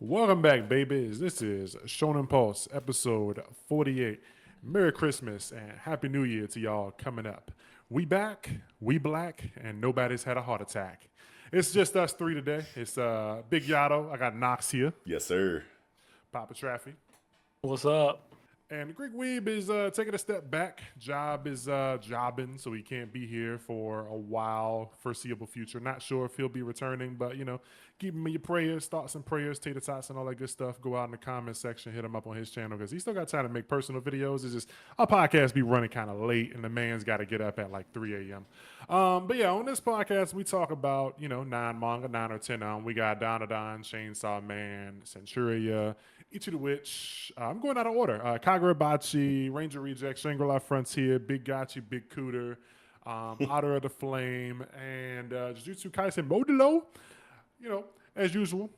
Welcome back, babies. This is Shonen Pulse, episode 48. Merry Christmas and Happy New Year to y'all coming up. We back, we black, and nobody's had a heart attack. It's just us three today. It's Big Yato. I got Knox here. Yes, sir. Papa Traffy. What's up? And the Greek Weeb is taking a step back. Job is jobbing, so he can't be here for a while, foreseeable future. Not sure if he'll be returning, but, keep him in your prayers, thoughts and prayers, tater tots and all that good stuff. Go out in the comment section, hit him up on his channel because he's still got time to make personal videos. It's just our podcast be running kind of late, and the man's got to get up at like 3 a.m. But yeah, on this podcast, we talk about, 9 manga, 9 or 10. We got Dandadan, Chainsaw Man, Centuria, Each of the Witch. I'm going out of order. Kagurabachi, Ranger Reject, Shangri-La Frontier, Big Gachi, Big Cooter, Otter of the Flame, and Jujutsu Kaisen Modulo. As usual.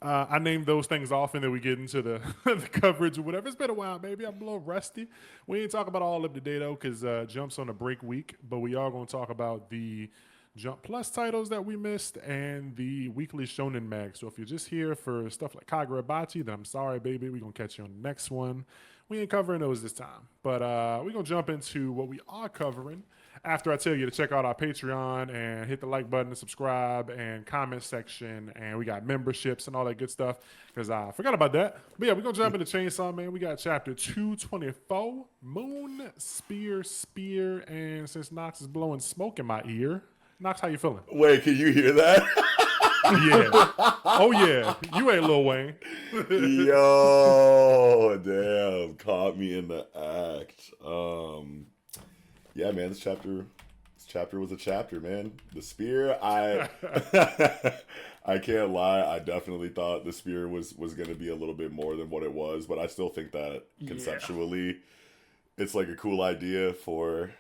I named those things off and then we get into the, the coverage or whatever. It's been a while, baby. I'm a little rusty. We ain't talk about all of today, though, because Jump's on a break week. But we are going to talk about the Jump Plus titles that we missed and the weekly Shonen mag. So if you're just here for stuff like Kagurabachi, then I'm sorry, baby. We're going to catch you on the next one. We ain't covering those this time. But we're going to jump into what we are covering after I tell you to check out our Patreon and hit the like button and subscribe and comment section. And we got memberships and all that good stuff because I forgot about that. But yeah, we're going to jump into Chainsaw Man. We got chapter 224, Moon, Spear. And since Knox is blowing smoke in my ear, Knox, how you feeling? Wait, can you hear that? Yeah. Oh, yeah. You ain't Lil Wayne. Yo, damn. Caught me in the act. Yeah, man, this chapter was a chapter, man. The spear, I can't lie. I definitely thought the spear was going to be a little bit more than what it was, but I still think that conceptually it's like a cool idea for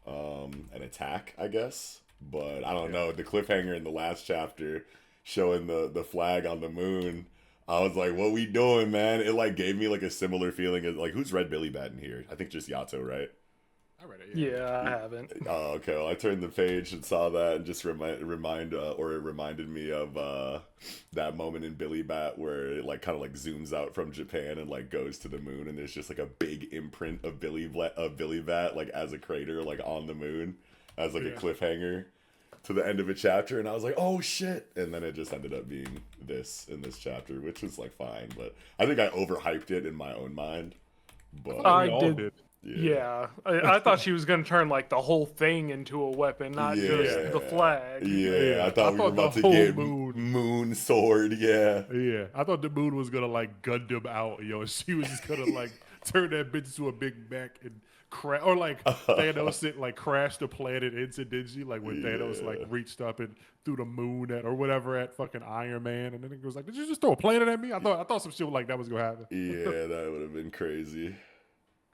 an attack, I guess. But I don't know, the cliffhanger in the last chapter showing the flag on the moon, I was like, what we doing, man? It like gave me like a similar feeling as like, who's read Billy Bat in here? I think just Yato, right? I read it, Yeah, I haven't. Oh, okay. Well, I turned the page and saw that and just it reminded me of that moment in Billy Bat where it like kind of like zooms out from Japan and like goes to the moon and there's just like a big imprint of Billy Bat like as a crater like on the moon as like a cliffhanger to the end of a chapter, and I was like, oh shit, and then it just ended up being this in this chapter, which was like fine, but I think I overhyped it in my own mind. But I did. Yeah, I thought she was gonna turn like the whole thing into a weapon, not just the flag. Yeah, I thought we were about to get moon sword. Yeah, I thought the moon was gonna like Gundam out, yo. She was just gonna like turn that bitch into a big mech and or like Thanos like crashed the planet into Dingy, like when Thanos like reached up and threw the moon at or whatever at fucking Iron Man, and then it was like, did you just throw a planet at me? I thought some shit like that was gonna happen. Yeah, that would have been crazy.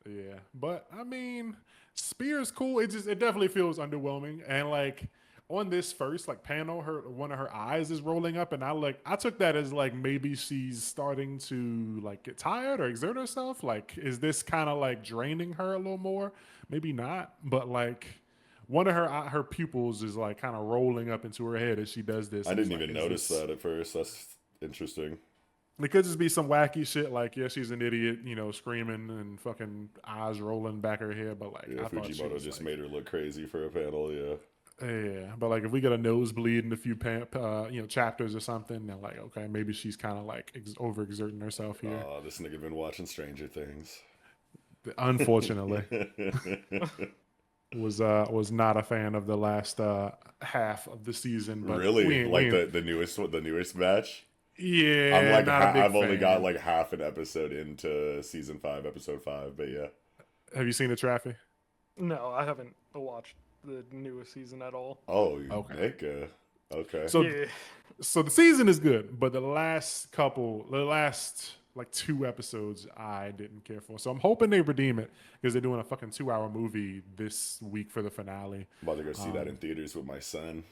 Yeah, but I mean, Spear's cool. It definitely feels underwhelming, and like on this first like panel, one of her eyes is rolling up, and I took that as like maybe she's starting to like get tired or exert herself. Like, is this kind of like draining her a little more? Maybe not, but like one of her pupils is like kind of rolling up into her head as she does this. I didn't even notice that at first. That's interesting. It could just be some wacky shit like, yeah, she's an idiot, screaming and fucking eyes rolling back her head. But like, I Fujimoto just made her look crazy for a panel. Yeah, but like if we get a nosebleed in a few chapters or something, then like, okay, maybe she's kind of like overexerting herself here. Oh, this nigga been watching Stranger Things. Unfortunately, was not a fan of the last half of the season. But really, the newest batch. Yeah, I'm like I've only got like half an episode into season 5, episode 5, but yeah. Have you seen the Traffy? No, I haven't watched the newest season at all. Oh, okay. Okay. So the season is good, but the last like 2 episodes I didn't care for. So I'm hoping they redeem it because they're doing a fucking 2-hour movie this week for the finale. I'm about to go see that in theaters with my son.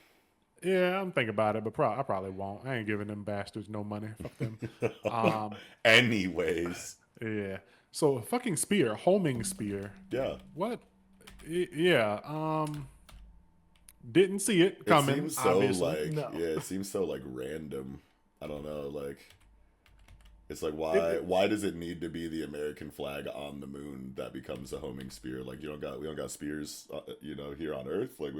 Yeah, I'm thinking about it, but I probably won't. I ain't giving them bastards no money. Fuck them. Anyways. Yeah. So fucking Spear, homing Spear. Yeah. What? Yeah. Didn't see it coming. It seems so obviously. it seems so like random. I don't know, like It's like why does it need to be the American flag on the moon that becomes a homing spear? Like we don't got spears, here on Earth. Like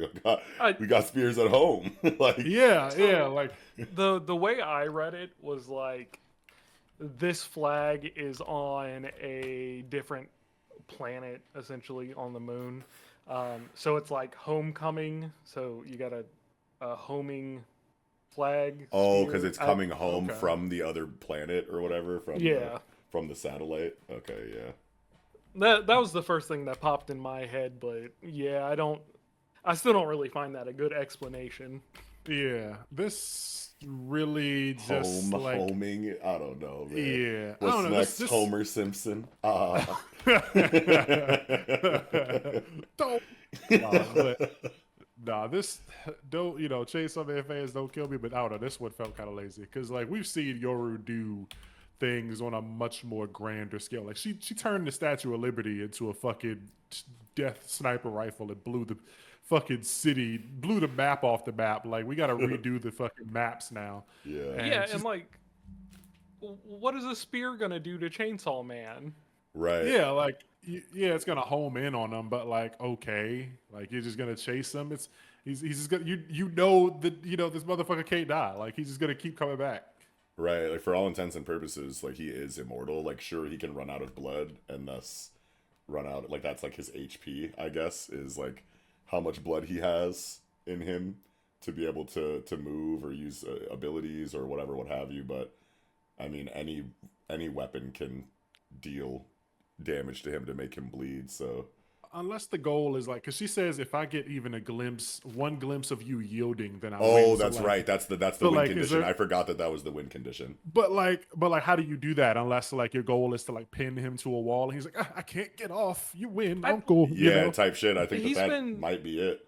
we got spears at home. Like yeah, like the way I read it was like this flag is on a different planet, essentially on the moon. So it's like homecoming. So you got a homing flag. oh, because it's coming okay. home from the other planet or whatever from the satellite. Okay, yeah. That was the first thing that popped in my head, but yeah, I still don't really find that a good explanation. Yeah, this really just like homing. I don't know, man. Yeah, What's I don't know. next? Homer Simpson. Don't. Nah, this don't Chainsaw Man fans don't kill me, but I don't know. This one felt kind of lazy because like we've seen Yoru do things on a much more grander scale. Like she turned the Statue of Liberty into a fucking death sniper rifle and blew the fucking city, blew the map off the map. Like we got to redo the fucking maps now. Yeah, and like, what is a spear gonna do to Chainsaw Man? Right. Yeah, like it's gonna home in on him, but like okay, like you're just gonna chase him. He's just gonna that this motherfucker can't die. Like he's just gonna keep coming back. Right, like for all intents and purposes, like he is immortal. Like sure, he can run out of blood and thus run out. Like that's like his HP, I guess, is like how much blood he has in him to be able to move or use abilities or whatever, what have you. But I mean, any weapon can deal damage to him to make him bleed. So unless the goal is like, because she says if I get even one glimpse of you yielding, then I oh, win. that's right. That's the win condition. I forgot that was the win condition. But like, how do you do that unless like your goal is to like pin him to a wall and he's like, I can't get off. You win, uncle. Yeah, type shit. I think that might be it.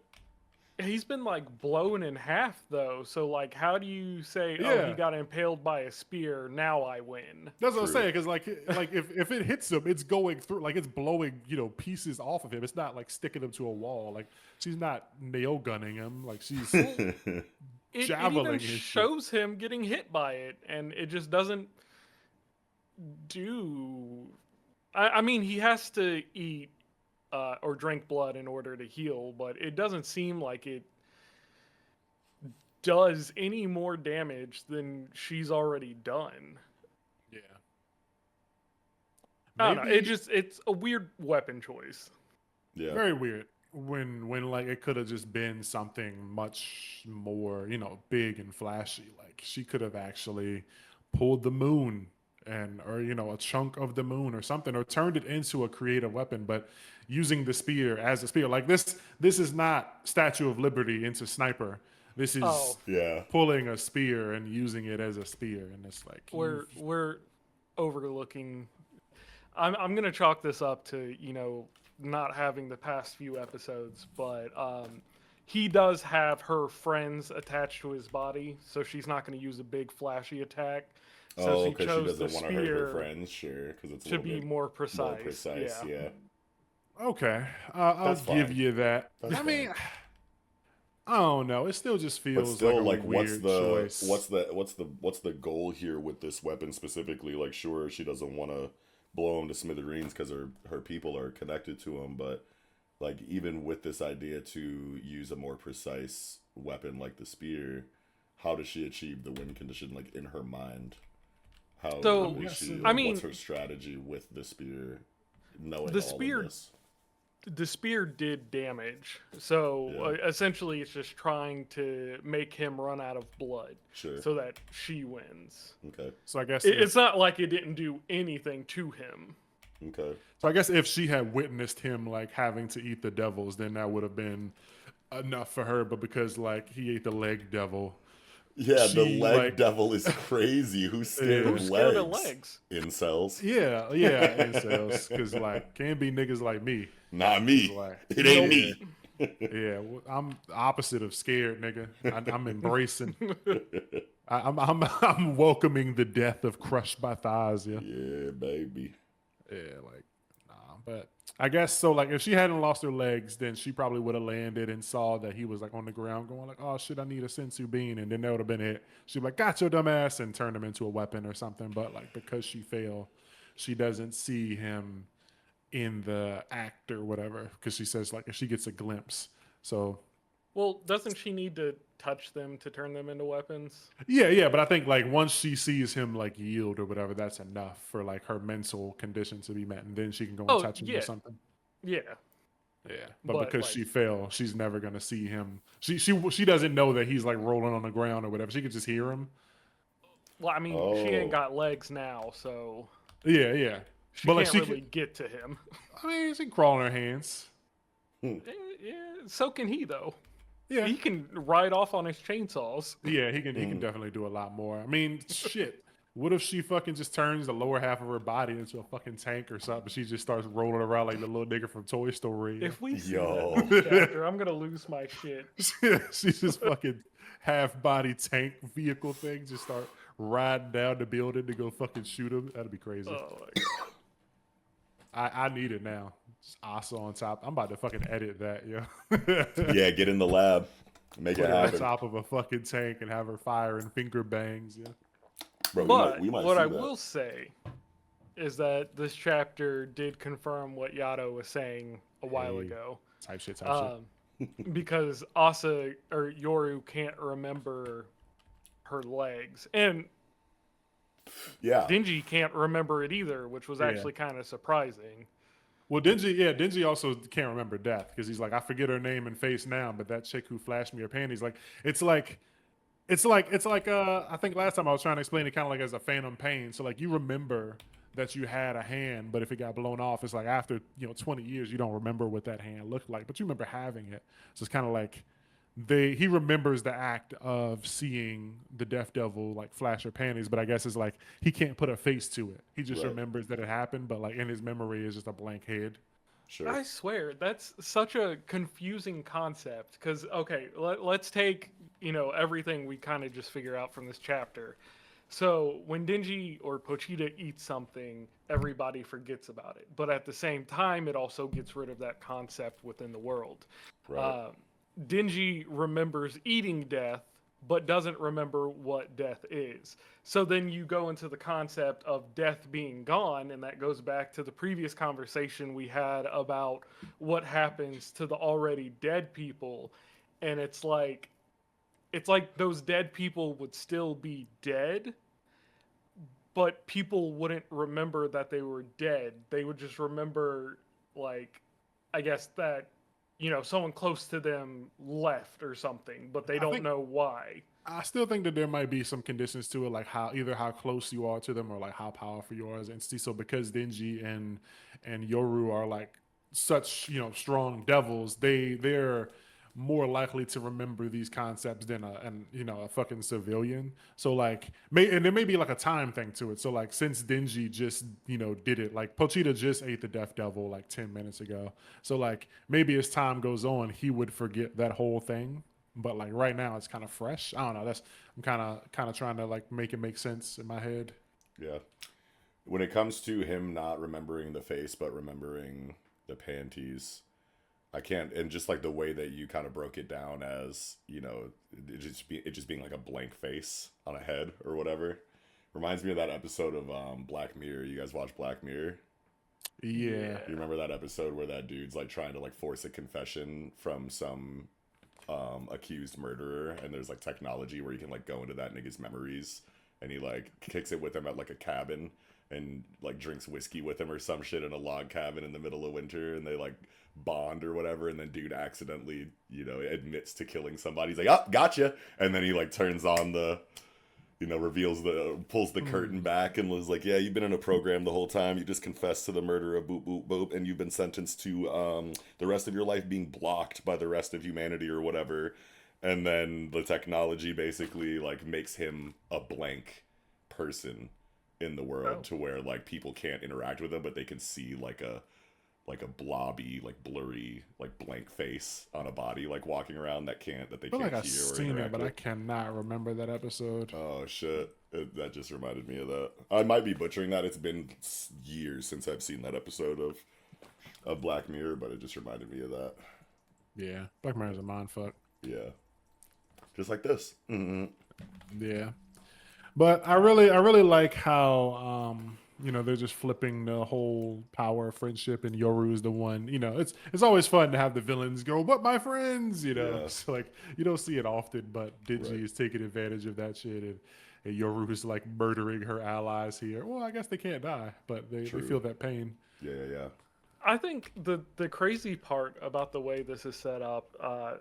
He's been like blown in half though, so like, how do you say, Yeah. oh, he got impaled by a spear, now I win? That's what I'm saying, because like if it hits him, it's going through, like it's blowing pieces off of him. It's not like sticking him to a wall. Like she's not nail gunning him. Like she's It javeling even his shit. shows him getting hit by it, and it just doesn't do. I mean, he has to eat or drink blood in order to heal, but it doesn't seem like it does any more damage than she's already done. Yeah. I don't know. It's a weird weapon choice. Yeah. Very weird. When like it could have just been something much more, big and flashy. Like she could have actually pulled the moon or a chunk of the moon or something, or turned it into a creative weapon, but using the spear as a spear. Like this is not Statue of Liberty into Sniper. This is pulling a spear and using it as a spear, and it's like we're overlooking. I'm gonna chalk this up to not having the past few episodes, but he does have her friends attached to his body, so she's not going to use a big flashy attack. So because she doesn't want to hurt her friends, sure, because it's to be more precise. Yeah. Okay, I'll give you that. I mean, I don't know. It still just feels like a weird choice. What's the goal here with this weapon specifically? Like, sure, she doesn't want to blow him to smithereens because her people are connected to him, but like even with this idea to use a more precise weapon like the spear, how does she achieve the win condition? Like in her mind, what's her strategy with the spear? Knowing the spear. The spear did damage, so essentially it's just trying to make him run out of blood, so that she wins. Okay. So I guess it's not like it didn't do anything to him. Okay. So I guess if she had witnessed him like having to eat the devils, then that would have been enough for her. But because like he ate the leg devil. Yeah, the leg devil is crazy. Who's scared of legs? Incels. Yeah, incels. Because like can't be niggas like me. Not me. It ain't me. Yeah, I'm the opposite of scared, nigga. I'm embracing. I'm welcoming the death of crushed by thighs. Yeah. Yeah, baby. Yeah, like nah. But I guess so. Like, if she hadn't lost her legs, then she probably would have landed and saw that he was like on the ground, going like, "Oh shit, I need a sensu bean," and then that would have been it. She'd be like, "Got your dumb ass," and turn him into a weapon or something. But like, because she failed, she doesn't see him in the act or whatever. Because she says like, if she gets a glimpse, so Well, doesn't she need to touch them to turn them into weapons? yeah. But I think like once she sees him like yield or whatever, that's enough for like her mental condition to be met, and then she can go and Oh, touch him or yeah. something. Yeah. Yeah, but But because like, she fell, she's never gonna see him. She doesn't know that he's like rolling on the ground or whatever. She could just hear him. well, I mean, she ain't Oh, got legs now, so Yeah, yeah. she But like can't she really could, get to him. I mean, she can crawl on her hands. Yeah, so can he though. Yeah, He can ride off on his chainsaws. yeah. He can definitely do a lot more. I mean, shit. What if she fucking just turns the lower half of her body into a fucking tank or something? She just starts rolling around like the little nigga from Toy Story. If we see Yo. that next chapter, I'm gonna lose my shit. She's just fucking half body tank vehicle thing. Just start riding down the building to go fucking shoot him. That'd be crazy. Oh my god. I need it now. Just Asa on top. I'm about to fucking edit that, yo. yeah, get in the lab, make Put it her on happen, top of a fucking tank and have her firing finger bangs, yeah. bro. But We might what see I that. will say is that this chapter did confirm what Yato was saying a while Hey. ago. Type shit, type shit. Because Asa or Yoru can't remember her legs. And Yeah, Dingy can't remember it either, which was actually kind of surprising. Well, Dingy also can't remember death because he's like, I forget her name and face now, but that chick who flashed me her panties, like, it's like I think last time I was trying to explain it kind of like as a phantom pain. So like you remember that you had a hand, but if it got blown off, it's like after 20 years you don't remember what that hand looked like, but you remember having it. So it's kind of like he remembers the act of seeing the Death Devil like flash her panties, but I guess it's like he can't put a face to it. He just Right. remembers that it happened, but like in his memory is just a blank head. sure. I swear, that's such a confusing concept. Because, okay, let's take, everything we kind of just figure out from this chapter. So when Dingy or Pochita eats something, everybody forgets about it. But at the same time, it also gets rid of that concept within the world. Right. Dingy remembers eating death, but doesn't remember what death is. So then you go into the concept of death being gone, and that goes back to the previous conversation we had about what happens to the already dead people. And it's like those dead people would still be dead, but people wouldn't remember that they were dead. They would just remember, like, I guess that someone close to them left or something, but they I don't think- know why. I still think that there might be some conditions to it, like either how close you are to them or like how powerful you are as an entity. So because Denji and Yoru are like such strong devils, they're more likely to remember these concepts than a fucking civilian. So like and there may be like a time thing to it. So like since Denji just did it, like Pochita just ate the Death Devil like 10 minutes ago. So like maybe as time goes on, he would forget that whole thing. But like right now, it's kind of fresh. I don't know. I'm kind of trying to like make it make sense in my head. Yeah. When it comes to him not remembering the face but remembering the panties, I can't. And just like the way that you kind of broke it down as it just being like a blank face on a head or whatever, reminds me of that episode of Black Mirror. You guys watch Black Mirror? Yeah. You remember that episode where that dude's like trying to like force a confession from some accused murderer, and there's like technology where you can like go into that nigga's memories, and he like kicks it with him at like a cabin and like drinks whiskey with him or some shit in a log cabin in the middle of winter, and they like bond or whatever, and then dude accidentally admits to killing somebody. He's like, oh, gotcha, and then he like turns on the pulls the curtain back and was like, yeah, you've been in a program the whole time. You just confessed to the murder of boop, boop, boop, and you've been sentenced to the rest of your life being blocked by the rest of humanity or whatever. And then the technology basically like makes him a blank person in the world to where like people can't interact with him, but they can see like a blobby, like blurry, like blank face on a body, like walking around that they I feel can't like I've hear or seen it, interact but I with. cannot remember that episode. Oh shit! That just reminded me of that. I might be butchering that. It's been years since I've seen that episode of of Black Mirror, but it just reminded me of that. Yeah, Black Mirror's a mind fuck. Yeah, just like this. Yeah, but I really like how they're just flipping the whole power of friendship, and Yoru's the one. It's always fun to have the villains go, "But my friends," Yeah. So like you don't see it often, but Denji Right. is taking advantage of that shit, and Yoru's like murdering her allies here. Well, I guess they can't die, but they True. feel that pain. Yeah. I think the crazy part about the way this is set up,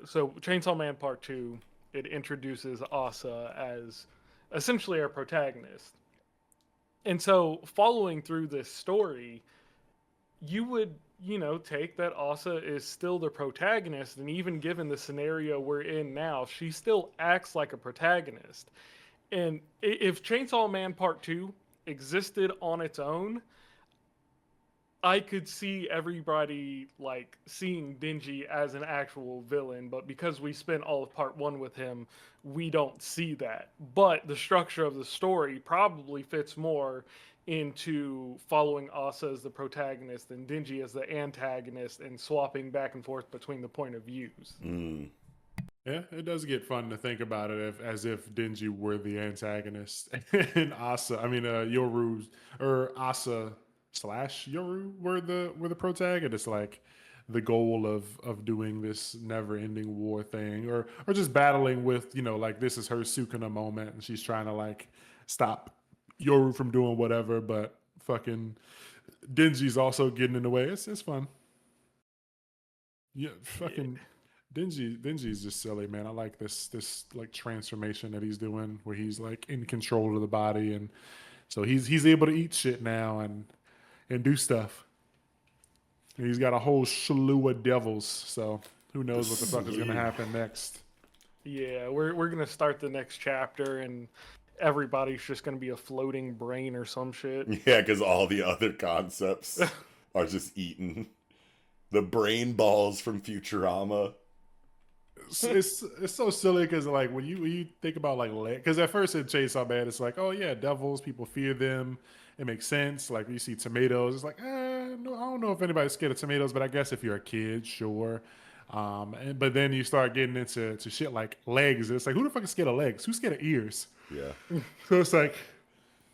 so Chainsaw Man Part 2, it introduces Asa as essentially our protagonist. And so following through this story, you would, take that Asa is still the protagonist, and even given the scenario we're in now, she still acts like a protagonist. And if Chainsaw Man Part 2 existed on its own, I could see everybody like seeing Denji as an actual villain, but because we spent all of part 1 with him, we don't see that. But the structure of the story probably fits more into following Asa as the protagonist and Denji as the antagonist and swapping back and forth between the point of views. Yeah, it does get fun to think about it as if Denji were the antagonist and Yoru's or Asa slash Yoru were the protagonist, like the goal of doing this never ending war thing, or just battling with like this is her Sukuna moment, and she's trying to like stop Yoru from doing whatever, but fucking Denji's also getting in the way. It's fun. Yeah, fucking. Denji's just silly, man. I like this like transformation that he's doing, where he's like in control of the body, and so he's able to eat shit now and do stuff. And he's got a whole slew of devils, so who knows what the fuck is gonna happen next? Yeah, we're gonna start the next chapter and everybody's just gonna be a floating brain or some shit. Yeah, because all the other concepts are just eaten. The brain balls from Futurama. It's so silly because like when you think about like because at first in Chainsaw Man it's like, oh yeah, devils, people fear them, it makes sense. Like you see tomatoes, it's like no, I don't know if anybody's scared of tomatoes, but I guess if you're a kid, sure. But then you start getting into shit like legs. It's like, who the fuck is scared of legs? Who's scared of ears? Yeah. So it's like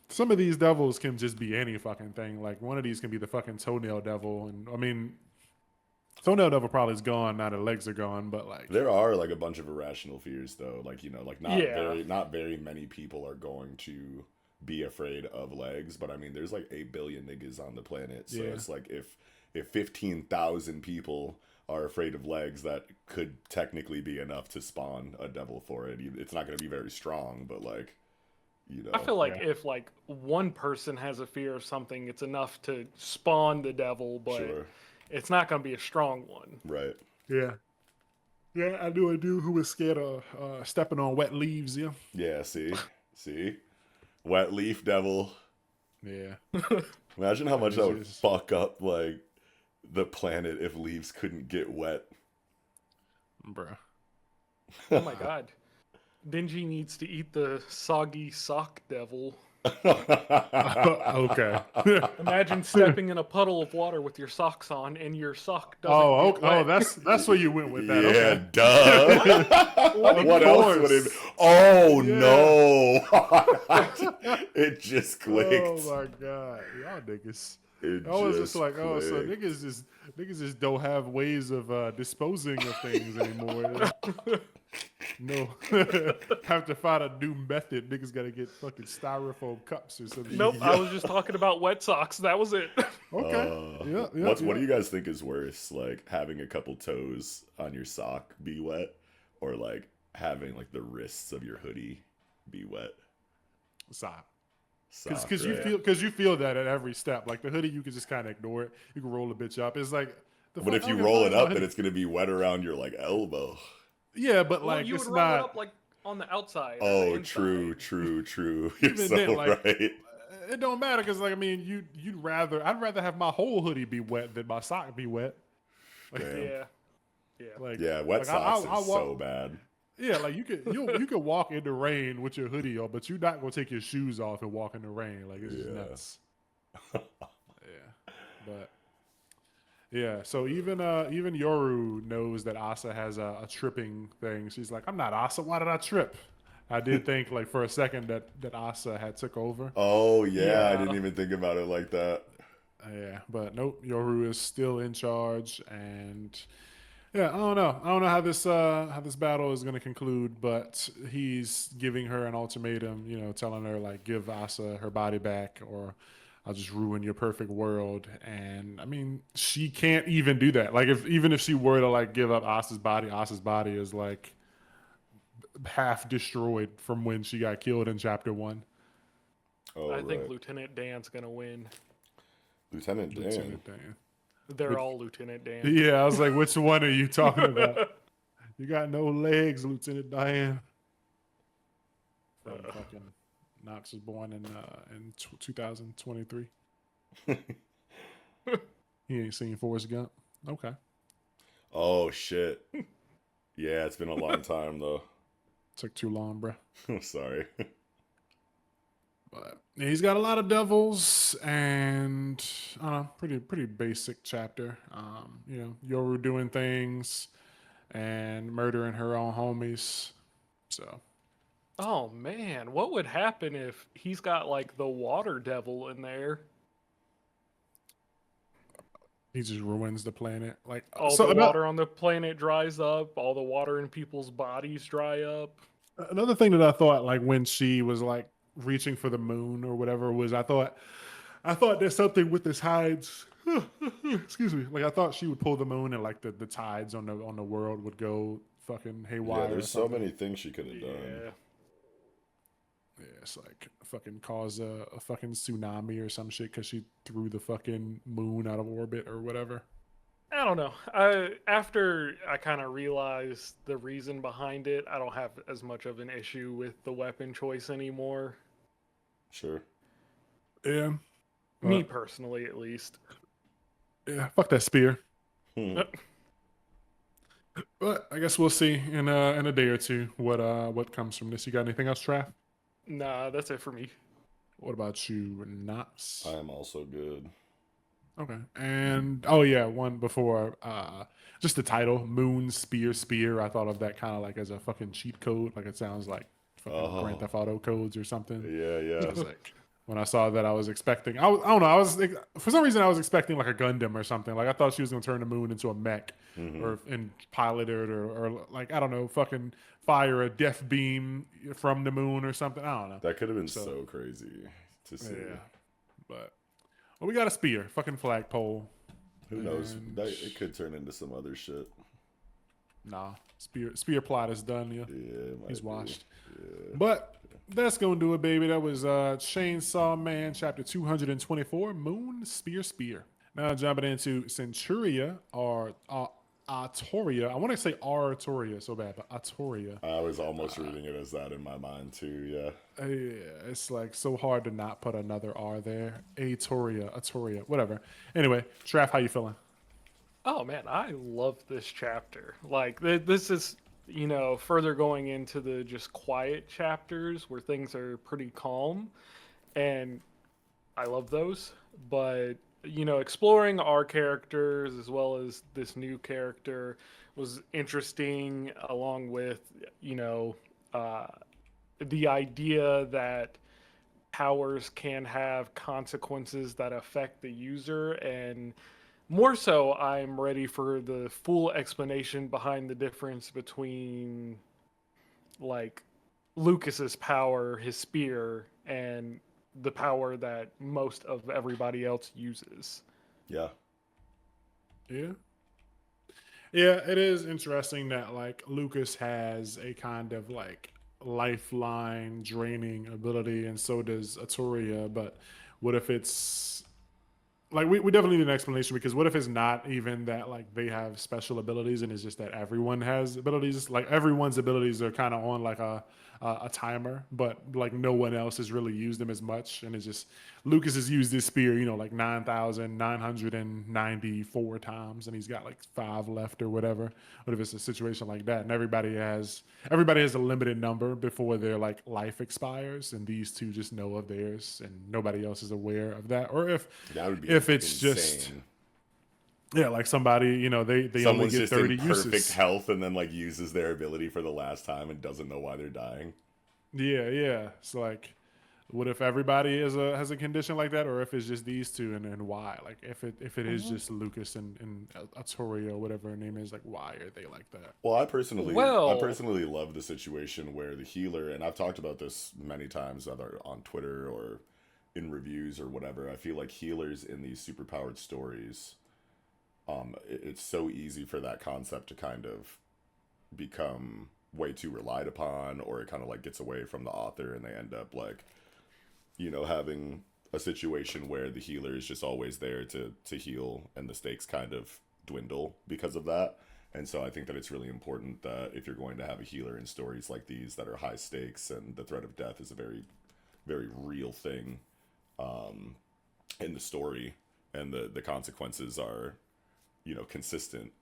some of these devils can just be any fucking thing. Like one of these can be the fucking toenail devil, and I mean, toenail devil probably is gone now that legs are gone. But like There are like a bunch of irrational fears though. Like, like Yeah. not very many people are going to be afraid of legs, but I mean there's like 8 billion niggas on the planet. So Yeah. it's like if 15,000 people are afraid of legs, that could technically be enough to spawn a devil for it. It's not going to be very strong, but like, I feel like Yeah. if like one person has a fear of something, it's enough to spawn the devil, but Sure. it's not gonna be a strong one. Right. yeah, I knew a dude who was scared of stepping on wet leaves. Yeah, Yeah, see? Wet leaf devil. yeah. Imagine how much that would Just- fuck up like the planet if leaves couldn't get wet. Bruh. Oh my god. Denji needs to eat the soggy sock devil. Okay. Imagine stepping in a puddle of water with your socks on and your sock doesn't Oh, get okay. wet. That's where you went with that. Yeah, Okay. duh. What else would it be? Oh no! It just clicked. Oh my god, y'all niggas. It I was just like, oh, so clicked. niggas just don't have ways of disposing of things anymore. No, have to find a new method. Niggas gotta get fucking styrofoam cups or something. Nope, I was just talking about wet socks. That was it. Okay. Yeah. What do you guys think is worse, like having a couple toes on your sock be wet, or like having like the wrists of your hoodie be wet? Stop. Sock, Because right? you feel that at every step. Like the hoodie, you can just kind of ignore it. You can roll the bitch up. It's like, But if you roll it up, then it's gonna be wet around your like elbow. yeah, but Well, like you it's would roll not. it up like on the outside. or the Oh, inside. true. You're Even so then, like, right. It don't matter because like I mean I'd rather have my whole hoodie be wet than my sock be wet. Like, Damn. Yeah. like Yeah, wet like, socks I'll is so bad. Yeah, like you could walk in the rain with your hoodie on, but you're not gonna take your shoes off and walk in the rain. Like it's just Yeah. nuts. Yeah, but Yeah, so even Yoru knows that Asa has a tripping thing. She's like, "I'm not Asa. Why did I trip?" I did think like for a second that Asa had took over. Oh yeah, I didn't Yeah. even think about it like that. Yeah, but nope, Yoru is still in charge, and yeah, I don't know. I don't know how this battle is going to conclude, but he's giving her an ultimatum. You know, telling her like, give Asa her body back, or I'll just ruin your perfect world. And I mean, she can't even do that. Like, if even if she were to like give up Asa's body is like half destroyed from when she got killed in chapter one. Oh I think right, Lieutenant Dan's gonna win. Lieutenant Dan. Lieutenant Dan. They're Which, all Lieutenant Dan. yeah, I was like, which one are you talking about? You got no legs, Lieutenant Diane. From fucking Knox was born in 2023. He ain't seen Forrest Gump. Okay. Oh shit. Yeah, it's been a long time though. Took too long, bro. I'm sorry. But yeah, he's got a lot of devils and I don't know, pretty basic chapter. You know, Yoru doing things and murdering her own homies. So Oh man, what would happen if he's got like the water devil in there? he just ruins the planet. Like All so the water on the planet dries up, all the water in people's bodies dry up. another thing that I thought like when she was like reaching for the moon or whatever was I thought there's something with this hides. Excuse me. Like I thought she would pull the moon and like the tides on the world would go fucking haywire Yeah, or there's so something. many things she could have done. Yeah. Yeah, it's like fucking cause a fucking tsunami or some shit because she threw the fucking moon out of orbit or whatever. I don't know. After I kind of realized the reason behind it, I don't have as much of an issue with the weapon choice anymore. Sure. Yeah. Me But personally, at least. yeah, fuck that spear. Hmm. But I guess we'll see in a day or two what comes from this. You got anything else, Trav? Nah, that's it for me. What about you, Knox? I am also good. Okay. And oh yeah, one before just the title, Moon Spear. I thought of that kind of like as a fucking cheat code. Like it sounds like fucking Grand Oh, Theft Auto codes or something. yeah, I yeah. was like when I saw that I was expecting I don't know, I was for some reason I was expecting like a Gundam or something. Like I thought she was gonna turn the moon into a mech Hmm. or and pilot it or like I don't know, fucking fire a death beam from the moon or something. I don't know. That could have been So so crazy to see. yeah. But well, we got a spear, fucking flagpole. Who knows? And That it could turn into some other shit. nah, spear plot is done. Yeah, Yeah, it might he's be. washed. Yeah. But that's gonna do it, baby. That was Chainsaw Man, chapter 224, Moon Spear. Now jumping into Centuria or Artoria. I want to say Artoria so bad, but Artoria. I was almost reading it as that in my mind too. Yeah. Yeah, it's like so hard to not put another R there. Atoria, whatever. Anyway, Traff, how you feeling? Oh man, I love this chapter. Like this is, further going into the just quiet chapters where things are pretty calm, and I love those. But exploring our characters as well as this new character was interesting, along with uh, the idea that powers can have consequences that affect the user, and more so, I'm ready for the full explanation behind the difference between like Lucas's power, his spear, and the power that most of everybody else uses. Yeah. Yeah. Yeah, it is interesting that like Lucas has a kind of like lifeline draining ability and so does Atoria, but what if it's like we definitely need an explanation because what if it's not even that like they have special abilities and it's just that everyone has abilities, like everyone's abilities are kind of on like a timer, but like no one else has really used them as much, and it's just Lucas has used this spear like 9,994 times and he's got like 5 left or whatever. What if it's a situation like that and everybody has a limited number before their like life expires and these two just know of theirs and nobody else is aware of that, or That would be if it's insane. just Yeah, like somebody, they only Someone's get just in 30 perfect uses. health and then like uses their ability for the last time and doesn't know why they're dying. Yeah, yeah. It's like, what if everybody has a condition like that, or if it's just these two, and why? Like, if it is just Lucas and Artoria or whatever her name is, like, why are they like that? Well, I Well, personally love the situation where the healer, and I've talked about this many times, either on Twitter or in reviews or whatever. I feel like healers in these superpowered stories, it's so easy for that concept to kind of become way too relied upon, or it kind of like gets away from the author, and they end up like, having a situation where the healer is just always there to heal, and the stakes kind of dwindle because of that. And so I think that it's really important that if you're going to have a healer in stories like these that are high stakes and the threat of death is a very, very real thing in the story, and the consequences are, consistent,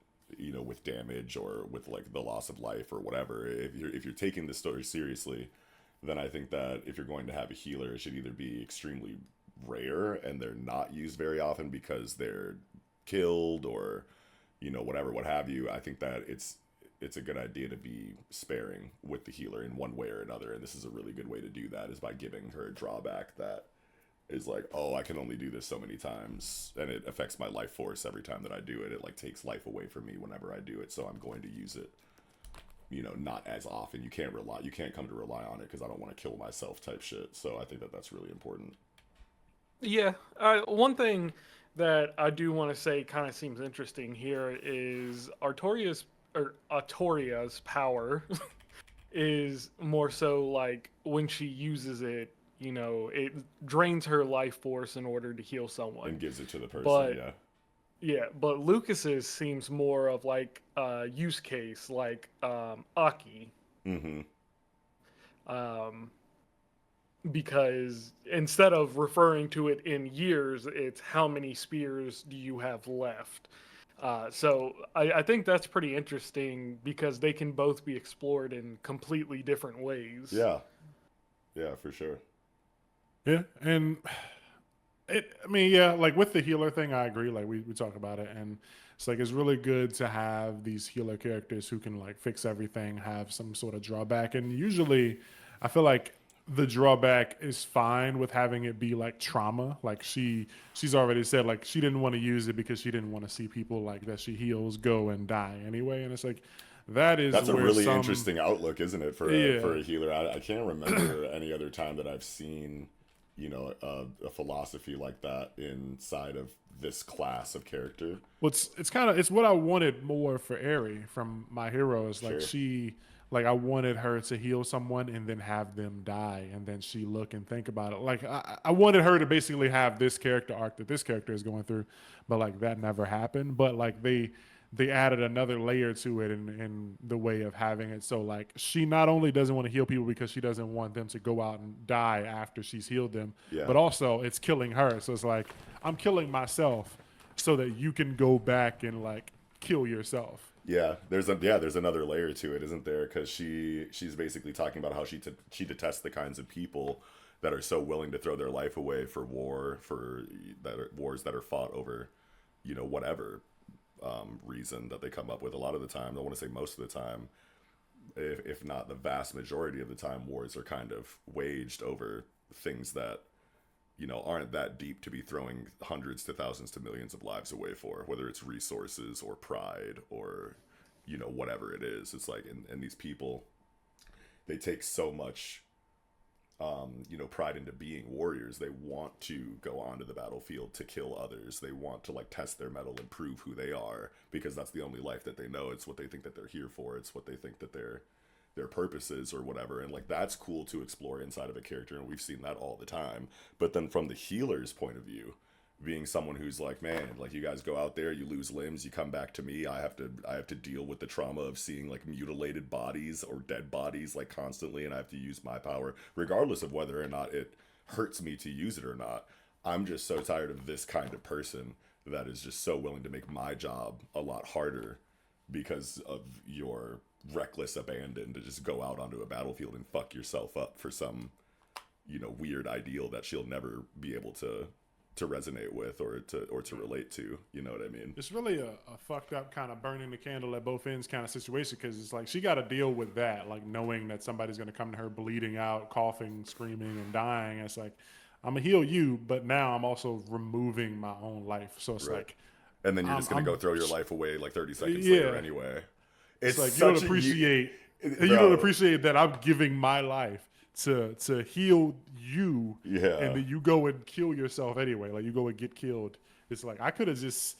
with damage or with like the loss of life or whatever. If you're taking the story seriously, then I think that if you're going to have a healer, it should either be extremely rare and they're not used very often because they're killed or, whatever, what have you. I think that it's a good idea to be sparing with the healer in one way or another, and this is a really good way to do that, is by giving her a drawback that is like, oh, I can only do this so many times, and it affects my life force every time that I do it. It like takes life away from me whenever I do it, so I'm going to use it, not as often. You can't come to rely on it because I don't want to kill myself type shit. So I think that that's really important. yeah. One thing that I do want to say kind of seems interesting here is Artoria's power is more so like when she uses it, it drains her life force in order to heal someone. And gives it to the person, But yeah. yeah, but Lucas's seems more of like use case, like Aki, Mm-hmm. um, because instead of referring to it in years, it's how many spears do you have left. So I think that's pretty interesting because they can both be explored in completely different ways. Yeah. Yeah, for sure. Yeah, and I mean, yeah, like with the healer thing, I agree. Like we talk about it, and it's like it's really good to have these healer characters who can like fix everything, have some sort of drawback, and usually, I feel like the drawback is fine with having it be like trauma. Like she's already said like she didn't want to use it because she didn't want to see people like that she heals go and die anyway, and it's like that is That's a where really some interesting outlook, isn't it, for yeah. a healer? I can't remember any other time that I've seen, a philosophy like that inside of this class of character. It's kind of it's what I wanted more for Eri from My Hero is like Sure. like I wanted her to heal someone and then have them die and then she look and think about it. Like I wanted her to basically have this character arc that this character is going through, but like that never happened. But like they added another layer to it in the way of having it. So like she not only doesn't want to heal people because she doesn't want them to go out and die after she's healed them, Yeah. but also it's killing her. So it's like I'm killing myself so that you can go back and like kill yourself. Yeah, there's another layer to it, isn't there? Because she's basically talking about how she detests the kinds of people that are so willing to throw their life away for wars that are fought over, whatever reason that they come up with. A lot of the time, I want to say most of the time, if not the vast majority of the time, wars are kind of waged over things that aren't that deep to be throwing hundreds to thousands to millions of lives away for, whether it's resources or pride or, whatever it is. It's like, and these people, they take so much, pride into being warriors. They want to go onto the battlefield to kill others. They want to like test their mettle and prove who they are because that's the only life that they know. It's what they think that they're here for. It's what they think that their purposes or whatever, and like that's cool to explore inside of a character, and we've seen that all the time. But then from the healer's point of view, being someone who's like, man, like you guys go out there, you lose limbs, you come back to me, I have to deal with the trauma of seeing like mutilated bodies or dead bodies like constantly, and I have to use my power regardless of whether or not it hurts me to use it or not. I'm just so tired of this kind of person that is just so willing to make my job a lot harder because of your reckless abandon to just go out onto a battlefield and fuck yourself up for some weird ideal that she'll never be able to to resonate with or to relate to. You know what I mean? It's really a fucked up kind of burning the candle at both ends kind of situation, because it's like she got to deal with that, like knowing that somebody's going to come to her bleeding out, coughing, screaming, and dying. It's like, I'm going to heal you, but now I'm also removing my own life. So it's Right. like, And then you're just gonna I'm go throw your life away like 30 seconds yeah. later anyway. It's like such you bro. don't appreciate that I'm giving my life to heal you, Yeah. and then you go and kill yourself anyway. Like you go and get killed. It's like I could have just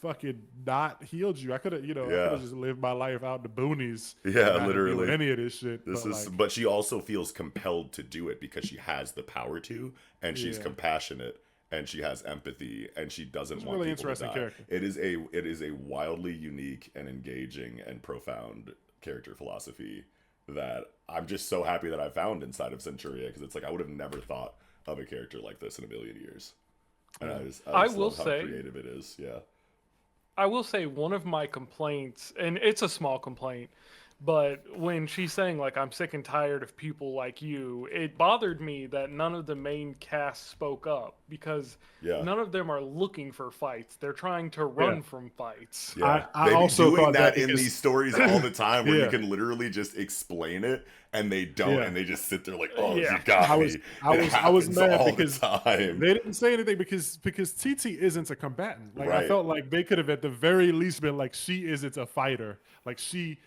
fucking not healed you. I could have, I could Yeah. have just lived my life out in the boonies. Yeah, and not deal with literally. any of this shit. But she also feels compelled to do it because she has the power to, and she's Yeah. compassionate, and she has empathy, and she doesn't want really people to interesting die. character. It is a wildly unique and engaging and profound character philosophy that I'm just so happy that I found inside of Centuria, because it's like I would have never thought of a character like this in a million years. And I just will love how say- creative it is. Yeah. I will say one of my complaints, and it's a small complaint, but when she's saying like I'm sick and tired of people like you, it bothered me that none of the main cast spoke up, because Yeah. none of them are looking for fights. They're trying to run Yeah. from fights. Yeah, I they be also doing thought that that in because- these stories all the time, where Yeah. you can literally just explain it, and they don't, Yeah. and they just sit there like, "Oh, Yeah. you got I me." was It I was happens mad all because the time. they didn't say anything because TT isn't a combatant. Like I Right. felt like they could have at the very least been like, she isn't a fighter. Like she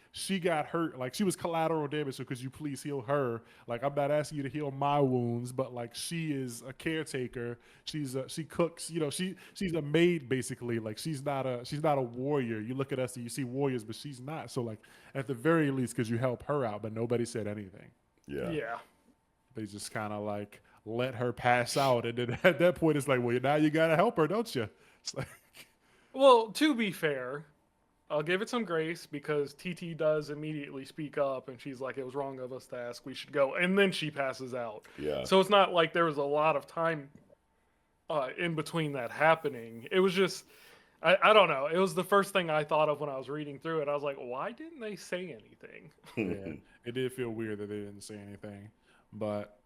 got hurt. Like she was collateral damage. So could you please heal her? Like I'm not asking you to heal my wounds, but like she is a caretaker. She cooks. She's a maid basically. Like she's not a warrior. You look at us and you see warriors, but she's not. So like at the very least, could you help her out? But nobody said anything. Yeah. They just kind of like let her pass out, and then at that point, it's like, well, now you gotta help her, don't you? It's like, Well, to be fair, I'll give it some grace, because TT does immediately speak up, and she's like, it was wrong of us to ask, we should go. And then she passes out. Yeah. So it's not like there was a lot of time in between that happening. It was just, I don't know. It was the first thing I thought of when I was reading through it. I was like, why didn't they say anything? yeah, it did feel weird that they didn't say anything, but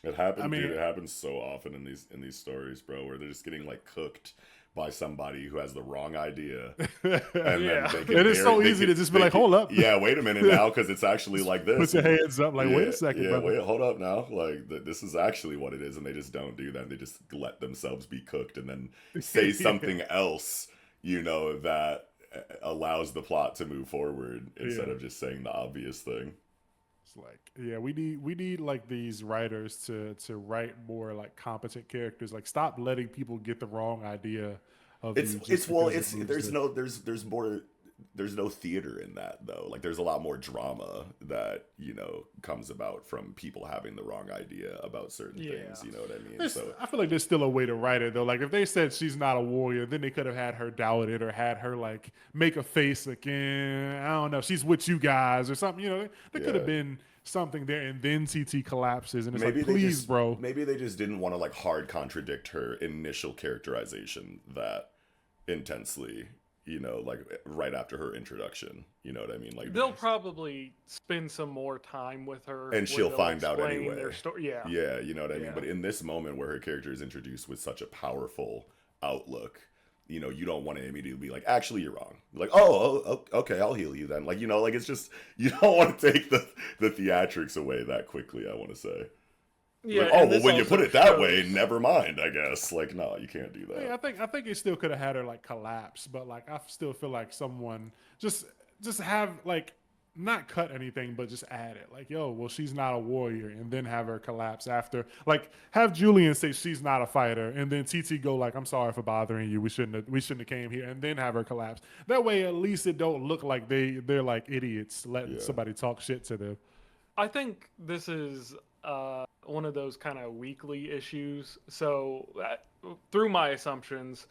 It happens, I mean- dude. It happens so often in these stories, bro, where they're just getting like cooked by somebody who has the wrong idea. And Yeah. then they It is so they easy to just be like, can- hold up. Yeah, wait a minute now, because it's actually like this. put your hands up, like, wait a second, Yeah, brother. wait, hold up now. Like, this is actually what it is, and they just don't do that. They just let themselves be cooked and then say something else, that allows the plot to move forward instead Yeah. of just saying the obvious thing. It's like, yeah, we need like these writers to write more like competent characters. Like, stop letting people get the wrong idea of you just because it moves there's no theater in that, though. Like, there's a lot more drama that comes about from people having the wrong idea about certain things. You know what I mean? So I feel like there's still a way to write it though. Like if they said she's not a warrior, then they could have had her doubt it or had her like make a face like, I don't know, she's with you guys or something. There could have been something there, and then TT collapses, and it's like, please, bro. Maybe they just didn't want to like hard contradict her initial characterization that intensely. Like right after her introduction, you know what I mean? Like They'll probably spend some more time with her, and she'll they'll find out explain anyway. their story. Yeah. Yeah, you know what I mean? Yeah. But in this moment where her character is introduced with such a powerful outlook, you don't want to immediately be like, actually, you're wrong. Like, oh, okay, I'll heal you then. Like, like it's just, you don't want to take the theatrics away that quickly, I want to say. Yeah. Like, and well, this when you also put it that shows- way, never mind, I guess. Like, no, you can't do that. Yeah, I think it still could have had her like collapse, but like I still feel like someone just have like not cut anything, but just add it. Like, yo, well, she's not a warrior, and then have her collapse after. Like, have Julian say she's not a fighter, and then TT go like, I'm sorry for bothering you. We shouldn't have came here, and then have her collapse. That way, at least it don't look like they're like idiots letting somebody talk shit to them. I think this is one of those kind of weekly issues. So through my assumptions,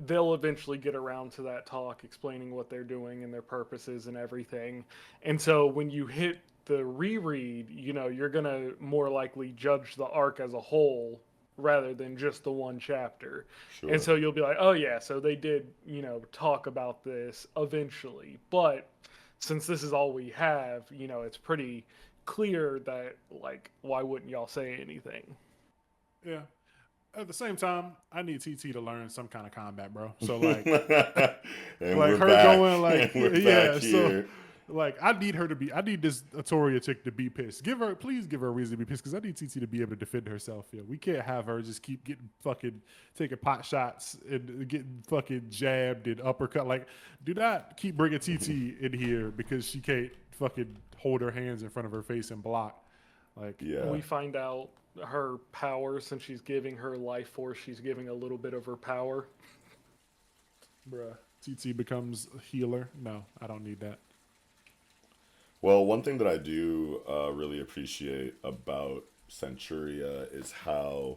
they'll eventually get around to that talk, explaining what they're doing and their purposes and everything. And so when you hit the reread, you're going to more likely judge the arc as a whole rather than just the one chapter. Sure. And so you'll be like, oh yeah, so they did, talk about this eventually. But since this is all we have, it's pretty clear that, like, why wouldn't y'all say anything? Yeah. at the same time, I need TT to learn some kind of combat, bro. So like, And like we're her back. going like, And we're back yeah. So here. like, I need her to be. I need this Atoria chick to be pissed. Please give her a reason to be pissed because I need TT to be able to defend herself. Yeah, we can't have her just keep getting fucking taking pot shots and getting fucking jabbed and uppercut. Like, do not keep bringing TT in here because she can't fucking hold her hands in front of her face and block. Like, Yeah. We find out her power, since she's giving her life force, she's giving a little bit of her power. bruh, TT becomes a healer. No, I don't need that. Well, one thing that I do really appreciate about Centuria is how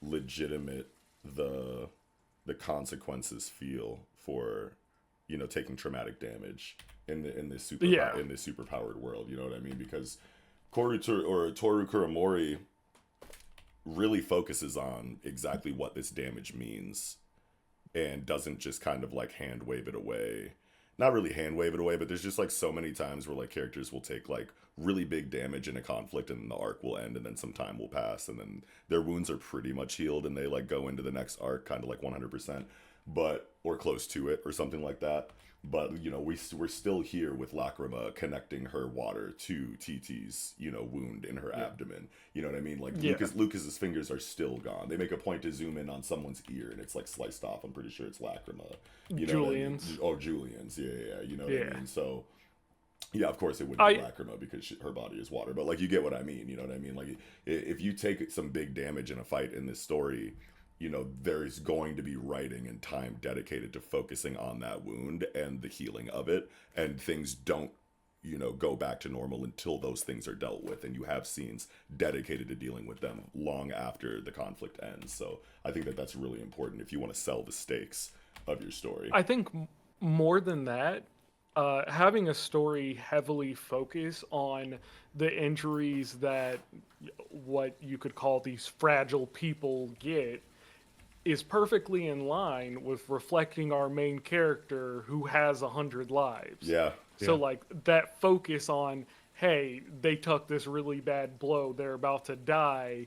legitimate the the consequences feel for taking traumatic damage in this Yeah. in this superpowered world. You know what I mean? Because Toru Kuramori really focuses on exactly what this damage means and doesn't just kind of like hand wave it away. Not really hand wave it away, but there's just like so many times where like characters will take like really big damage in a conflict and the arc will end and then some time will pass and then their wounds are pretty much healed and they like go into the next arc kind of like 100%, but or close to it or something like that. But we're still here with Lacrima connecting her water to TT's wound in her abdomen. You know what I mean? Like Yeah. Lucas's fingers are still gone. They make a point to zoom in on someone's ear and it's like sliced off. I'm pretty sure it's Lacrima. You know what I mean? Julian's. Oh, Julian's. Yeah. You know what Yeah. I mean? So yeah, of course it wouldn't be Lacrima because her body is water. But like you get what I mean. You know what I mean? Like if you take some big damage in a fight in this story, there's going to be writing and time dedicated to focusing on that wound and the healing of it, and things don't, go back to normal until those things are dealt with, and you have scenes dedicated to dealing with them long after the conflict ends. So I think that that's really important if you want to sell the stakes of your story. I think more than that, having a story heavily focus on the injuries that what you could call these fragile people get is perfectly in line with reflecting our main character who has 100 lives. Yeah. So like that focus on, hey, they took this really bad blow, they're about to die,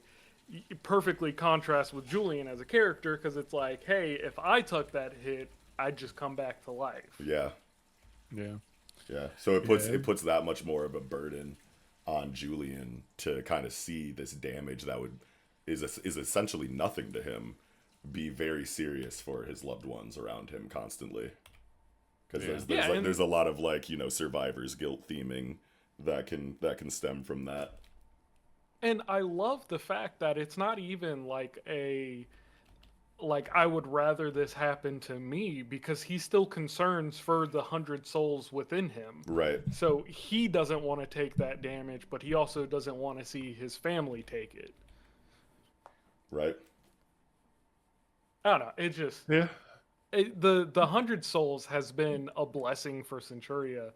perfectly contrasts with Julian as a character because it's like, hey, if I took that hit, I'd just come back to life. Yeah. Yeah. So it puts that much more of a burden on Julian to kind of see this damage that is essentially nothing to him be very serious for his loved ones around him constantly, because there's a lot of like survivor's guilt theming that can stem from that. And I love the fact that it's not even like I would rather this happen to me, because he still concerns for the 100 souls within him. Right. So he doesn't want to take that damage, but he also doesn't want to see his family take it. Right. I don't know. It just Yeah. the 100 souls has been a blessing for Centuria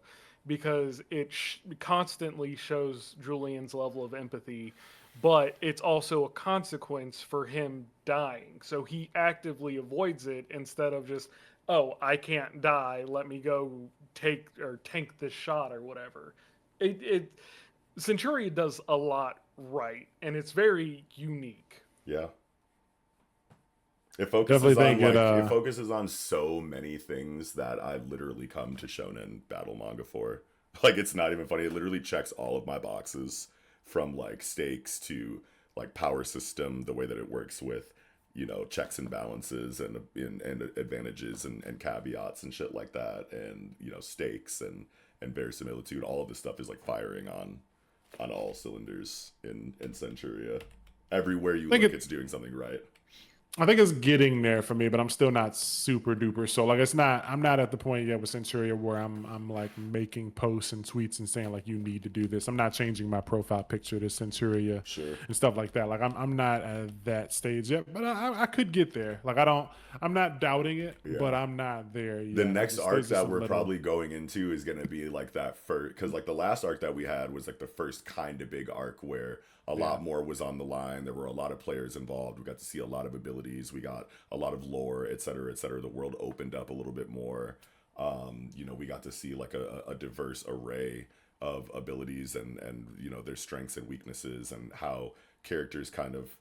because it constantly shows Julian's level of empathy, but it's also a consequence for him dying. So he actively avoids it instead of just, oh, I can't die, let me go tank this shot or whatever. Centuria does a lot right, and it's very unique. Yeah. It focuses on so many things that I've literally come to shonen battle manga for. Like, it's not even funny. It literally checks all of my boxes, from like stakes to like power system, the way that it works with checks and balances and advantages and caveats and shit like that, and stakes and verisimilitude. All of this stuff is like firing on all cylinders in Centuria. Everywhere you look, it's doing something right. I think it's getting there for me, but I'm still not super duper. So like, I'm not at the point yet with Centuria where I'm like making posts and tweets and saying like, you need to do this. I'm not changing my profile picture to Centuria and stuff like that. Like I'm not at that stage yet, but I could get there. Like I'm not doubting it, but I'm not there yet. The next arc that we're probably going into is going to be like that first, because like the last arc that we had was like the first kind of big arc where a lot more was on the line. There were a lot of players involved. We got to see a lot of abilities. We got a lot of lore, et cetera, et cetera. The world opened up a little bit more. We got to see like a diverse array of abilities and their strengths and weaknesses, and how characters kind of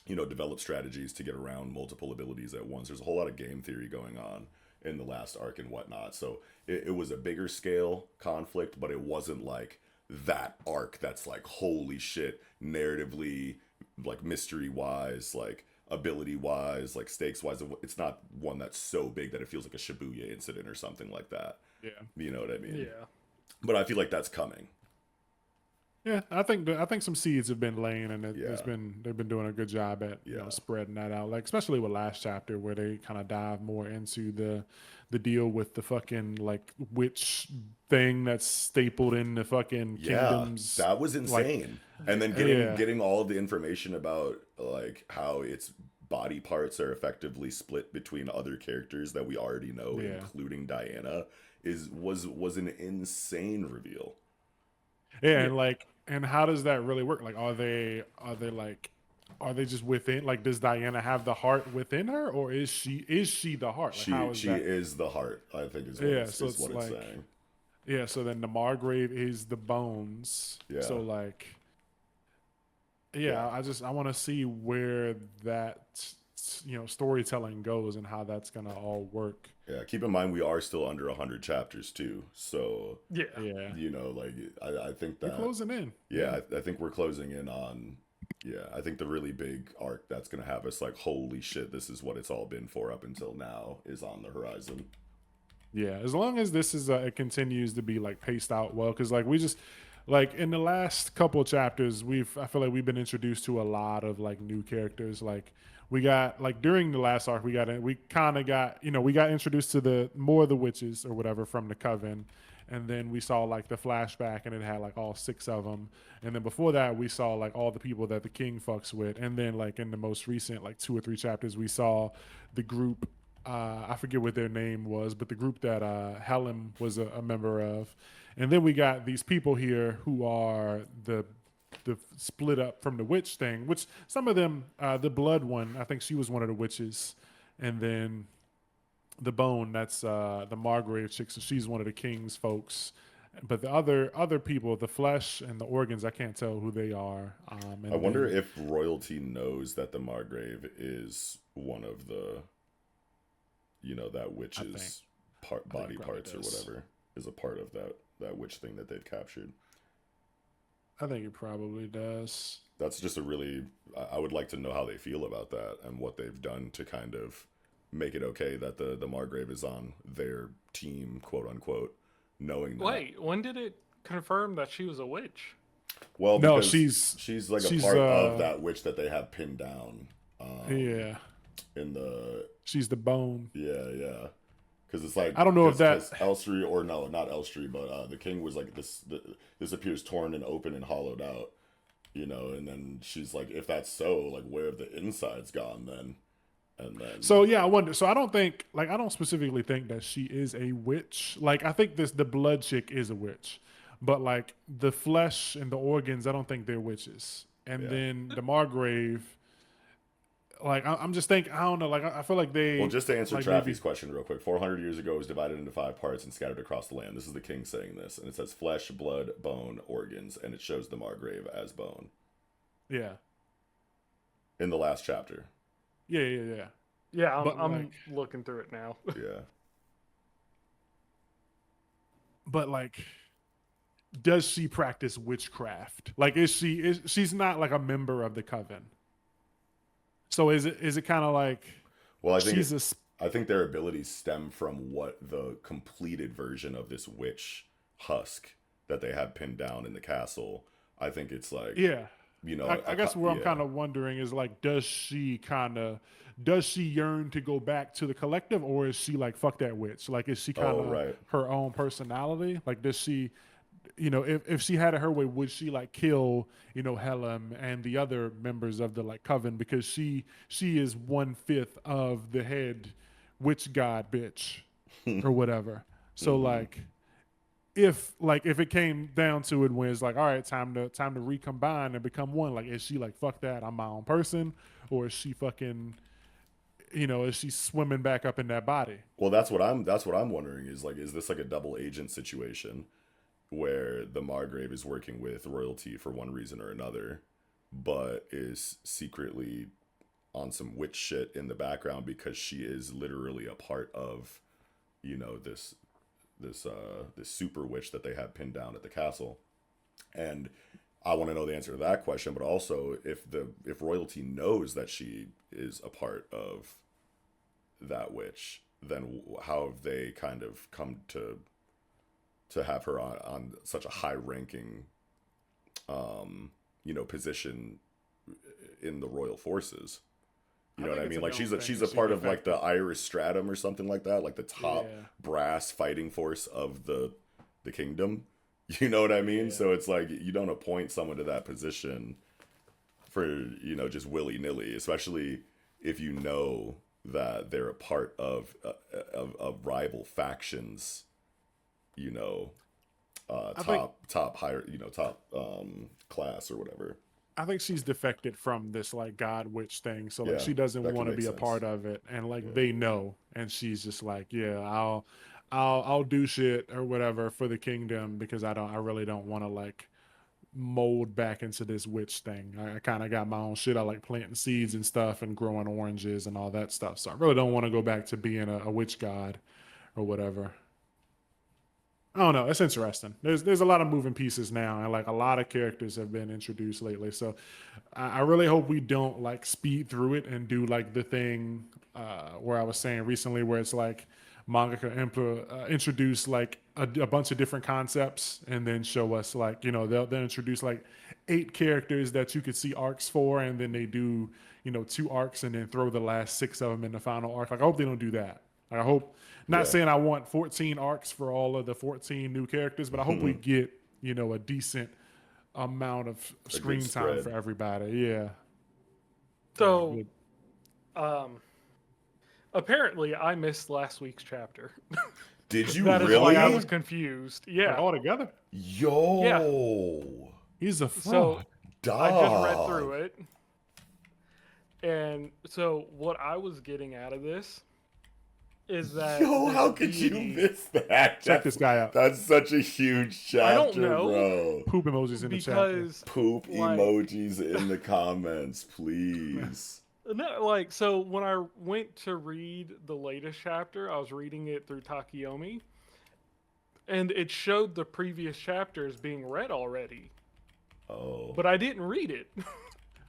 develop strategies to get around multiple abilities at once. There's a whole lot of game theory going on in the last arc and whatnot. So it was a bigger scale conflict, but it wasn't like that arc that's like, holy shit, narratively, like mystery wise, like ability wise, like stakes wise. It's not one that's so big that it feels like a Shibuya incident or something like that. Yeah. You know what I mean? Yeah. But I feel like that's coming. Yeah, I think some seeds have been laying, and Yeah. they've been doing a good job at Yeah. spreading that out. Like especially with last chapter where they kind of dive more into the deal with the fucking like witch thing that's stapled in the fucking kingdoms. That was insane. And then getting all of the information about like how its body parts are effectively split between other characters that we already know, including Diana, was an insane reveal. Yeah, and how does that really work? Like, are they just within? Like, does Diana have the heart within her, or is she the heart? Like, she is the heart, I think, is what it's saying. Yeah, so then the Margrave is the bones. Yeah. So like, I want to see where that storytelling goes and how that's gonna all work. Yeah, keep in mind we are still under 100 chapters too, so yeah, like I think that we're closing in. Yeah, I think we're closing in on. Yeah, I think the really big arc that's gonna have us like, holy shit, this is what it's all been for up until now is on the horizon. Yeah, as long as this is it continues to be like paced out well, because like we just like in the last couple of chapters I feel like we've been introduced to a lot of like new characters. Like we got like during the last arc we got introduced to more of the witches or whatever from the coven, and then we saw like the flashback and it had like all 6 of them, and then before that we saw like all the people that the king fucks with, and then like in the most recent like 2 or 3 chapters we saw the group. I forget what their name was, but the group that Helen was a member of. And then we got these people here who are the split up from the witch thing, which some of them, the blood one, I think she was one of the witches. And then the bone, that's the Margrave chick, so she's one of the king's folks. But the other people, the flesh and the organs, I can't tell who they are. I wonder if royalty knows that the Margrave is one of the... that witch's body parts or whatever is a part of that witch thing that they've captured. I think it probably does. That's just I would like to know how they feel about that and what they've done to kind of make it okay that the Margrave is on their team, quote unquote, knowing that. Wait, when did it confirm that she was a witch? Well, no, she's like a part of that witch that they have pinned down. She's the bone. Yeah. Because it's like, I don't know if that Elstree, or no, not Elstree, but the king was like this appears torn and open and hollowed out, and then she's like, if that's so, like, where have the insides gone then? And then so I wonder. So I don't specifically think that she is a witch. Like I think the blood chick is a witch, but like the flesh and the organs, I don't think they're witches. And then the Margrave. Like I'm just thinking, I don't know. Like I feel like they. Well, just to answer Traffy's question real quick, 400 years ago it was divided into 5 parts and scattered across the land. This is the king saying this, and it says flesh, blood, bone, organs, and it shows the Margrave as bone. Yeah. In the last chapter. Yeah. I'm looking through it now. Yeah. But like, does she practice witchcraft? Like, she's not like a member of the coven? So is it kind of like? Well, I think their abilities stem from what the completed version of this witch husk that they have pinned down in the castle. I think it's like I guess where I'm kind of wondering is like, does she yearn to go back to the collective, or is she like fuck that witch? Like, is she kind of her own personality? Like, does she? If she had it her way, would she like kill, Helen and the other members of the like coven because she is 1/5 of the head witch god bitch or whatever. So like, if it came down to it when it's like, all right, time to recombine and become one, like, is she like, fuck that, I'm my own person, or is she fucking, is she swimming back up in that body? Well, that's what I'm wondering is like, is this like a double agent situation where the Margrave is working with royalty for one reason or another, but is secretly on some witch shit in the background because she is literally a part of, this super witch that they have pinned down at the castle. And I want to know the answer to that question, but also if royalty knows that she is a part of that witch, then how have they kind of come to have her on such a high ranking position in the royal forces? You know what I mean? Like she's a part of like the Irish Stratum or something like that, like the top brass fighting force of the kingdom. You know what I mean? Yeah. So it's like you don't appoint someone to that position for, just willy-nilly, especially if you know that they're a part of rival factions, top higher, top class or whatever. I think she's defected from this like god witch thing, so like she doesn't want to be a part of it, and like they know, and she's just like, I'll do shit or whatever for the kingdom because I really don't want to like mold back into this witch thing. I kind of got my own shit. I like planting seeds and stuff and growing oranges and all that stuff, so I really don't want to go back to being a witch god or whatever. I don't know. It's interesting. There's a lot of moving pieces now, and like a lot of characters have been introduced lately. So I really hope we don't like speed through it and do like the thing where I was saying recently, where it's like mangaka introduce like a bunch of different concepts and then show us like they'll introduce like 8 characters that you could see arcs for, and then they do 2 arcs and then throw the last 6 of them in the final arc. Like I hope they don't do that. Like, I hope. Not saying I want 14 arcs for all of the 14 new characters, but I hope we get, a decent amount of screen time for everybody. Yeah. So, apparently I missed last week's chapter. Did you that really? Is why I was confused. Yeah. Like all together? Yo. Yeah. He's a fraud. So, I just read through it. And so what I was getting out of this is that how could you miss that? Check this guy out. That's such a huge chapter, I don't know. bro. Poop emojis in the chat. Poop emojis in the comments, please. No, like, so when I went to read the latest chapter, I was reading it through Takeyomi, and it showed the previous chapters being read already. Oh. But I didn't read it.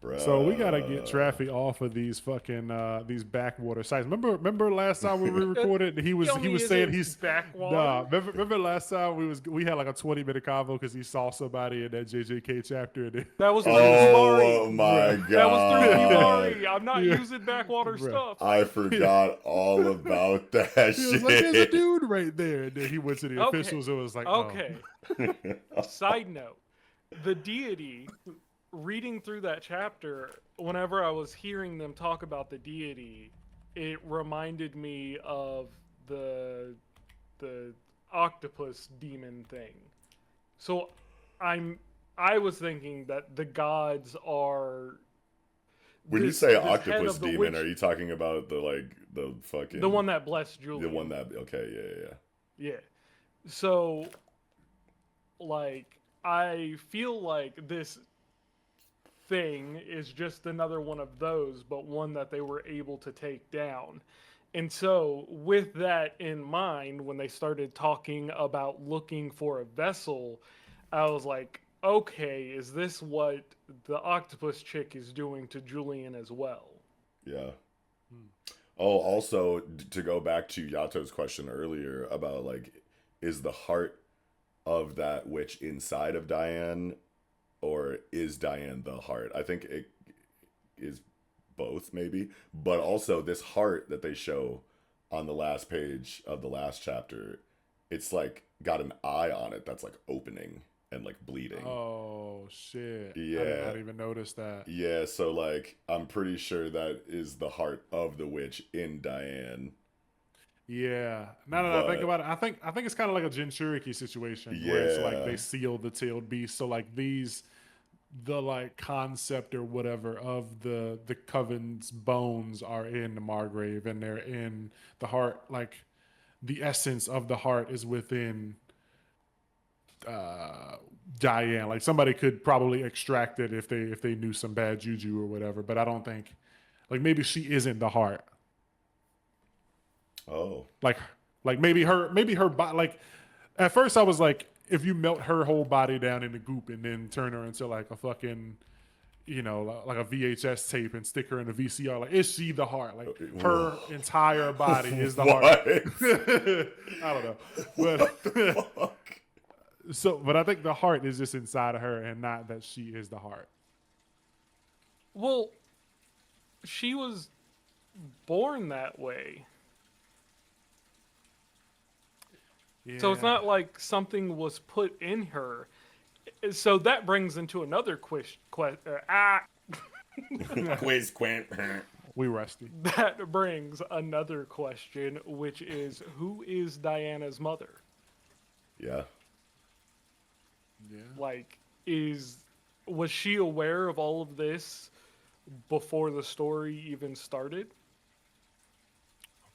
Bruh. So we gotta get traffic off of these fucking these backwater sites. Remember last time we recorded, he was saying he's backwater. Nah, remember last time we had like a 20-minute convo because he saw somebody in that JJK chapter. That was through Hibari. Oh my god. That was through Hibari. I'm not using backwater stuff. I forgot all about that shit. He was like, there's a dude right there. And then he went to the officials and was like, okay. Side note, the deity. Reading through that chapter, whenever I was hearing them talk about the deity, it reminded me of the octopus demon thing. So I was thinking that the gods are. When you say octopus demon, are you talking about the fucking the one that blessed Julian? The one that yeah. So, like, I feel like this thing is just another one of those, but one that they were able to take down. And so with that in mind, when they started talking about looking for a vessel, I was like, okay, is this what the octopus chick is doing to Julian as well? Yeah. Oh, also to go back to Yato's question earlier about like, is the heart of that witch inside of Diane, or is Diane the heart? I think it is both, maybe. But also this heart that they show on the last page of the last chapter, it's like got an eye on it that's like opening and like bleeding. Oh shit. Yeah. I did not even notice that. Yeah, so like I'm pretty sure that is the heart of the witch in Diane. Yeah. Now that I think about it, I think it's kind of like a Jinchuriki situation where it's like they seal the tailed beast. So like the like concept or whatever of the Coven's bones are in the Margrave, and they're in the heart. Like the essence of the heart is within Diane. Like somebody could probably extract it if they knew some bad juju or whatever, but I don't think Like maybe she isn't the heart. Oh, Like maybe her body. Like at first I was like, if you melt her whole body down into goop and then turn her into like a fucking, like a VHS tape and stick her in a VCR, like is she the heart? Like her entire body is the heart. what? I don't know, but Fuck. but I think the heart is just inside of her and not that she is the heart. Well, she was born that way. So it's Yeah. not like something was put in her. So that brings into another question. Quiz Quint. We rusty. That brings another question, which is, who is Diana's mother? Yeah. Yeah. Like, was she aware of all of this before the story even started?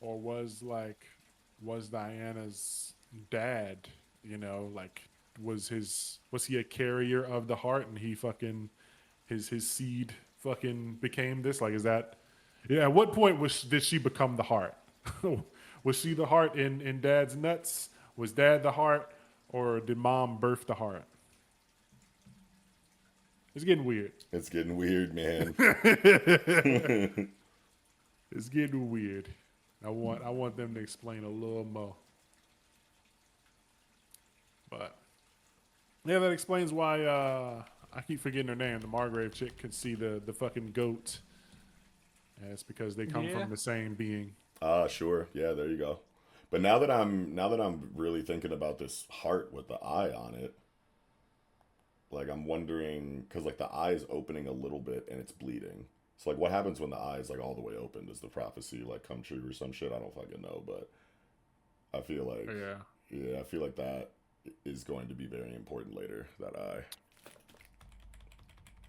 Or was Diana's dad, like was he a carrier of the heart and he fucking his seed fucking became this? Like, is that, at what point did she become the heart? Was she the heart in dad's nuts? Was dad the heart, or did mom birth the heart? It's getting weird. It's getting weird, man. It's getting weird. I want them to explain a little more. But yeah, that explains why I keep forgetting her name. The Margrave chick could see the fucking goat. And it's because they come from the same being. Ah, sure. Yeah, there you go. But now that I'm really thinking about this heart with the eye on it, like I'm wondering, because like the eye is opening a little bit and it's bleeding. So like, what happens when the eye is like all the way open? Does the prophecy like come true or some shit? I don't fucking know, but I feel like I feel like that is going to be very important later. That eye.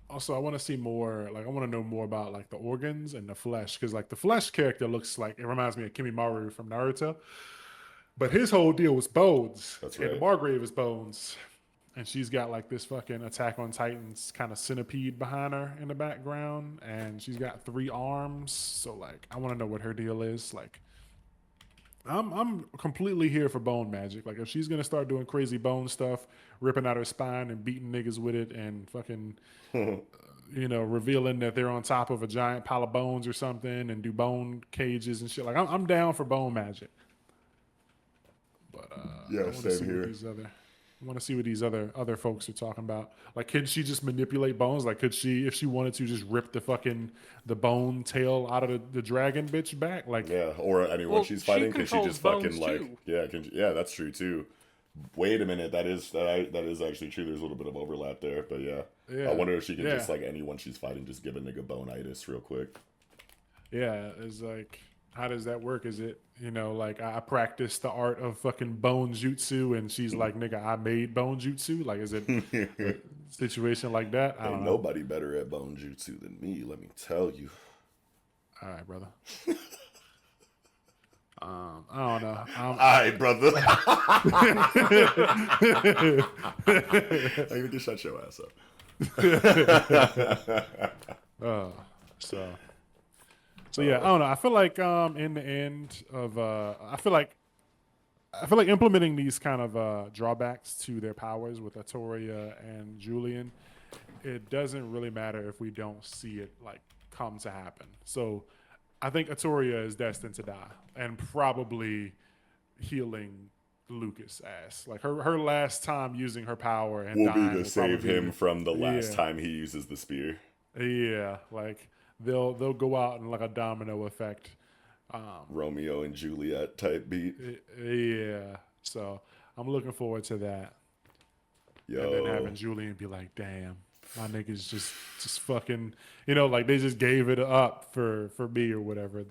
Also, I want to see more. Like, I want to know more about like the organs and the flesh, because like the flesh character looks like, it reminds me of Kimimaro from Naruto, but his whole deal was bones. That's And right. the Margrave is bones, and she's got like this fucking Attack on Titans kind of centipede behind her in the background, and she's got 3 arms. So like, I want to know what her deal is. Like, I'm completely here for bone magic. Like, if she's gonna start doing crazy bone stuff, ripping out her spine and beating niggas with it, and fucking, revealing that they're on top of a giant pile of bones or something, and do bone cages and shit. Like, I'm down for bone magic. But Yeah, I want to same see here. what these other folks are talking about. Like, can she just manipulate bones? Like, could she, if she wanted to, just rip the bone tail out of the dragon bitch back? Like, Yeah, or anyone she's fighting, can she just fucking bones, like, too. yeah, that's true too. Wait a minute, that is actually true. There's a little bit of overlap there, but yeah. I wonder if she can just like anyone she's fighting, just give a nigga bone-itis real quick. yeah, it's like, how does that work? Is it, like I practice the art of fucking bone jutsu, and she's like, nigga, I made bone jutsu? Like, is it a situation like that? I Ain't don't know. nobody better at bone jutsu than me, let me tell you. All right, brother. I don't know. Alright, brother. I need to shut your ass up. So yeah, I don't know. I feel like in the end of I feel like implementing these kind of drawbacks to their powers with Atoria and Julian, it doesn't really matter if we don't see it like come to happen. So I think Atoria is destined to die, and probably healing Lucas' ass. Like her last time using her power and Will dying be to will save probably him from the last Yeah. time he uses the spear. Yeah, like they'll go out in like a domino effect. Romeo and Juliet type beat. Yeah, so I'm looking forward to that. Yo. And then having Julian be like, "Damn, my niggas just fucking, like they just gave it up for me or whatever,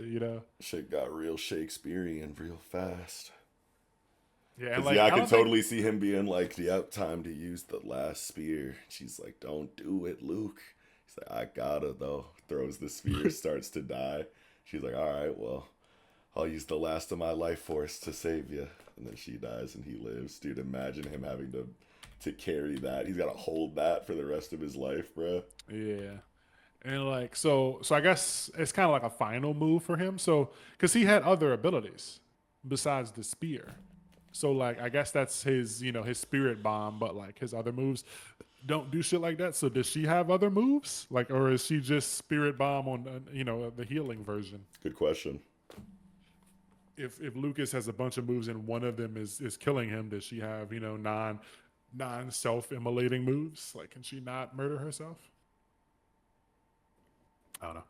Shit got real Shakespearean real fast. Yeah, and 'Cause, like I I can don't think- totally see him being like, yep, time to use the last spear. She's like, don't do it, Luke. He's like, I gotta though. Throws the spear, starts to die. She's like, all right, well, I'll use the last of my life force to save you. And then she dies and he lives. Dude, imagine him having to carry that. He's got to hold that for the rest of his life, bro. Yeah, And like so I guess it's kind of like a final move for him. So because he had other abilities besides the spear. So like I guess that's his his spirit bomb, but like his other moves don't do shit like that. So does she have other moves? Like or is she just spirit bomb on the healing version? Good question. If Lucas has a bunch of moves and one of them is killing him, does she have, non self-immolating moves? Like can she not murder herself? I don't know.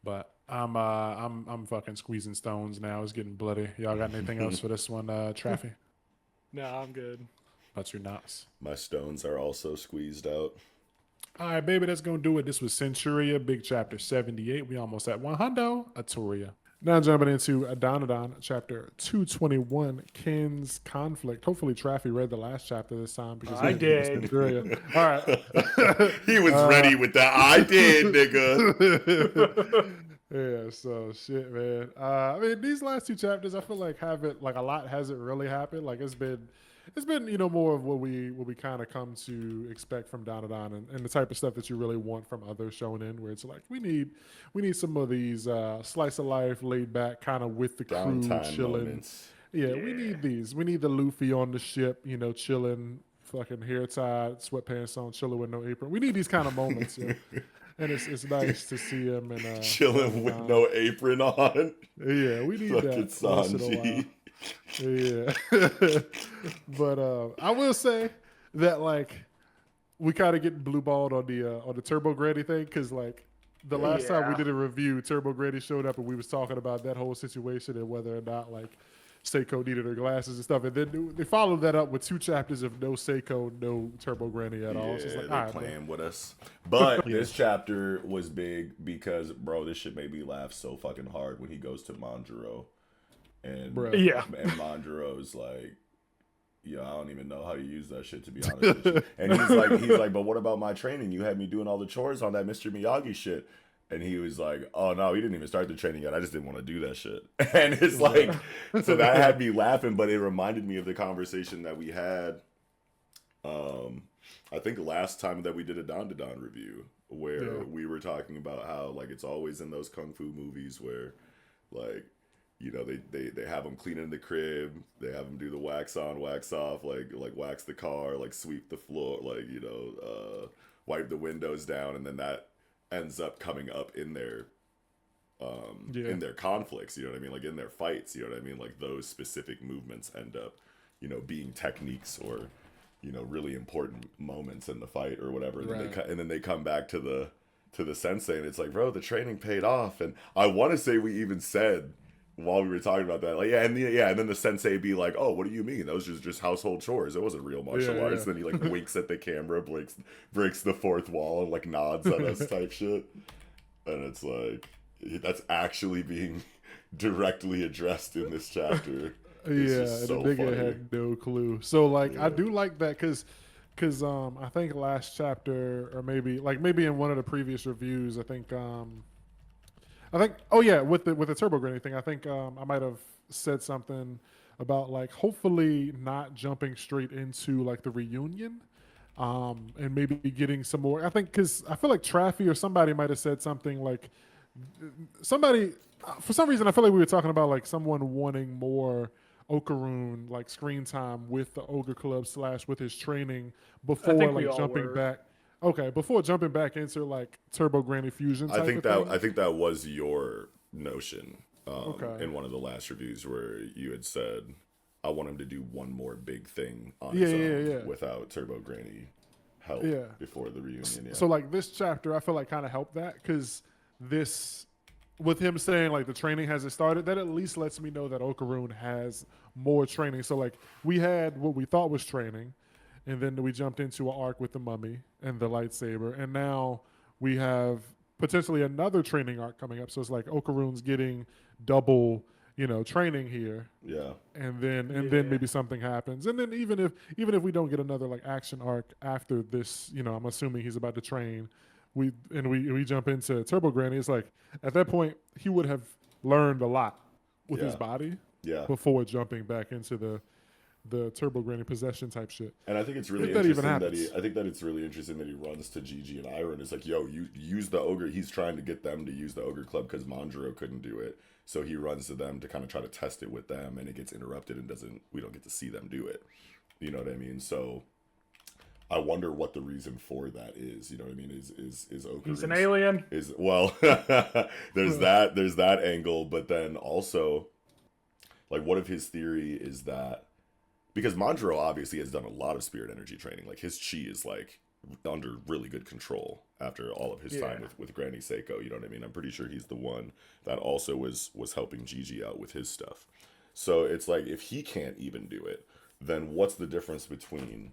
But I'm fucking squeezing stones now. It's getting bloody. Y'all got anything else for this one, Traffy? No, I'm good. That's your nuts. My stones are also squeezed out. All right, baby, that's gonna do it. This was Centuria, big chapter 78. We almost at 100. Atoria. Now jumping into Dandadan, chapter 221, Ken's conflict. Hopefully Traffy read the last chapter this time because I did. Centuria. All right. He was ready with that. I did, nigga. Yeah, so shit, man. I mean, these last two chapters, I feel like haven't like a lot hasn't really happened. Like it's been more of what we kind of come to expect from Dandadan and the type of stuff that you really want from other shonen, where it's like we need some of these slice of life, laid back, kind of with the crew Downtime chilling. moments. Yeah, we need these. We need the Luffy on the ship, chilling, fucking hair tied, sweatpants on, chilling with no apron. We need these kind of moments. Yeah. And it's nice to see him and Chilling with no apron on. Yeah, we need Fucking that once in a while. Sanji. Yeah. But I will say that like we kind of get blue balled on the Turbo Granny thing because like the last time we did a review, Turbo Granny showed up and we was talking about that whole situation and whether or not like Seiko needed her glasses and stuff, and then they followed that up with 2 chapters of no Seiko, no Turbo Granny at all. So it's like, they're all right, playing with us. But this chapter was big because, bro, this shit made me laugh so fucking hard when he goes to Manjaro. And Manjaro's like, yeah, I don't even know how to use that shit, to be honest with you. And he's like, but what about my training? You had me doing all the chores on that Mr. Miyagi shit. And he was like, oh, no, he didn't even start the training yet. I just didn't want to do that shit. And it's like, so that had me laughing, but it reminded me of the conversation that we had, I think last time that we did a Dandadan review, where we were talking about how, like, it's always in those kung fu movies where, like, they have them cleaning the crib, they have them do the wax on, wax off, like wax the car, like sweep the floor, like, wipe the windows down, and then that ends up coming up in their conflicts, you know what I mean, like in their fights, you know what I mean, like those specific movements end up being techniques or really important moments in the fight or whatever, and then they come back to the sensei and it's like, bro, the training paid off. And I want to say we even said while we were talking about that, like, and then the sensei be like, oh, what do you mean? Those are just household chores. It wasn't real martial arts. Then he like winks at the camera, breaks the fourth wall, and like nods at us type shit. And it's like, that's actually being directly addressed in this chapter. And so the nigga funny. had no clue. So like, I do like that because I think last chapter or maybe in one of the previous reviews, I think with the Turbo Granny thing, I think I might have said something about like hopefully not jumping straight into like the reunion, and maybe getting some more. I think because I feel like Traffy or somebody might have said something like for some reason I feel like we were talking about like someone wanting more Okaroon like screen time with the Ogre Club / with his training before like jumping back. Okay, before jumping back into like Turbo Granny Fusion. I think that was your notion in one of the last reviews where you had said, I want him to do one more big thing on his own without Turbo Granny help before the reunion. Yeah. So like this chapter, I feel like kind of helped that because this, with him saying like the training hasn't started, that at least lets me know that Okaroon has more training. So like we had what we thought was training. And then we jumped into an arc with the mummy and the lightsaber. And now we have potentially another training arc coming up. So it's like Okaroon's getting double, training here. Yeah. And then maybe something happens. And then even if we don't get another like action arc after this, I'm assuming he's about to train, we jump into Turbo Granny, it's like at that point he would have learned a lot with his body Yeah. before jumping back into the turbo granny possession type shit. And I think it's really If that even interesting happens. I think that it's really interesting that he runs to Gigi and Ira and is like, yo, you use the ogre. He's trying to get them to use the ogre club because Manjaro couldn't do it. So he runs to them to kind of try to test it with them, and it gets interrupted and we don't get to see them do it. You know what I mean? So I wonder what the reason for that is. You know what I mean? Is Okarun He's an alien. Is well, there's that angle, but then also, like, what if his theory is that because Manjaro obviously has done a lot of spirit energy training, like his chi is like under really good control after all of his time with Granny Seiko. You know what I mean? I'm pretty sure he's the one that also was helping Gigi out with his stuff. So it's like if he can't even do it, then what's the difference between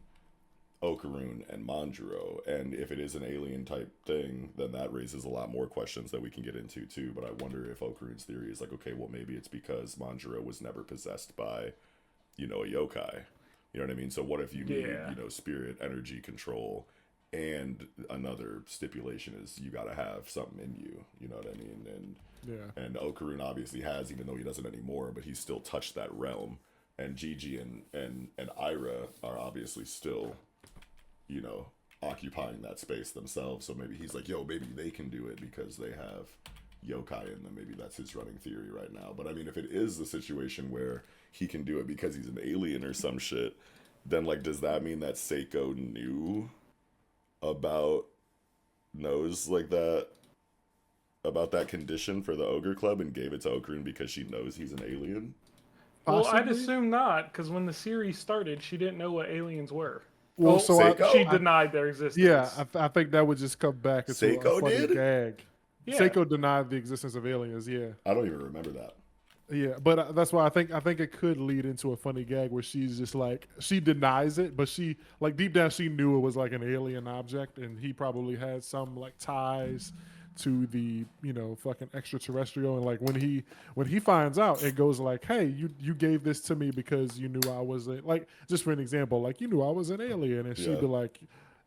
Okarun and Manjaro? And if it is an alien type thing, then that raises a lot more questions that we can get into too. But I wonder if Okarun's theory is like, okay, well maybe it's because Manjaro was never possessed by, a yokai. You know what I mean? So what if you need, spirit energy control, and another stipulation is you got to have something in you. You know what I mean? And Okarun obviously has, even though he doesn't anymore, but he's still touched that realm. And Gigi and Ira are obviously still, occupying that space themselves. So maybe he's like, yo, maybe they can do it because they have yokai in them. Maybe that's his running theory right now. But I mean, if it is the situation where he can do it because he's an alien or some shit, then like, does that mean that Seiko knows like that about that condition for the ogre club and gave it to Okarun because she knows he's an alien? Well, I'd Possibly? assume not, because when the series started, she didn't know what aliens were. Well, so Seiko? She denied their existence. yeah, I think that would just come back into Seiko a funny did? gag. Yeah. Seiko denied the existence of aliens. Yeah, I don't even remember that. yeah, but that's why I think it could lead into a funny gag where she's just like she denies it, but she like deep down she knew it was like an alien object, and he probably had some like ties to the fucking extraterrestrial, and like when he finds out, it goes like, hey, you gave this to me because you knew I was like, just for an example, like you knew I was an alien, and she'd be like,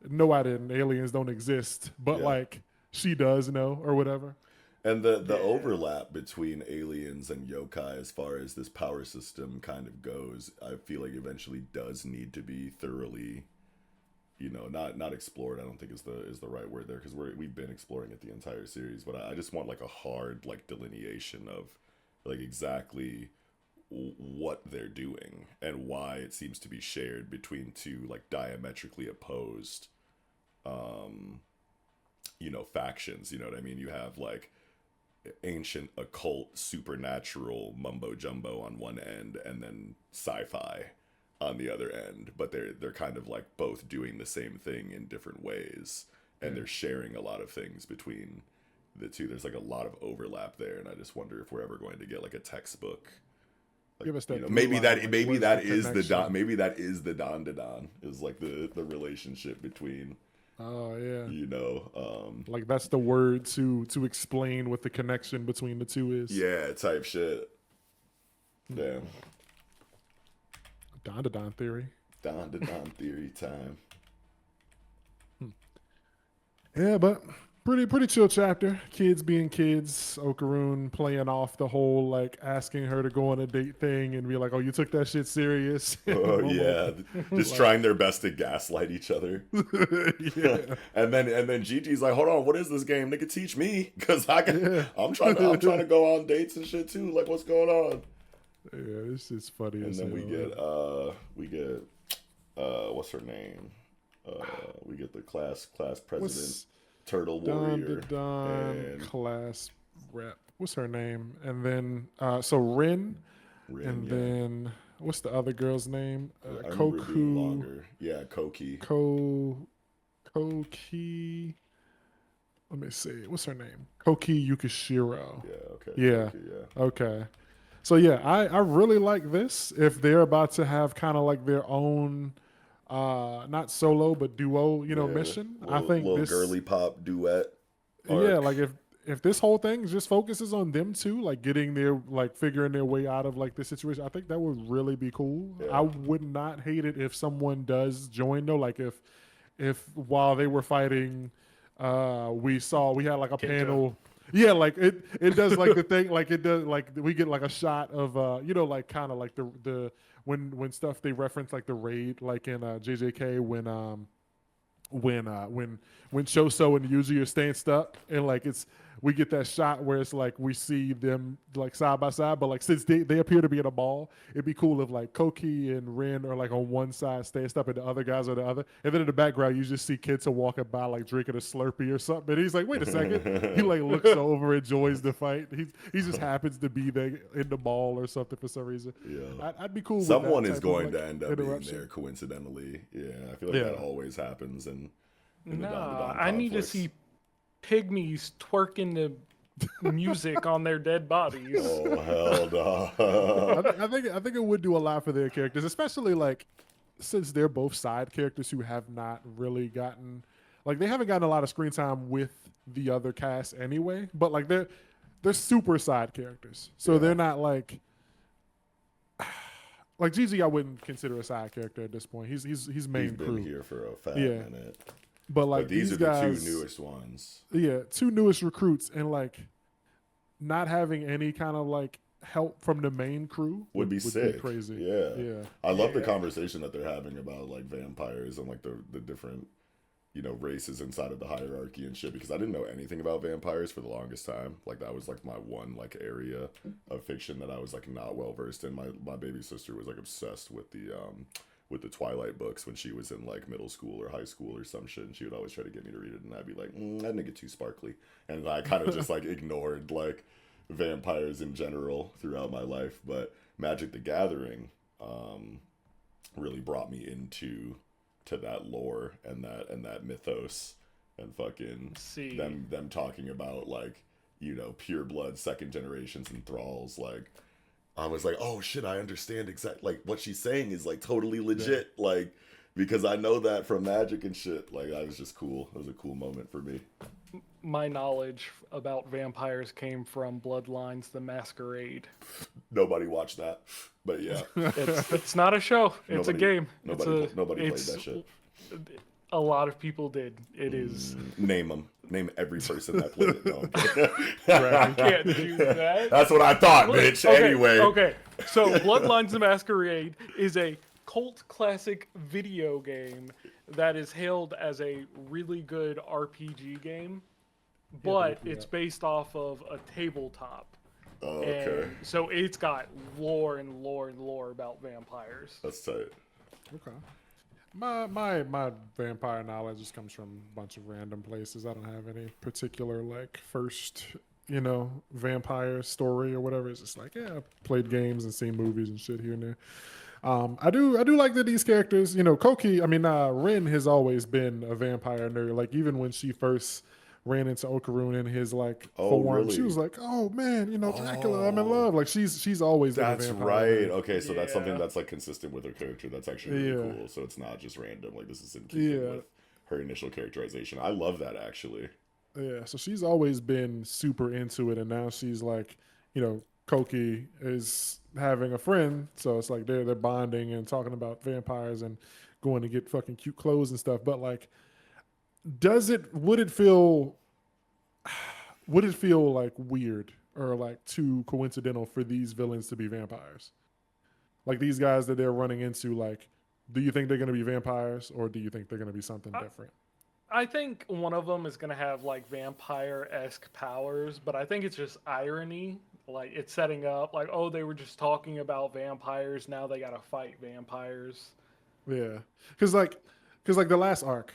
no, I didn't. Aliens don't exist, but like she does know or whatever. And the overlap between aliens and yokai as far as this power system kind of goes, I feel like eventually does need to be thoroughly, not explored. I don't think is the right word there, because we've been exploring it the entire series. But I just want like a hard like delineation of like exactly what they're doing and why it seems to be shared between two like diametrically opposed, factions. You know what I mean? You have like ancient occult supernatural mumbo jumbo on one end, and then sci-fi on the other end, but they're kind of like both doing the same thing in different ways, and they're sharing a lot of things between the two. There's like a lot of overlap there, and I just wonder if we're ever going to get like a textbook. Like, Give us that maybe line, that like, maybe what's that the is the connection? maybe that is the Dandadan is like the relationship between Oh yeah, like that's the word to explain what the connection between the two is. yeah, type shit. Damn. Dandadan theory. Dandadan theory time. Yeah, but pretty chill chapter. Kids being kids. Okarun playing off the whole like asking her to go on a date thing and be like, "Oh, you took that shit serious." Oh yeah, just trying their best to gaslight each other. Yeah. and then Gigi's like, "Hold on, what is this game? Nigga, teach me, cause I'm trying to go on dates and shit too. Like, what's going on?" Yeah, this is funny. And as then hell. we get what's her name? We get the class president, What's Turtle Warrior, Dandadan and class rep. What's her name? And then so Rin, Rin, and yeah. then what's the other girl's name? I remember it being Koku. longer. Yeah, Koki. Koki. Let me see. What's her name? Koki Yukishiro. Yeah, okay. Yeah. Koki, yeah. Okay. So yeah, I really like this. If they're about to have kind of like their own, not solo but duo, Yeah, mission. little, I think little this, girly pop duet. yeah, arc. like if this whole thing just focuses on them two, like getting their like figuring their way out of like this situation, I think that would really be cool. Yeah. I would not hate it if someone does join though. Like if while they were fighting, we had like a Kenta. panel. Yeah, like it does like the thing, like it does like we get like a shot of like kind of like the when stuff they reference like the raid like in JJK when Choso and Yuji are staying stuck and like it's we get that shot where it's like we see them like side by side, but like since they appear to be in a ball, it'd be cool if like Koki and Rin are like on one side staying stuck and the other guys are the other. And then in the background you just see Kenta walking by like drinking a Slurpee or something. And he's like, wait a second. He like looks over, enjoys the fight. He just happens to be there in the ball or something for some reason. Yeah. I'd be cool Someone with that is type going of, like, to end up being interruption. there coincidentally. Yeah, I feel like that always happens in the Nah, Dandadan I need to conflicts. see pygmies twerking the music on their dead bodies. Oh hell no! I think it would do a lot for their characters, especially like since they're both side characters who have not really gotten like they haven't gotten a lot of screen time with the other cast anyway. But like they're super side characters, so they're not like Gigi. I wouldn't consider a side character at this point. He's main He's been crew. here for a fat Yeah. minute. But like But these are guys, the two newest ones. Yeah, two newest recruits, and like not having any kind of like help from the main crew Would be sick. crazy. Yeah. I love the conversation that they're having about like vampires and like the different races inside of the hierarchy and shit, because I didn't know anything about vampires for the longest time. Like that was like my one like area of fiction that I was like not well versed in. My baby sister was like obsessed with the Twilight books when she was in like middle school or high school or some shit, and she would always try to get me to read it, and I'd be like, that nigga too sparkly, and I kind of just like ignored like vampires in general throughout my life. But Magic the Gathering really brought me into that lore and that mythos, and fucking them talking about like pure blood second generations and thralls. Like I was like, oh shit, I understand exactly like what she's saying is like totally legit, like because I know that from Magic and shit. Like that was just cool. It was a cool moment for me. My knowledge about vampires came from Bloodlines: The Masquerade. Nobody watched that, but yeah, It's not a show. It's a game. Nobody played that shit. A lot of people did. It is. Name them. Name every person that played it. No, I'm kidding. You can't do that. That's what I thought, bitch. Okay, Anyway. Okay. So Bloodlines: The Masquerade is a cult classic video game that is hailed as a really good RPG game, but it's based off of a tabletop. Oh, okay. And so it's got lore and lore and lore about vampires. That's tight. Okay. My vampire knowledge just comes from a bunch of random places. I don't have any particular like first vampire story or whatever. It's just like I've played games and seen movies and shit here and there. I do like that these characters, Koki. I mean, Rin has always been a vampire nerd. Like even when she first ran into Okarun in his like form, really? she was like, "Oh man, Dracula, I'm in love." Like she's always been That's a vampire right. nerd. Okay, so that's something that's like consistent with her character. That's actually really cool. So it's not just random. Like this is in keeping with her initial characterization. I love that actually. Yeah, so she's always been super into it, and now she's like, Koki is having a friend, so it's like they're bonding and talking about vampires and going to get fucking cute clothes and stuff. But like, would it feel like weird or like too coincidental for these villains to be vampires? Like these guys that they're running into, like, do you think they're going to be vampires or do you think they're going to be something different? I think one of them is going to have like vampire-esque powers, but I think it's just irony. Like it's setting up like, oh, they were just talking about vampires, now they got to fight vampires. Yeah, because like the last arc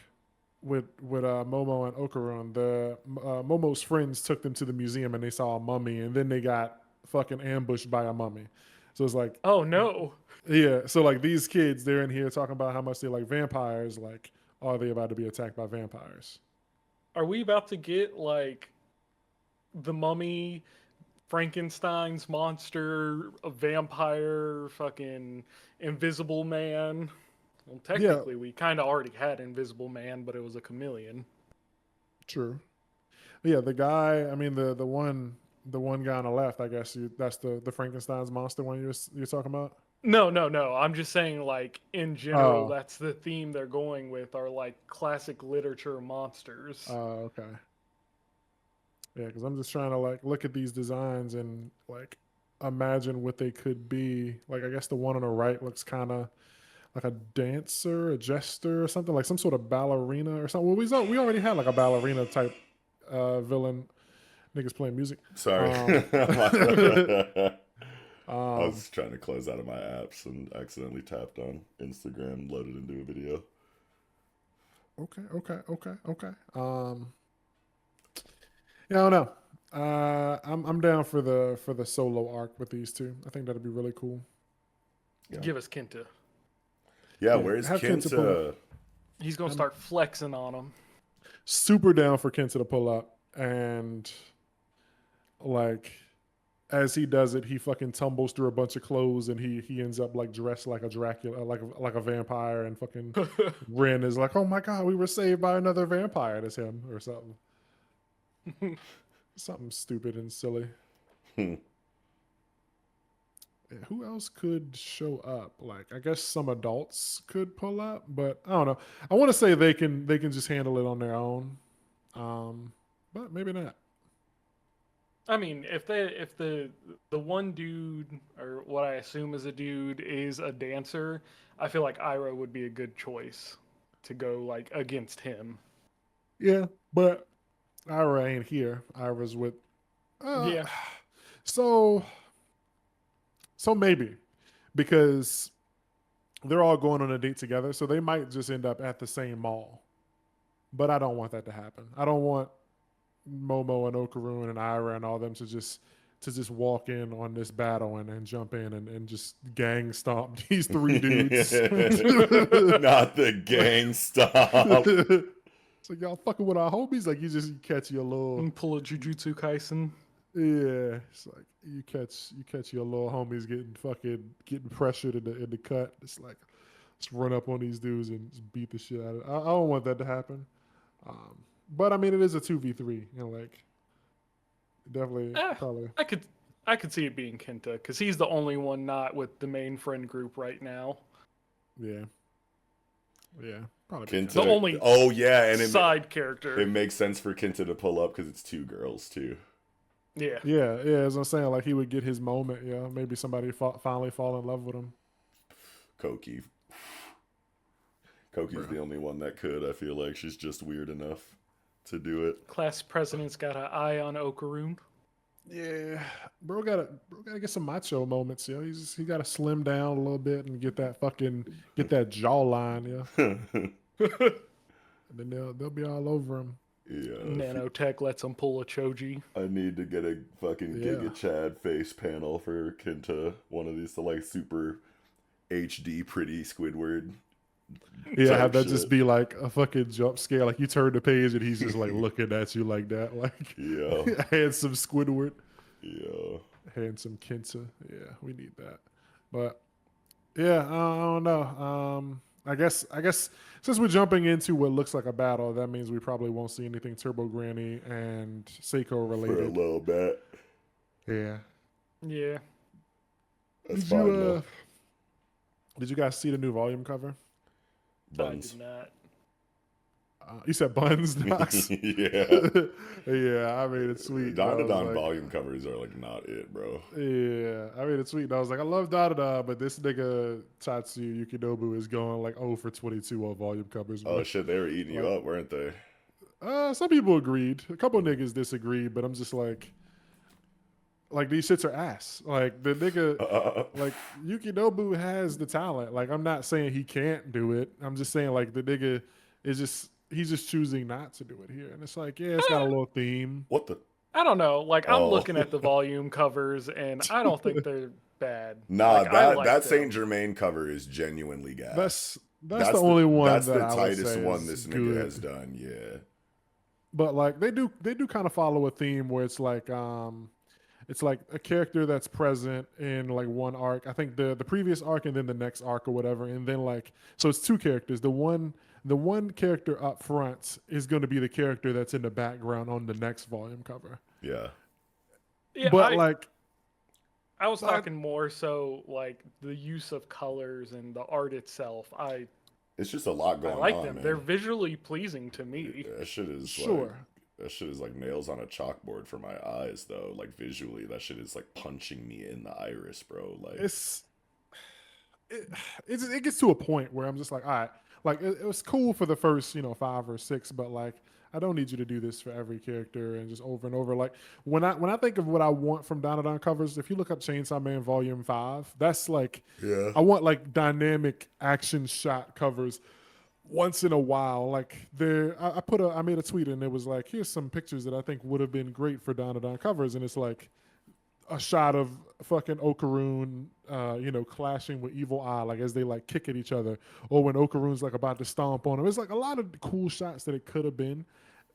with Momo and Okarun, the Momo's friends took them to the museum and they saw a mummy, and then they got fucking ambushed by a mummy. So it's like, oh no. Yeah, so like these kids, they're in here talking about how much they like vampires. Like, are they about to be attacked by vampires? Are we about to get like the mummy, Frankenstein's monster, a vampire, fucking Invisible Man? Well, technically, we kind of already had Invisible Man, but it was a chameleon. True. Yeah, the guy. I mean, the one guy on the left. I guess that's the Frankenstein's monster one you're talking about. No. I'm just saying, like in general, that's the theme they're going with. Are like classic literature monsters. Oh, okay. Yeah, because I'm just trying to like look at these designs and like imagine what they could be. Like I guess the one on the right looks kind of like a dancer, a jester, or something like some sort of ballerina or something. Well, we already had like a ballerina type villain. Niggas playing music. Sorry. Um, I um, was trying to close out of my apps and accidentally tapped on Instagram, loaded into a video. okay. Yeah, I don't know. I'm down for the solo arc with these two. I think that'd be really cool. Yeah. Give us Kenta. Yeah, Yeah, where's have Kenta pull Kenta? He's gonna I'm start flexing on him. super down for Kenta to pull up and like as he does it, he fucking tumbles through a bunch of clothes and he ends up like dressed like a Dracula, like a vampire, and fucking Ren is like, oh my god, we were saved by another vampire. That's him or something. Something stupid and silly. Yeah, who else could show up? Like, I guess some adults could pull up, but I don't know. I want to say they can just handle it on their own, but maybe not. I mean, if the one dude, or what I assume is a dude, is a dancer, I feel like Ira would be a good choice to go like against him. Yeah, but Ira ain't here. Ira's with. Uh, Yeah. so maybe because they're all going on a date together, so they might just end up at the same mall. But I don't want that to happen. I don't want Momo and Okarun and Ira and all them to just walk in on this battle and jump in and just gang stomp these three dudes. Not the gang stop. It's like y'all fucking with our homies. Like you catch your little And pull a Jujutsu Kaisen. yeah. It's like you catch your little homies getting pressured in the cut. It's like let's run up on these dudes and just beat the shit out of it. I don't want that to happen. But I mean, it is a 2v3. You know, like definitely probably. I could see it being Kenta because he's the only one not with the main friend group right now. Yeah. Yeah. Probably. Kenta. The only Oh yeah, and side character. it makes sense for Kenta to pull up because it's two girls too. Yeah. Yeah. Yeah. As I'm saying, like he would get his moment. Yeah. Maybe somebody finally fall in love with him. Koki's the only one that could. I feel like she's just weird enough to do it. Class president's got an eye on Okarun. Yeah, bro gotta get some macho moments, yo. He gotta slim down a little bit and get that jawline, yeah. And then they'll be all over him. Yeah. Nanotech lets him pull a Choji. I need to get a fucking Yeah. Giga Chad face panel for Kenta. One of these like super HD pretty Squidward. Yeah, type have that shit. just be like a fucking jump scare. Like you turn the page and he's just like looking at you like that. Like Yeah. handsome Squidward, Yeah. handsome Kenta. Yeah, we need that. But yeah, I don't know. I guess since we're jumping into what looks like a battle, that means we probably won't see anything Turbo Granny and Seiko For a related. little bit. Yeah. Yeah. That's Did fine you though. did you guys see the new volume cover? Buns. I did not. You said buns, Knox. Yeah. Yeah, I made it sweet. Dandadan volume covers are like not it, bro. Yeah, I made it sweet. And I was like, I love Dandadan, but this nigga Tatsu Yukinobu is going like 0 for 22 on volume covers. Oh bro. shit, they were eating you up, weren't they? Some people agreed. A couple niggas disagreed, but I'm just like these shits are ass. Like the nigga, like Yukinobu has the talent. Like I'm not saying he can't do it. I'm just saying like the nigga is just he's just choosing not to do it here. And it's like, yeah, it's got a little theme. What the? I don't know. Like I'm Oh. looking at the volume covers, and I don't think they're bad. Nah, Like, I like that them. Saint Germain cover is genuinely gas. That's the only one That's that the I would tightest say one is this good. nigga has done. Yeah. But like they do kind of follow a theme where it's like a character that's present in like one arc. I think the previous arc and then the next arc or whatever, and then like so it's two characters. The one character up front is going to be the character that's in the background on the next volume cover. Yeah. Yeah, But I was talking more so like the use of colors and the art itself. It's just a lot I going like on, them. man. They're visually pleasing to me. That shit is sure. That shit is like nails on a chalkboard for my eyes, though. Like visually, that shit is like punching me in the iris, bro. Like, It's it, it gets to a point where I'm just like, all right, like it was cool for the first, 5 or 6, but like I don't need you to do this for every character and just over and over. Like when I think of what I want from Dandadan covers, if you look up Chainsaw Man Volume 5, that's like yeah, I want like dynamic action shot covers once in a while. Like I made a tweet and it was like, here's some pictures that I think would have been great for Dandadan covers, and it's like a shot of fucking Okaroon, clashing with Evil Eye, like as they like kick at each other, or when Okaroon's like about to stomp on him. It's like a lot of cool shots that it could have been.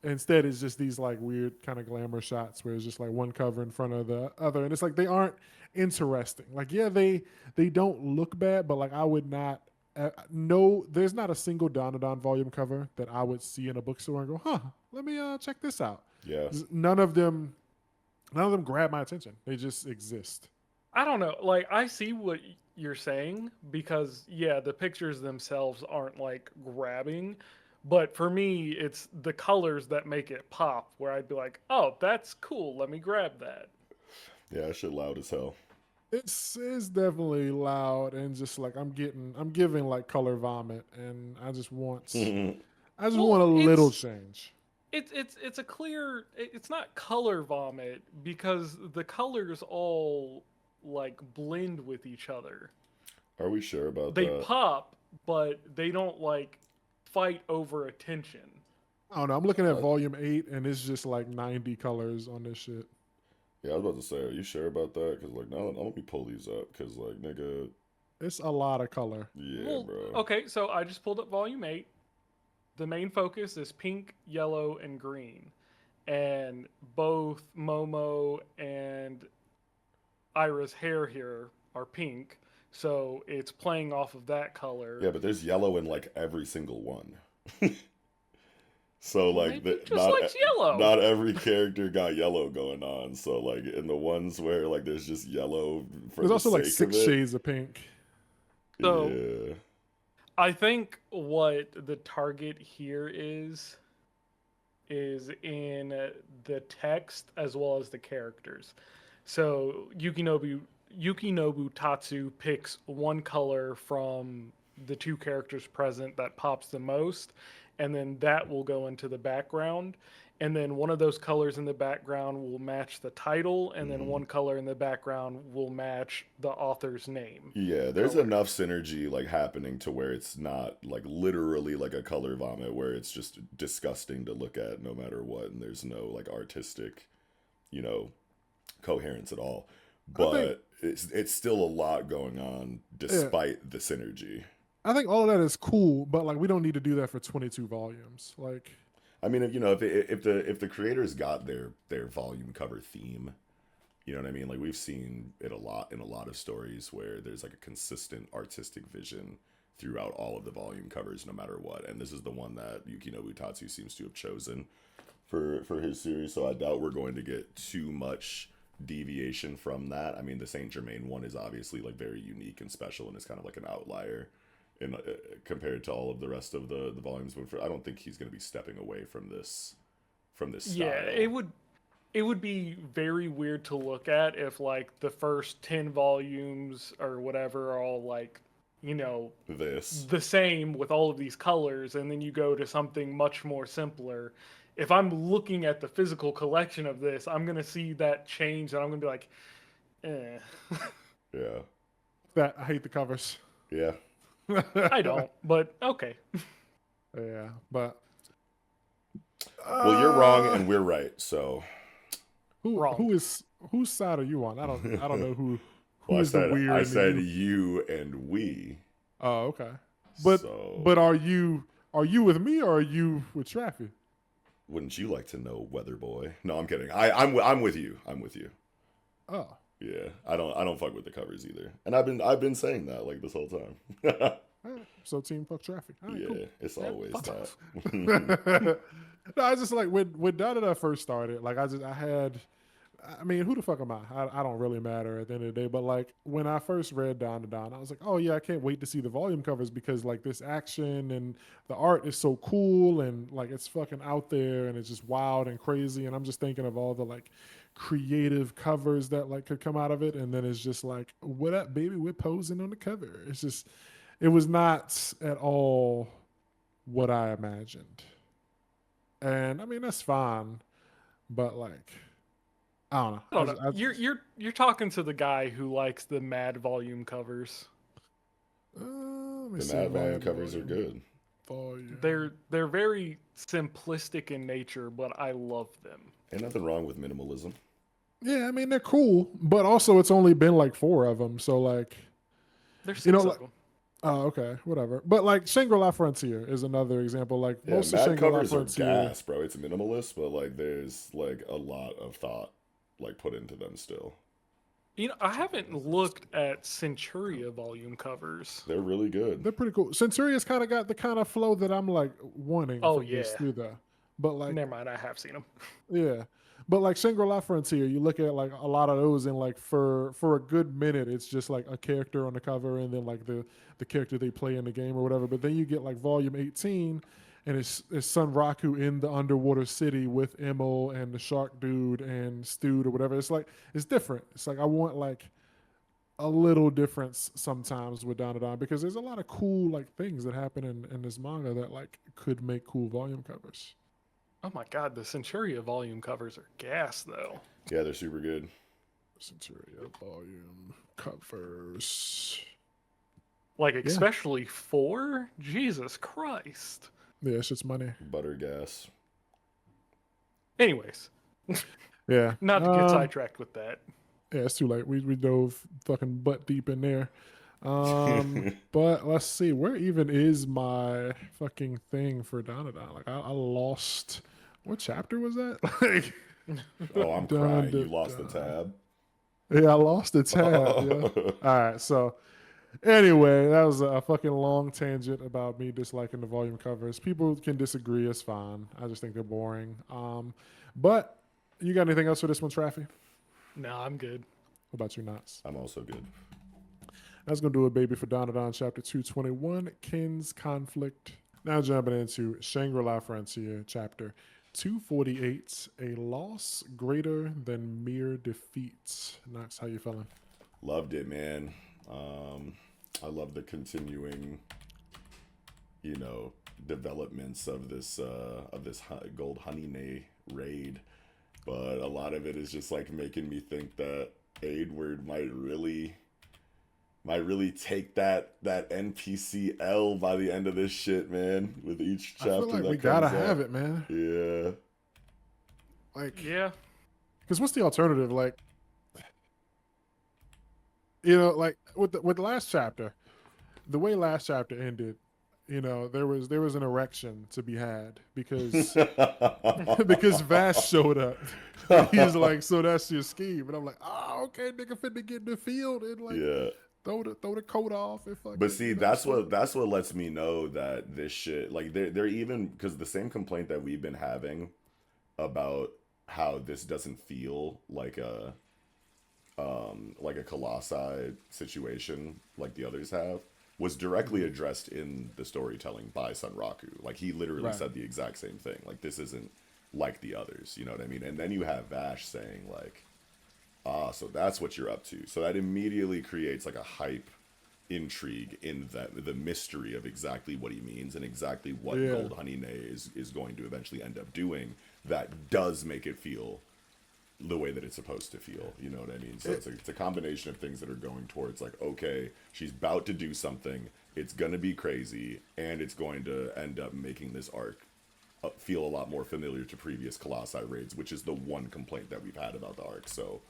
Instead, it's just these like weird kind of glamour shots where it's just like one cover in front of the other, and it's like they aren't interesting. Like, yeah, they don't look bad, but like I would not. No, there's not a single Dandadan volume cover that I would see in a bookstore and go, huh, let me check this out. yeah. None of them grab my attention. They just exist. I don't know. Like, I see what you're saying because, yeah, the pictures themselves aren't like grabbing. But for me, it's the colors that make it pop where I'd be like, oh, that's cool. Let me grab that. Yeah, that shit loud as hell. It's definitely loud and just like I'm giving like color vomit, and I just want Well, a little change. It's a clear. It's not color vomit because the colors all like blend with each other. Are we sure about They that? pop, but they don't like fight over attention. I don't know. I'm looking at volume 8 and it's just like 90 colors on this shit. Yeah, I was about to say, are you sure about that? Because, like, now let me pull these up. Because, like, nigga, It's a lot of color. yeah, Well, bro. okay, so I just pulled up volume 8. The main focus is pink, yellow, and green. And both Momo and Ira's hair here are pink. So it's playing off of that color. Yeah, but there's yellow in, like, every single one. So, Well, like, maybe he just likes yellow. not every character got yellow going on. So, like, in the ones where, like, there's just yellow for There's the also like sake 6 of it, shades of pink. So- yeah. I think what the target here is in the text as well as the characters. So Yukinobu Tatsu picks one color from the two characters present that pops the most, and then that will go into the background. And then one of those colors in the background will match the title, and then one color in the background will match the author's name. Yeah, there's enough synergy like happening to where it's not like literally like a color vomit where it's just disgusting to look at no matter what, and there's no like artistic, coherence at all. But it's still a lot going on despite the synergy. I think all of that is cool, but like we don't need to do that for 22 volumes. Like, I mean, if the creators got their volume cover theme, you know what I mean? Like we've seen it a lot in a lot of stories where there's like a consistent artistic vision throughout all of the volume covers, no matter what. And this is the one that Yukinobu Tatsu seems to have chosen for his series. So I doubt we're going to get too much deviation from that. I mean, the Saint Germain one is obviously like very unique and special, and it's kind of like an outlier in compared to all of the rest of the volumes. But I don't think he's going to be stepping away from this style. Yeah, it would be very weird to look at if like the first 10 volumes or whatever are all like, This. the same with all of these colors, and then you go to something much more simpler. If I'm looking at the physical collection of this, I'm going to see that change and I'm going to be like, eh. Yeah. I hate the covers. Yeah. I don't, but okay. Yeah, but Well, you're wrong and we're right. So Wrong. whose side are you on? I don't know who well, is the weird. I said you and we. Oh, okay. But So are you with me or are you with Traffy? wouldn't you like to know, Weather Boy? No, I'm kidding. I'm with you. I'm with you. Oh. Yeah, I don't fuck with the covers either, and I've been saying that like this whole time. All right, so team fuck Traffic. All right, Yeah, cool. it's always that. No, I just like when Dandadan first started, like I I mean, who the fuck am I? I don't really matter at the end of the day. But like when I first read Dandadan, I was like, oh yeah, I can't wait to see the volume covers because like this action and the art is so cool and like it's fucking out there and it's just wild and crazy. And I'm just thinking of all the like creative covers that like could come out of it. And then it's just like, what up, baby? We're posing on the cover. It's just, it was not at all what I imagined. And I mean, that's fine. But like, I don't know. I don't know. You're talking to the guy who likes the mad volume covers. Let me The see. Mad volume covers are good. Volume. They're very simplistic in nature, but I love them. Ain't nothing wrong with minimalism. Yeah, I mean they're cool, but also it's only been like 4 of them, so like, There's 6 you know, of like, them. oh, okay, whatever. But like Shangri-La Frontier is another example. Like Yeah, most of Mad Shangri-La covers are Frontier, gas, bro. It's minimalist, but like there's like a lot of thought like put into them still. You know, I haven't looked at Centuria volume covers. They're really good. they're pretty cool. Centuria's kind of got the kind of flow that I'm like wanting Oh, from this yeah. through the, but like, Never mind, I have seen them. yeah. But like Shangri-La Frontier, you look at like a lot of those and like for a good minute, it's just like a character on the cover and then like the character they play in the game or whatever. But then you get like volume 18 and it's Sun Raku in the underwater city with Emo and the shark dude and Stude or whatever. It's like, it's different. It's like I want like a little difference sometimes with Dandadan because there's a lot of cool like things that happen in this manga that like could make cool volume covers. Oh my god, the Centuria volume covers are gas though. Yeah, they're super good. Centuria volume covers. Like especially 4? Jesus Christ. Yeah, it's just money. Butter gas. Anyways, Yeah. not to get sidetracked with that. Yeah, it's too late. We dove fucking butt deep in there. But let's see, where even is my fucking thing for Dandadan? Like I lost. What chapter was that? Like, Oh, I'm crying. You lost the tab. yeah, I lost the tab. Yeah. All right, so anyway, that was a fucking long tangent about me disliking the volume covers. People can disagree, it's fine. I just think they're boring. But you got anything else for this one, Traffy? No, I'm good. What about you, Knots? I'm also good. That's going to do it, baby, for Dandadan Chapter 221, Kin's Conflict. Now jumping into Shangri-La Frontier, Chapter 248, A Loss Greater Than Mere Defeat. Knox, how you feeling? Loved it, man. I love the continuing, developments of this Gold Honey raid, but a lot of it is just like making me think that Aidward might really take that NPC L by the end of this shit, man. With each chapter, I feel like that we gotta comes out. have it, man. Yeah. Like, Yeah. because what's the alternative? Like, like with the last chapter, the way last chapter ended, there was an erection to be had because because Vash showed up. He's like, so that's your scheme, and I'm like, oh, okay, nigga, finna get in the field and like, Yeah. throw the coat off and fucking. But see, that's what lets me know that this shit, like they're even, because the same complaint that we've been having about how this doesn't feel like a Colossi situation like the others have, was directly addressed in the storytelling by Sunraku. Like he literally said the exact same thing. Like this isn't like the others, you know what I mean? And then you have Vash saying like, so that's what you're up to. So that immediately creates like a hype intrigue in the mystery of exactly what he means and exactly what Gold Honey is going to eventually end up doing that does make it feel the way that it's supposed to feel. You know what I mean? So it's a combination of things that are going towards like, okay, she's about to do something. It's going to be crazy. And it's going to end up making this arc feel a lot more familiar to previous Colossi raids, which is the one complaint that we've had about the arc. So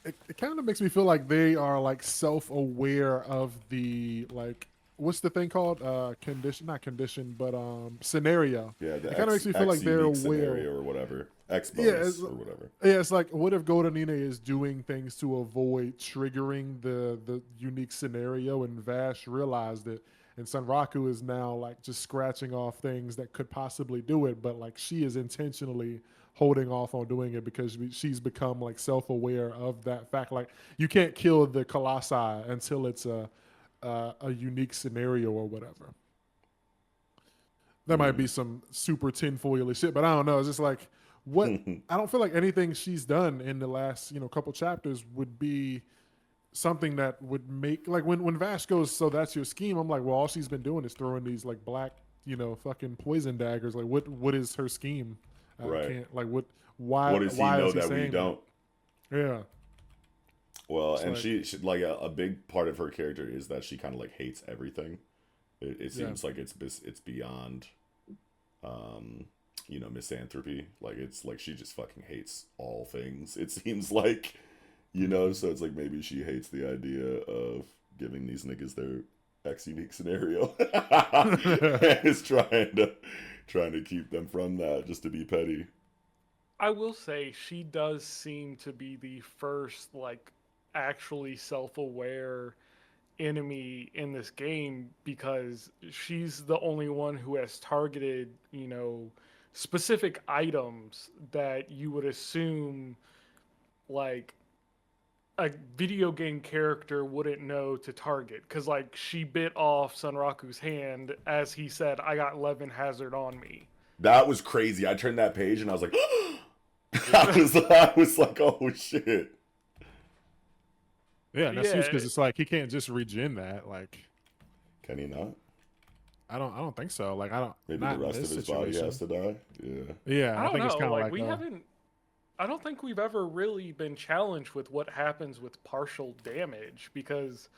it kind of makes me feel like they are like self-aware of the like what's the thing called not condition but scenario. Yeah, it kind of makes me feel like they're aware or whatever, X bonus or whatever. Yeah, it's like what if Goldenine is doing things to avoid triggering the unique scenario and Vash realized it, and Sunraku is now like just scratching off things that could possibly do it, but like she is intentionally holding off on doing it because she's become like self-aware of that fact. Like you can't kill the colossi until it's a unique scenario or whatever. That might be some super tinfoil shit, but I don't know. It's just like what I don't feel like anything she's done in the last couple chapters would be something that would make like when Vash goes, so that's your scheme. I'm like, well, all she's been doing is throwing these like black, fucking poison daggers. Like, what is her scheme? I Right. can't like what. Why? What does he why know is he that we saying don't? that? Yeah. Well, It's and like, she like a big part of her character is that she kind of like hates everything. It yeah. seems like it's beyond, misanthropy. Like it's like she just fucking hates all things. It seems like, so it's like maybe she hates the idea of giving these niggas their X unique scenario. And is trying to keep them from that just to be petty. I will say she does seem to be the first like actually self-aware enemy in this game because she's the only one who has targeted, specific items that you would assume like a video game character wouldn't know to target because like she bit off Sunraku's hand as he said, I got Levin Hazard on me. That was crazy. I turned that page and I was like, I was like, oh shit. Yeah, and that's huge Yeah, because it's like he can't just regen that. Like, Can he not? I don't think so. Like, I don't. Maybe not the rest in of this his situation. body has to die. Yeah. Yeah, I don't think it's know. kind of Like we like haven't. I don't think we've ever really been challenged with what happens with partial damage because,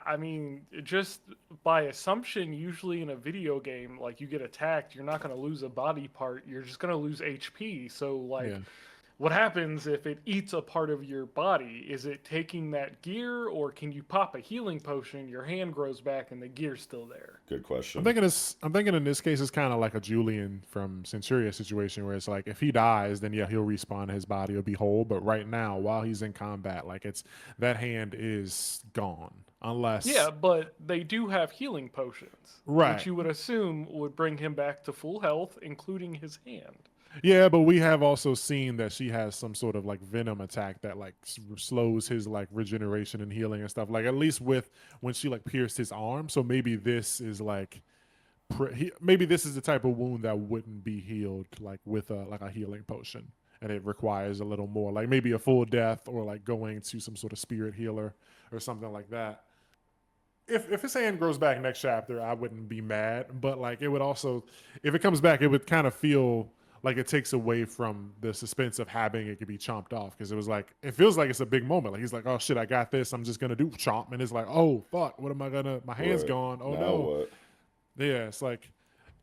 I mean, just by assumption, usually in a video game, like you get attacked, you're not going to lose a body part. You're just going to lose HP. So, like, yeah. what happens if it eats a part of your body? Is it taking that gear, or can you pop a healing potion, your hand grows back, and the gear's still there? Good question. I'm thinking in this case it's kind of like a Julian from Centuria situation where it's like if he dies, then yeah, he'll respawn, his body will be whole. But right now, while he's in combat, like it's that hand is gone unless Yeah, but they do have healing potions, Right. which you would assume would bring him back to full health, including his hand. Yeah, but we have also seen that she has some sort of like venom attack that like slows his like regeneration and healing and stuff. Like at least with when she like pierced his arm. So maybe this is like maybe this is the type of wound that wouldn't be healed like with a healing potion, and it requires a little more, like maybe a full death or like going to some sort of spirit healer or something like that. If his hand grows back next chapter, I wouldn't be mad. But like it would also, if it comes back, it would kind of feel like it takes away from the suspense of having it could be chomped off because it was like it feels like it's a big moment. Like he's like, oh shit, I got this. I'm just gonna do chomp, and it's like, oh fuck, what am I gonna? My hand's Right. gone. Oh Now no. what? Yeah, it's like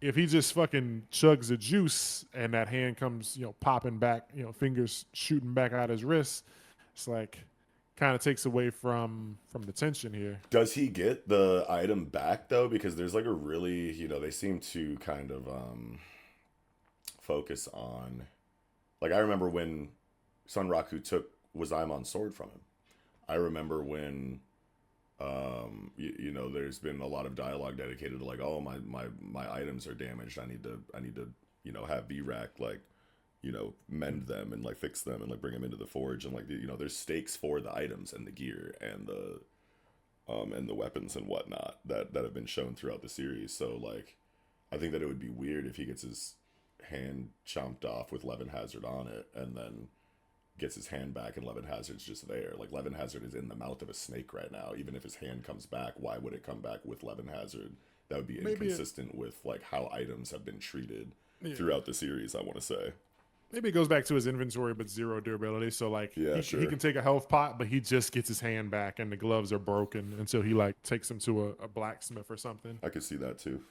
if he just fucking chugs the juice and that hand comes, popping back, fingers shooting back out his wrist. It's like kind of takes away from the tension here. Does he get the item back though? Because there's like a really, they seem to kind of focus on, like I remember when Sunraku took Wazaimon's sword from him. I remember when there's been a lot of dialogue dedicated to like, oh my items are damaged. I need to have VRAC like mend them and like fix them and like bring them into the forge, and like there's stakes for the items and the gear and the weapons and whatnot that have been shown throughout the series. So like I think that it would be weird if he gets his hand chomped off with Levin Hazard on it and then gets his hand back and Levin Hazard's just there. Like Levin Hazard is in the mouth of a snake right now. Even if his hand comes back, why would it come back with Levin Hazard? That would be inconsistent with like how items have been treated throughout the series, I want to say. Maybe it goes back to his inventory, but 0 durability. So like, Yeah, he can take a health pot, but he just gets his hand back, and the gloves are broken until he like takes him to a blacksmith or something. I could see that too.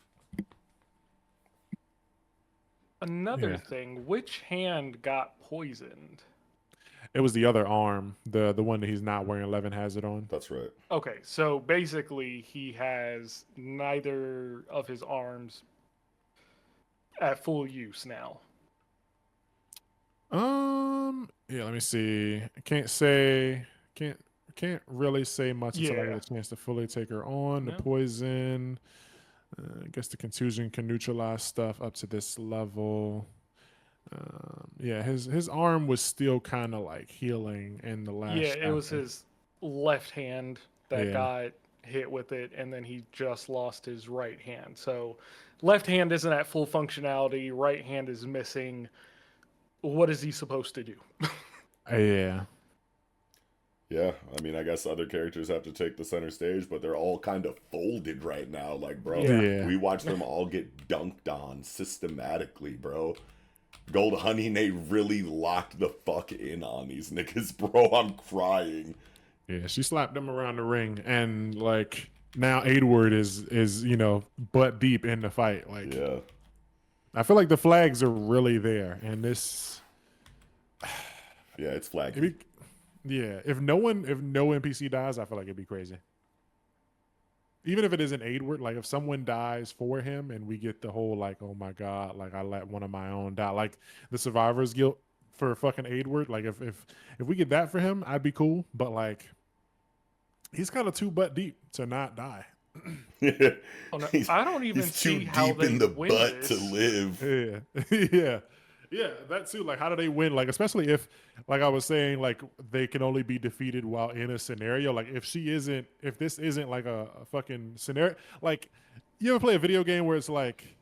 Another thing, which hand got poisoned? It was the other arm, the one that he's not wearing Levin Hazard on. That's right. Okay, so basically he has neither of his arms at full use now. Yeah, let me see. I can't really say much until I get a chance to fully take her on. Yeah. The poison, I guess the contusion can neutralize stuff up to this level. Yeah, his arm was still kind of like healing in the last Yeah, it was chapter. his left hand that Yeah. got hit with it, and then he just lost his right hand. So, left hand isn't at full functionality. Right hand is missing. What is he supposed to do? Yeah. Yeah, I mean, I guess other characters have to take the center stage, but they're all kind of folded right now. Like, bro, Yeah. Yeah. we watch them all get dunked on systematically, bro. Gold Honey, they really locked the fuck in on these niggas, bro. I'm crying. Yeah, she slapped him around the ring, and like now Edward is butt deep in the fight. Like Yeah. I feel like the flags are really there, and this, Yeah, it's flaggy. it'd be, yeah. If no NPC dies, I feel like it'd be crazy. Even if it isn't Edward, like if someone dies for him, and we get the whole like, oh my god, like I let one of my own die, like the survivor's guilt for fucking Edward. Like if we get that for him, I'd be cool. But like he's kind of too butt deep to not die. Oh, no, I don't even he's see too how deep they in the win butt this. to live. Yeah, yeah, that too. Like, how do they win? Like, especially if, like I was saying, like they can only be defeated while in a scenario. Like, if this isn't like a fucking scenario. Like, you ever play a video game where it's like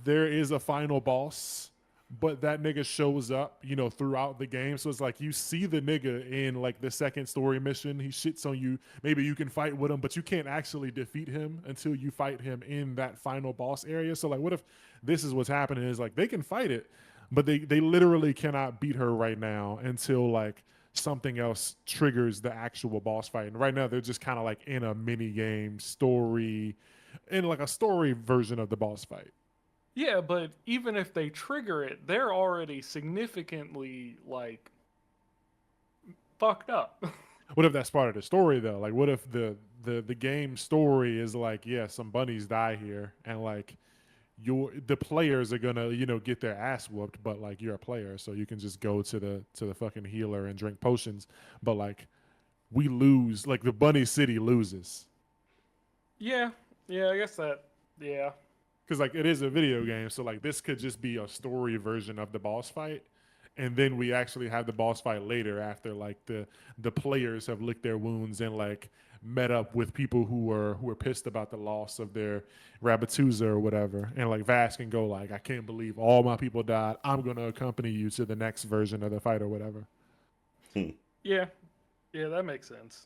there is a final boss, but that nigga shows up, throughout the game. So it's like you see the nigga in like the second story mission. He shits on you. Maybe you can fight with him, but you can't actually defeat him until you fight him in that final boss area. So like, what if this is what's happening? Is like they can fight it, but they literally cannot beat her right now until like something else triggers the actual boss fight. And right now they're just kind of like in a mini game story, in like a story version of the boss fight. Yeah, but even if they trigger it, they're already significantly like fucked up. What if that's part of the story though? Like, what if the game story is like, yeah, some bunnies die here, and like the players are gonna get their ass whooped, but like you're a player, so you can just go to the fucking healer and drink potions. But like we lose, like the bunny city loses Yeah, yeah, I guess that. Yeah, because like it is a video game, so like this could just be a story version of the boss fight. And then we actually have the boss fight later after like the players have licked their wounds and like met up with people who were pissed about the loss of their Rabatuza or whatever. And like Vash can go like, I can't believe all my people died. I'm gonna accompany you to the next version of the fight or whatever. yeah, yeah, that makes sense.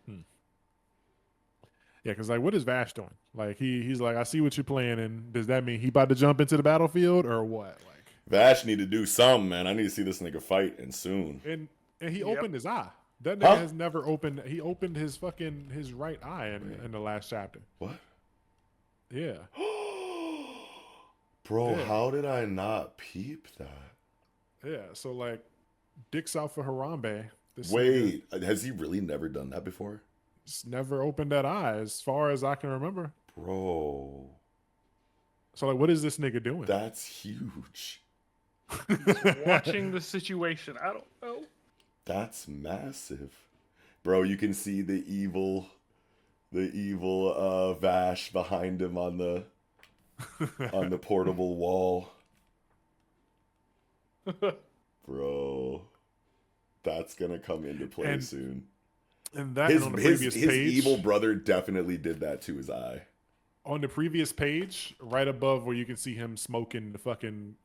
Yeah, because like what is Vash doing? Like he's like, I see what you're playing, and does that mean he about to jump into the battlefield or what? Like Vash need to do something, man. I need to see this nigga fight, and soon. and he Yep. opened his eye. That nigga Huh? has never opened. He opened his right eye in the last chapter. What? Yeah. Bro, Yeah. how did I not peep that? Yeah, so like, dicks out for Harambe. This nigga Wait, has he really never done that before? just never opened that eye, as far as I can remember. Bro, So like, what is this nigga doing? that's huge. Watching the situation, I don't know. That's massive. Bro, you can see the evil Vash behind him on the portable wall. Bro, that's gonna come into play And soon. And that His and on the previous page, evil brother definitely did that to his eye. on the previous page, right above where you can see him smoking the fucking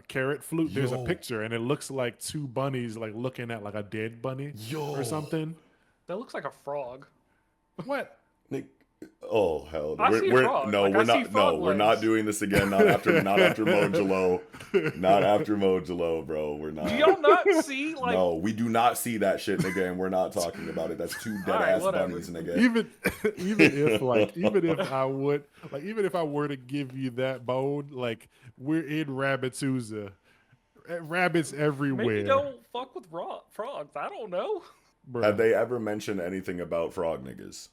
carrot flute, there's a Yo. picture, and it looks like two bunnies like looking at like a dead bunny Yo. or something. That looks like a frog. What? Nick, oh hell! I see a frog. Like, I see frog we're not legs. doing this again. Not after Mojalo. Not after Mojalo, bro. We're not. Do y'all not see like? No, we do not see that shit, nigga, and we're not talking about it. That's two dead Alright, ass whatever. bunnies, nigga. Even if I were to give you that bone, like we're in Rabatuza, rabbits everywhere. Maybe don't fuck with frogs. I don't know. Bruh. Have they ever mentioned anything about frog niggas?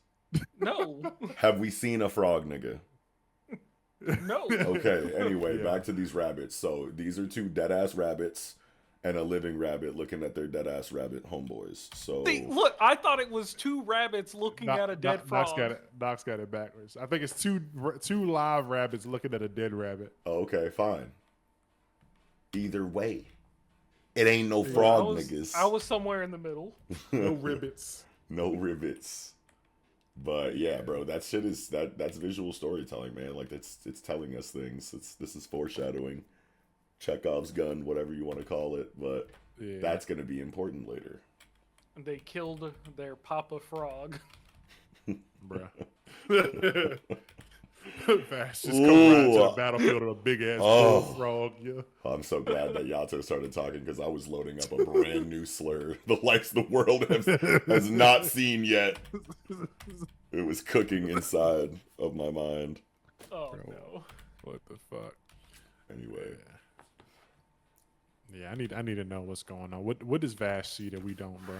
No, Have we seen a frog nigga? no. Okay, anyway, Yeah. back to these rabbits. So these are two dead ass rabbits and a living rabbit looking at their dead ass rabbit homeboys. So See, look, I thought it was two rabbits looking at a dead frog. Doc's got it backwards. I think it's two live rabbits looking at a dead rabbit. okay, fine. Either way, it ain't no I frog, was niggas. I was somewhere in the middle. No ribbits. No rivets. But yeah, bro, that shit is that's visual storytelling, man. Like it's telling us things. This is foreshadowing. Chekhov's gun, whatever you want to call it, but Yeah. that's gonna be important later. They killed their Papa Frog. Bruh. Vash just come right to the Ooh. battlefield of a big ass Oh. bullfrog. Yeah. I'm so glad that Yato started talking because I was loading up a brand new slur. The likes the world has not seen yet. It was cooking inside of my mind. Oh Bro. no. What the fuck? Anyway, Yeah, I need to know what's going on. What does Vash see that we don't, bro?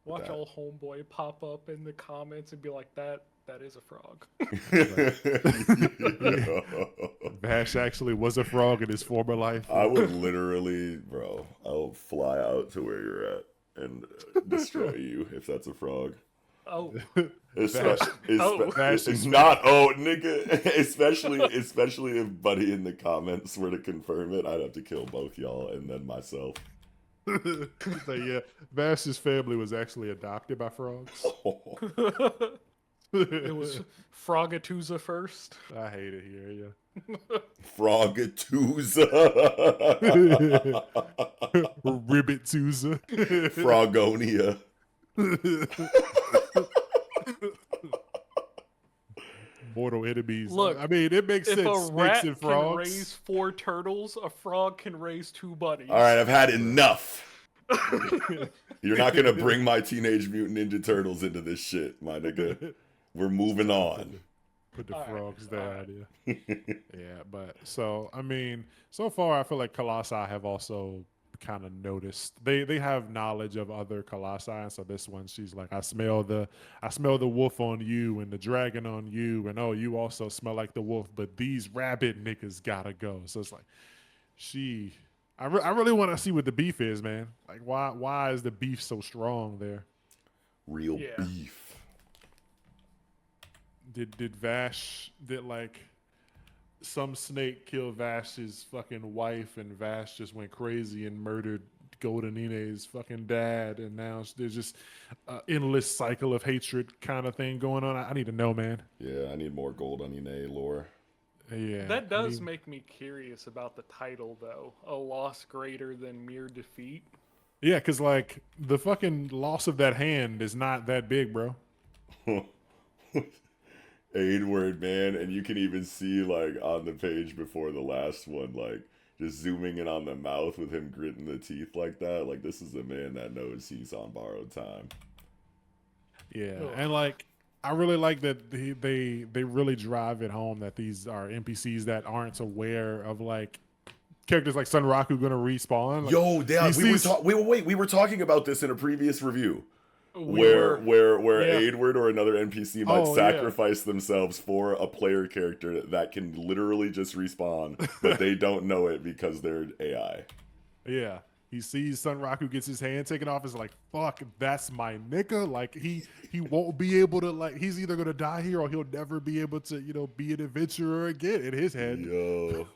Watch that. old homeboy pop up in the comments and be like, that is a frog. Vash actually was a frog in his former life. I would literally, bro, I'll fly out to where you're at and destroy you if that's a frog. Oh, It's Vash- Vash is not nigga. especially if Buddy in the comments were to confirm it, I'd have to kill both y'all and then myself. So yeah, Vash's family was actually adopted by frogs. it was Frogatuza first. I hate it here. Yeah. Frogatuza. Ribbituza. Frogonia. Mortal enemies. Look, I mean, it makes If sense. a Snakes rat and can frogs. raise 4 turtles, a frog can raise 2 buddies. All right, I've had enough. You're not gonna bring my Teenage Mutant Ninja Turtles into this shit, my nigga. We're moving on. Put the All right, frogs all down. Yeah. Yeah, but so I mean, so far I feel like Colossi have also kind of noticed they have knowledge of other colossi, and so this one she's like, I smell the wolf on you and the dragon on you, and oh, you also smell like the wolf, but these rabbit niggas gotta go. So it's like I really want to see what the beef is, man. Like why is the beef so strong there? Real Yeah. beef. Did Vash like some snake kill Vash's fucking wife, and Vash just went crazy and murdered Golden Ine's fucking dad, and now there's just an endless cycle of hatred kind of thing going on. I need to know, man. Yeah, I need more Gold on Ine lore. Yeah, That I does mean, make me curious about the title, though. A loss greater than mere defeat. yeah, because like the fucking loss of that hand is not that big, bro. Aidward, man, and you can even see like on the page before the last one, like just zooming in on the mouth with him gritting the teeth like that. Like this is a man that knows he's on borrowed time. Yeah, Ugh. and like I really like that they really drive it home that these are NPCs that aren't aware of like characters like Sunraku gonna respawn. Like, Yo, yeah, he we were talking about this in a previous review. We Where were- yeah. Aidward or another NPC might Oh, yeah. sacrifice themselves for a player character that can literally just respawn, but they don't know it because they're AI. Yeah. He sees Sunraku gets his hand taken off. Is like, fuck, that's my nigga. Like he won't be able to, like, he's either gonna die here or he'll never be able to, be an adventurer again in his head. Yo.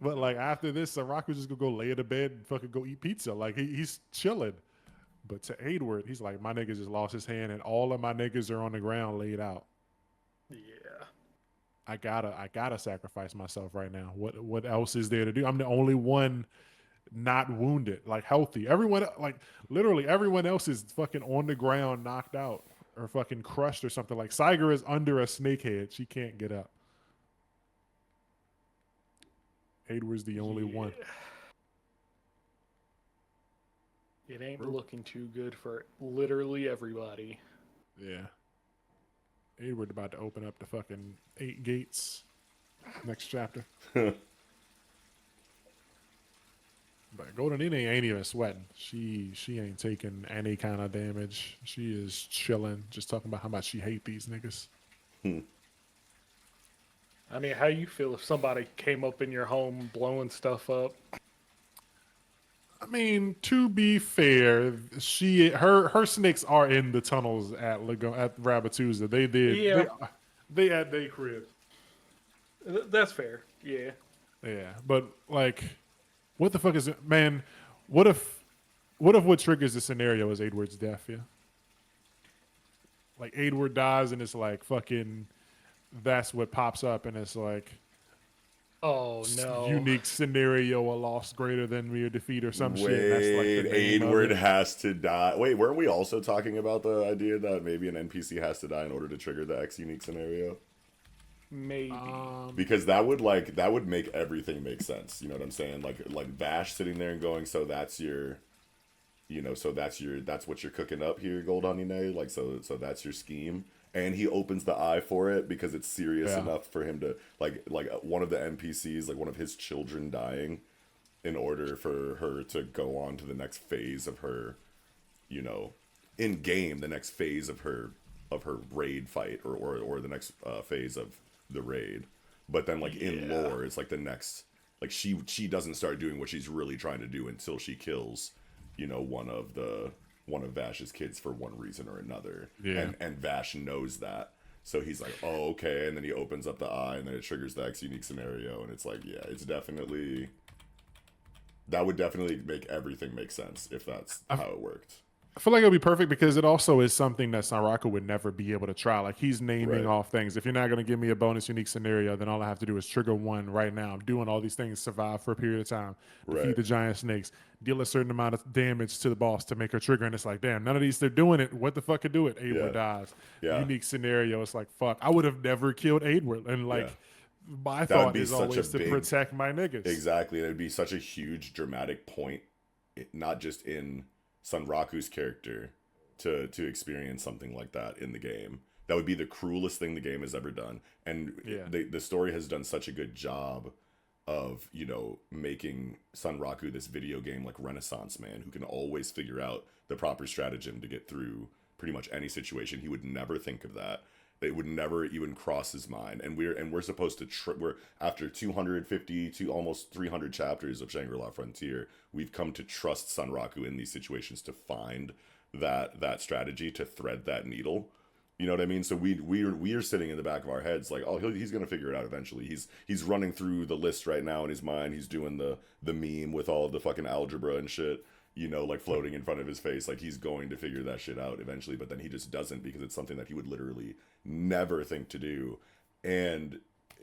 But like after this, Sunraku's just gonna go lay in the bed and fucking go eat pizza. Like he's chilling. But to Aidward, he's like, my nigga just lost his hand and all of my niggas are on the ground laid out. Yeah. I gotta sacrifice myself right now. What else is there to do? I'm the only one not wounded, like healthy. Everyone, like literally everyone else is fucking on the ground, knocked out or fucking crushed or something. Like Saiga is under a snake head. She can't get up. Aidward's the only one. It ain't looking too good for literally everybody. Yeah. Aidward about to open up the fucking 8 gates next chapter. But Golden Ine ain't even sweating. She ain't taking any kind of damage. She is chilling, just talking about how much she hate these niggas. I mean, how you feel if somebody came up in your home blowing stuff up? I mean, to be fair, her snakes are in the tunnels at Rabatuza. They did. Yeah. They at their crib. That's fair. Yeah. Yeah, but like, what the fuck is it, man? What if, what triggers the scenario is Edward's death? Yeah, like Edward dies, and it's like fucking. That's what pops up, and it's like Oh no. unique scenario, a loss greater than mere defeat, or some shit. And that's like the Wait, name of Edward it. has to die. Wait, weren't we also talking about the idea that maybe an NPC has to die in order to trigger the X unique scenario? Maybe. Because that would make everything make sense. You know what I'm saying? Like Vash sitting there and going, so that's your, so that's what you're cooking up here, Gold Honey Nay. Like so that's your scheme. And he opens the eye for it because it's serious Yeah. enough for him to like one of the NPCs, like one of his children dying, in order for her to go on to the next phase of her, you know, in game, the next phase of her raid fight, or the next phase of the raid. But then like in lore, it's like the next, like she doesn't start doing what she's really trying to do until she kills, one of Vash's kids for one reason or another. Yeah. And Vash knows that. So he's like, oh, okay. And then he opens up the eye, and then it triggers the X unique scenario. And it's like, yeah, it's definitely, that would definitely make everything make sense if that's how it worked. I feel like it'll be perfect because it also is something that Sanraku would never be able to try. Like he's naming Right. off things. If you're not going to give me a bonus unique scenario, then all I have to do is trigger one right now. I'm doing all these things, survive for a period of time, defeat Right. the giant snakes, deal a certain amount of damage to the boss to make her trigger. And it's like, damn, none of these, they're doing it. What the fuck could do it? Eidward dies. Yeah. Unique scenario. It's like, fuck, I would have never killed Eidward. And like, my would thought be is such a always to big- protect my niggas. Exactly. And it'd be such a huge dramatic point, not just in Sanraku's character, to experience something like that in the game. That would be the cruelest thing the game has ever done. And the story has done such a good job of, making Sanraku this video game like Renaissance man who can always figure out the proper stratagem to get through pretty much any situation. He would never think of that. It would never even cross his mind. And we're supposed to we're after 250 to almost 300 chapters of Shangri-La Frontier, we've come to trust Sanraku in these situations to find that strategy, to thread that needle. You know what I mean? So we are sitting in the back of our heads like, oh, he's gonna figure it out eventually. He's running through the list right now in his mind. He's doing the meme with all the fucking algebra and shit, like floating in front of his face. Like he's going to figure that shit out eventually, but then he just doesn't because it's something that he would literally never think to do. And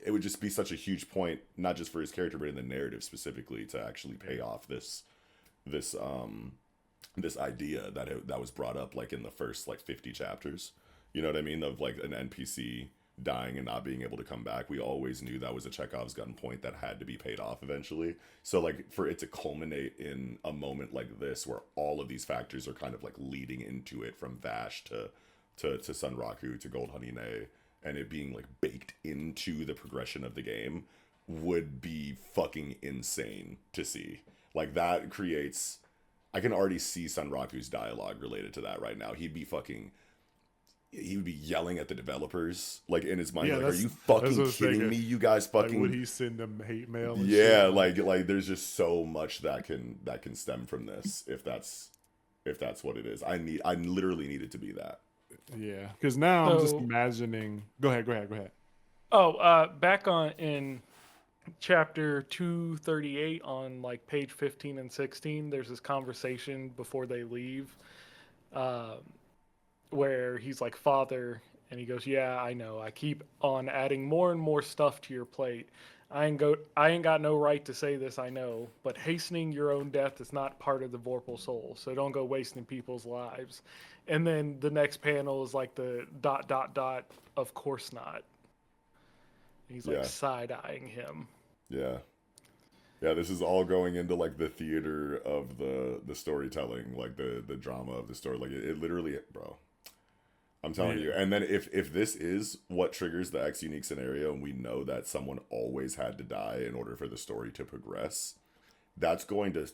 it would just be such a huge point, not just for his character, but in the narrative specifically, to actually pay off this idea that was brought up like in the first like 50 chapters. You know what I mean? Of like an NPC dying and not being able to come back. We always knew that was a Chekhov's gun point that had to be paid off eventually. So like for it to culminate in a moment like this where all of these factors are kind of like leading into it, from Vash to Sanraku to Gold Honey Nay, and it being like baked into the progression of the game, would be fucking insane to see. Like that creates, I can already see Sanraku's dialogue related to that right now. He would be yelling at the developers, like in his mind, like, "Are you fucking kidding me? You guys fucking." Like, would he send them hate mail? And yeah, shit? like there's just so much that can stem from this. If that's what it is, I literally need it to be that. Yeah, because now I'm just So- imagining. Go ahead. Oh, back on in chapter 238 on like page 15 and 16, there's this conversation before they leave, where he's like, "Father," and he goes, "Yeah, I know. I keep on adding more and more stuff to your plate. I ain't got no right to say this, I know, but hastening your own death is not part of the Vorpal soul, so don't go wasting people's lives." And then the next panel is like the ... of course not. He's like side-eyeing him. Yeah. This is all going into like the theater of the storytelling, like the drama of the story. Like it literally, bro. I'm telling you. And then if this is what triggers the X unique scenario, and we know that someone always had to die in order for the story to progress, that's going to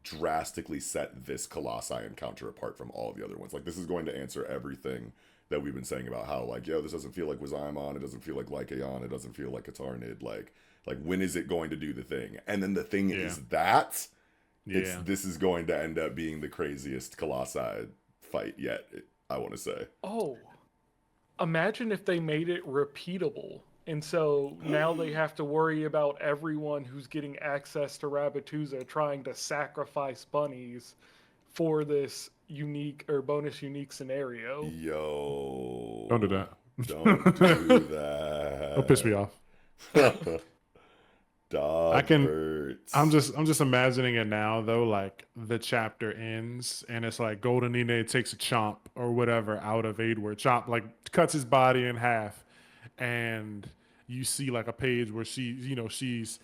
drastically set this Colossi encounter apart from all the other ones. Like this is going to answer everything that we've been saying about how like, yo, this doesn't feel like Wazaimon, it doesn't feel like Lycaon, it doesn't feel like Katarnid, like when is it going to do the thing? And then the thing is that this is going to end up being the craziest Colossi fight yet, I want to say. Oh, imagine if they made it repeatable. And so now they have to worry about everyone who's getting access to Rabatuza trying to sacrifice bunnies for this unique or bonus unique scenario. Yo. Don't do that. Don't do that. Don't piss me off. Dog hurts. I'm just imagining it now though, like the chapter ends and it's like Golden Nene takes a chomp or whatever out of Aidward. Chomp like cuts his body in half, and you see like a page where she's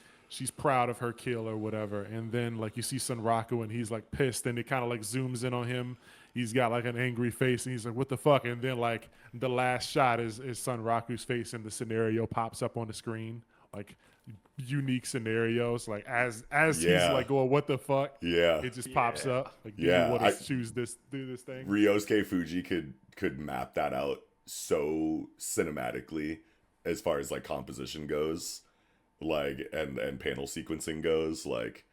proud of her kill or whatever, and then like you see Sunraku and he's like pissed, and it kind of like zooms in on him. He's got like an angry face and he's like, what the fuck? And then like the last shot is Sunraku's face and the scenario pops up on the screen. Like unique scenarios, like as he's like going, what the fuck? Yeah. It just pops up. Like, do you want to choose do this thing? Ryosuke Fuji could map that out so cinematically as far as like composition goes, like and panel sequencing goes. Like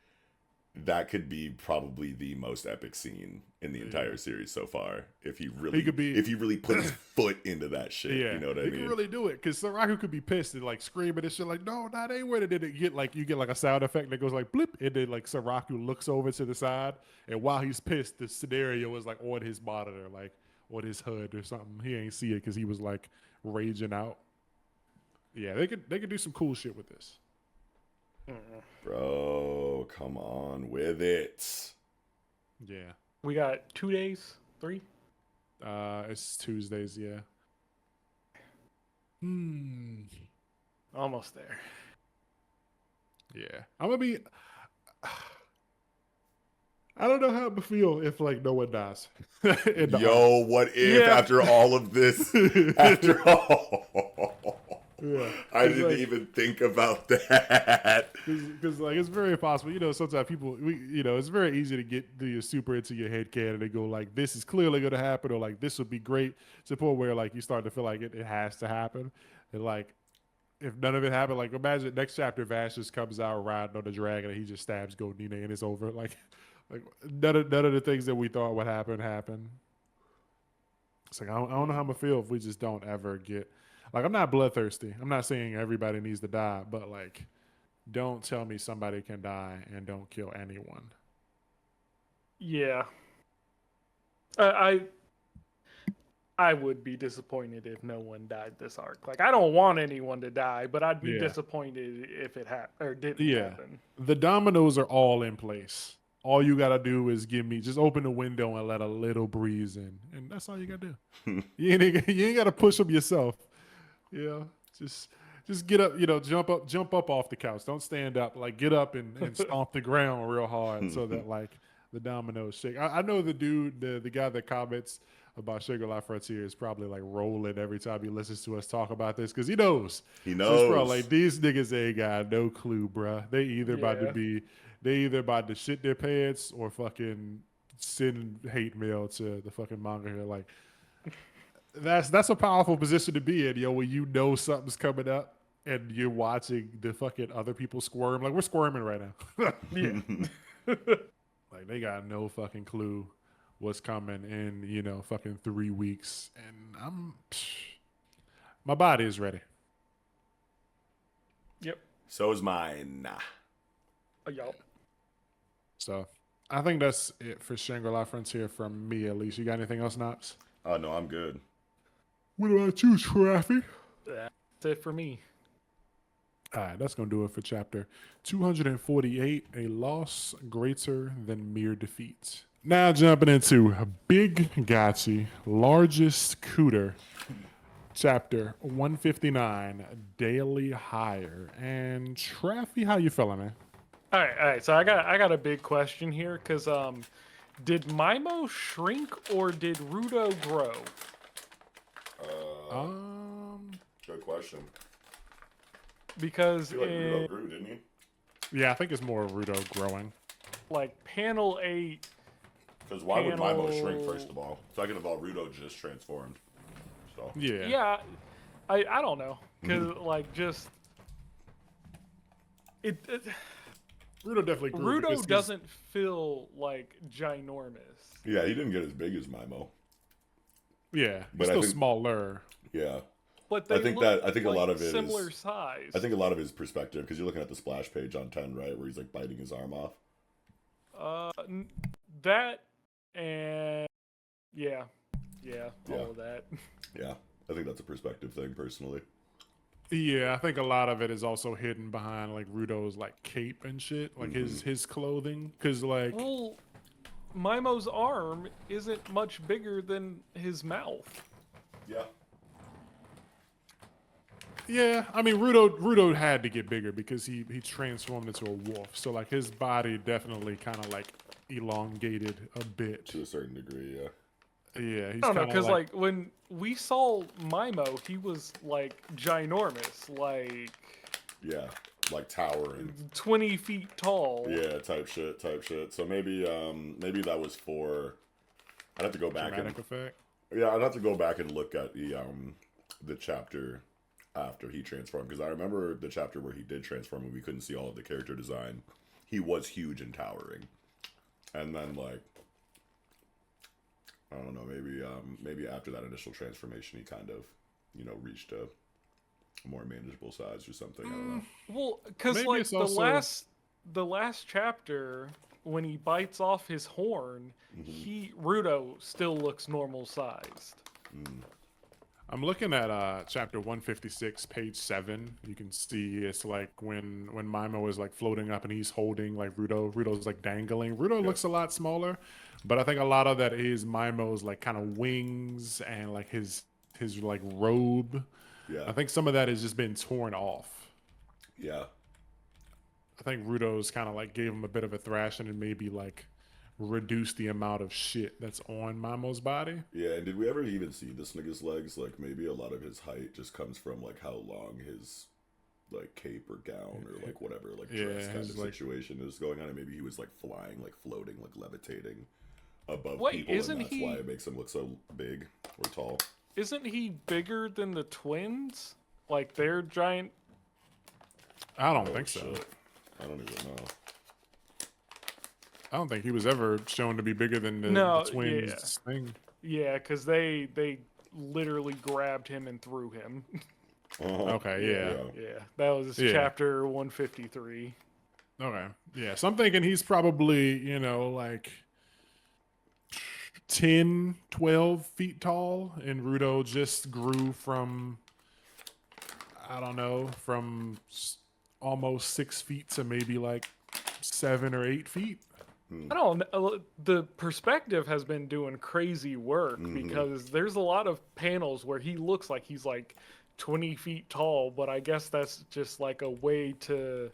that could be probably the most epic scene in the entire series so far. If he really put his foot into that shit, you know what I mean? He can really do it, because Sunraku could be pissed and like screaming and shit like, no, not anywhere. And then you get like a sound effect that goes like blip, and then like Sunraku looks over to the side, and while he's pissed, the scenario is like on his monitor, like on his HUD or something. He ain't see it because he was like raging out. Yeah, they could do some cool shit with this. Bro, come on with it. Yeah. We got 2 days, 3. It's Tuesdays. Yeah. Almost there. Yeah, I'm gonna be. I don't know how it would feel if like no one dies. Yo, what if after all of this? After all. Yeah, I didn't even think about that. Because like it's very possible, sometimes people, it's very easy to get super into your head canon and go like, this is clearly going to happen, or like, this would be great, to the point where like you start to feel like it has to happen. And like, if none of it happened, like imagine next chapter Vash just comes out riding on the dragon and he just stabs Goldine and it's over. Like none of the things that we thought would happen. It's like, I don't know how I'm going to feel if we just don't ever get... Like, I'm not bloodthirsty. I'm not saying everybody needs to die, but, like, don't tell me somebody can die and don't kill anyone. Yeah. I would be disappointed if no one died this arc. Like, I don't want anyone to die, but I'd be disappointed if it didn't happen. The dominoes are all in place. All you got to do is just open the window and let a little breeze in. And that's all you got to do. You ain't got to push them yourself. Yeah, just get up, jump up off the couch. Don't stand up. Like, get up and stomp the ground real hard so that like the dominoes shake. I know the dude, the guy that comments about Shangri-La Frontier is probably like rolling every time he listens to us talk about this, because he knows. He knows. So bro, like, these niggas ain't got no clue, bruh. They either about to shit their pants or fucking send hate mail to the fucking manga. Like, that's a powerful position to be in, when something's coming up and you're watching the fucking other people squirm. Like, we're squirming right now. Yeah. Like, they got no fucking clue what's coming in, fucking 3 weeks. And my body is ready. Yep. So is mine. Yup. So, I think that's it for Shangri-La Frontier from me, at least. You got anything else, Knox? Oh, no, I'm good. What about you, Traffy? That's it for me. All right, that's going to do it for chapter 248, A Loss Greater Than Mere Defeat. Now jumping into Big Gachi, Largest Cooter, chapter 159, Daily Hire. And Traffy, how you feeling, man? All right. So I got a big question here, because did Mimo shrink or did Rudo grow? Good question. Because I feel like Rudo grew, didn't he? Yeah, I think it's more Rudo growing. Like panel 8. Because why would Mimo shrink, first of all? Second of all, Rudo just transformed. So Yeah, I don't know, because like just it Rudo definitely grew. Rudo doesn't feel like ginormous. yeah, he didn't get as big as Mimo. Yeah, But he's I still think- smaller. Yeah. but they I think look a lot of it similar is. size. I think a lot of his perspective, because you're looking at the splash page on 10, right, where he's like biting his arm off. That and yeah, Yeah. all of that. Yeah, I think that's a perspective thing, personally. Yeah, I think a lot of it is also hidden behind like Rudo's like cape and shit, like his clothing, because like Well, Mimo's arm isn't much bigger than his mouth. Yeah. yeah, I mean Rudo had to get bigger because he transformed into a wolf, so like his body definitely kind of like elongated a bit. To a certain degree, yeah. Yeah, he's I don't know, kind because of like when we saw Mimo, he was like ginormous, like Yeah, like towering. 20 feet tall. Yeah, type shit. So maybe that was for. I'd have to go back dramatic and effect. yeah, I'd have to go back and look at the chapter after he transformed, because I remember the chapter where he did transform and we couldn't see all of the character design. He was huge and towering, and then like I don't know, maybe after that initial transformation, he kind of reached a more manageable size or something. I don't know. Well, because Maybe like it's also- the last chapter when he bites off his horn, Rudo still looks normal sized. I'm looking at chapter 156, page 7. You can see it's like when Mimo is like floating up and he's holding like Rudo's like dangling. Rudo looks a lot smaller, but I think a lot of that is Mimo's like kind of wings and like his like robe. Yeah, I think some of that has just been torn off. yeah, I think Rudo's kind of like gave him a bit of a thrashing and maybe like reduce the amount of shit that's on Mimo's body. yeah. And did we ever even see this nigga's legs? Like maybe a lot of his height just comes from like how long his like cape or gown or like whatever like dress kind of like, situation is going on, and maybe he was like flying, like floating, like levitating above Wait, people, isn't and that's he- why it makes him look so big or tall. Isn't he bigger than the twins? Like they're giant. I don't Oh, think so. shit. I don't even know. I don't think he was ever shown to be bigger than the, No, the twins thing. Yeah, because they literally grabbed him and threw him. Okay, yeah. Yeah, that was Yeah. chapter 153. Okay. Yeah. So I'm thinking he's probably, like 10, 12 feet tall. And Rudo just grew from, I don't know, from almost 6 feet to maybe like 7 or 8 feet. I don't know. The perspective has been doing crazy work because there's a lot of panels where he looks like he's like 20 feet tall, but I guess that's just like a way to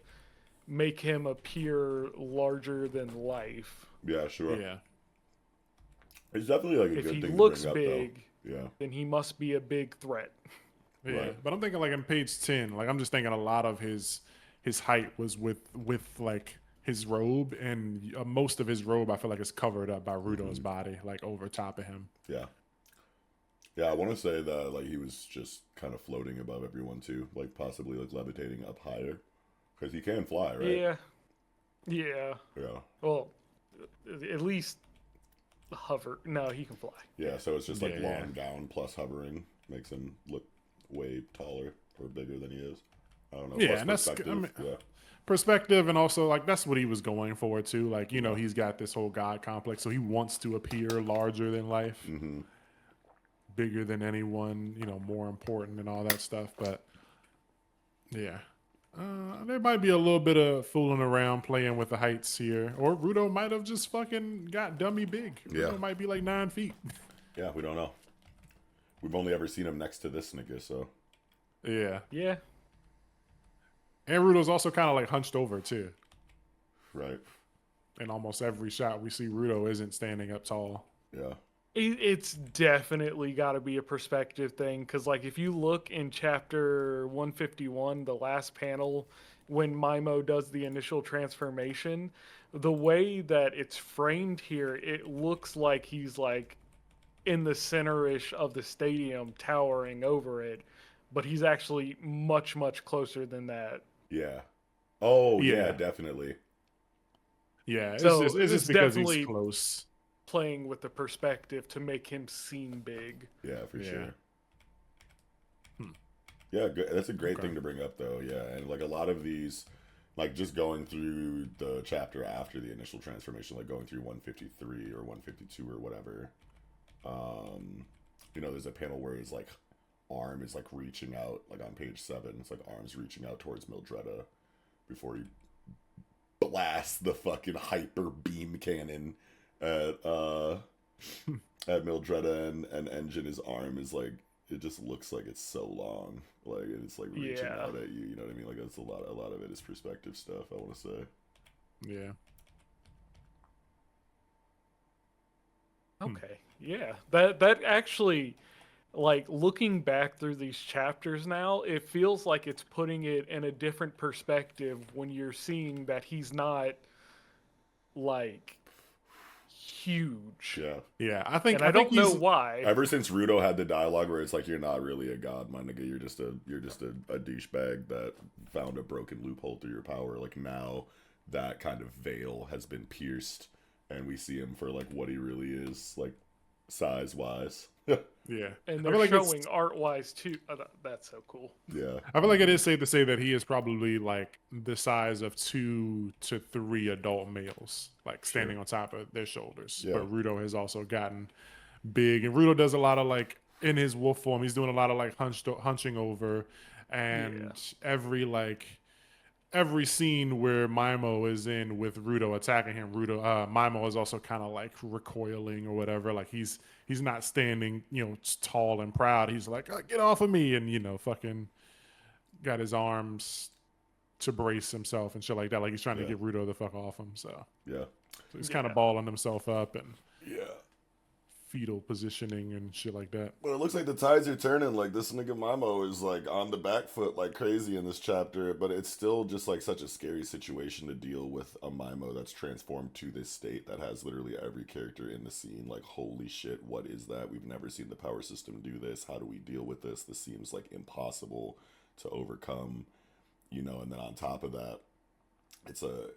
make him appear larger than life. Yeah, sure. Yeah. It's definitely like a If good he thing looks to bring big, up, though. Yeah. then he must be a big threat. Yeah. Right. But I'm thinking like in page 10, like I'm just thinking a lot of his height was with like his robe, and most of his robe I feel like is covered up by Rudo's body, like over top of him. Yeah. Yeah, I want to say that like he was just kind of floating above everyone too, like possibly like levitating up higher, because he can fly, right? Yeah. Yeah. Yeah. Well, at least hover. No, he can fly. Yeah. So it's just like Yeah. long down plus hovering makes him look way taller or bigger than he is. I don't know. Yeah, Plus and that's- perspective. I mean- yeah. Perspective, and also like that's what he was going for too. Like, he's got this whole god complex, so he wants to appear larger than life, bigger than anyone, more important and all that stuff. But yeah, there might be a little bit of fooling around, playing with the heights here, or Rudo might have just fucking got dummy big. Yeah. Rudo might be like 9 feet. Yeah, we don't know. We've only ever seen him next to this nigga, so Yeah, Yeah. and Rudo's also kind of like hunched over too. right. In almost every shot we see, Rudo isn't standing up tall. Yeah. It's definitely got to be a perspective thing because, like, if you look in chapter 151, the last panel, when Mimo does the initial transformation, the way that it's framed here, it looks like he's like in the center-ish of the stadium, towering over it, but he's actually much, much closer than that. Yeah. Oh yeah, Yeah. definitely. Yeah, it's So just it's because definitely- he's close. Playing with the perspective to make him seem big. Yeah, for Yeah. sure. Yeah, good. That's a great Okay. thing to bring up, though. Yeah, and like a lot of these, like just going through the chapter after the initial transformation, like going through 153 or 152 or whatever. Um, there's a panel where his like arm is like reaching out, like on page 7. It's like arms reaching out towards Mildreda before he blasts the fucking hyper beam cannon at at Mildreda and Engine. His arm is like, it just looks like it's so long, like it's like reaching Yeah. out at you. You know what I mean? Like that's a lot of it is perspective stuff, I want to say. Yeah. Okay. Yeah. That actually, like, looking back through these chapters now, it feels like it's putting it in a different perspective when you're seeing that he's not like huge. Yeah. Yeah. And I don't know He's why. Ever since Rudo had the dialogue where it's like, you're not really a god, my nigga. You're just a douchebag that found a broken loophole through your power. Like now, that kind of veil has been pierced, and we see him for like what he really is, like size wise. yeah. And I they're feel like it's showing art wise too. That's so cool. Yeah. I feel like it is safe to say that he is probably like the size of 2 to 3 adult males, like standing on top of their shoulders. Yeah. But Rudo has also gotten big, and Rudo does a lot of like in his wolf form. He's doing a lot of like hunching over, and every scene where Mimo is in with Rudo attacking him, Mimo is also kind of like recoiling or whatever. Like he's not standing, tall and proud. He's like, get off of me, and fucking got his arms to brace himself and shit like that. Like he's trying to Yeah. get Rudo the fuck off him. So Yeah. he's kind of Yeah. balling himself up and Yeah. fetal positioning and shit like that. But it looks like the tides are turning. Like this nigga Mimo is like on the back foot like crazy in this chapter, but it's still just like such a scary situation to deal with a Mimo that's transformed to this state that has literally every character in the scene. Like, holy shit, what is that? We've never seen the power system do this. How do we deal with this? This seems like impossible to overcome, and then on top of that,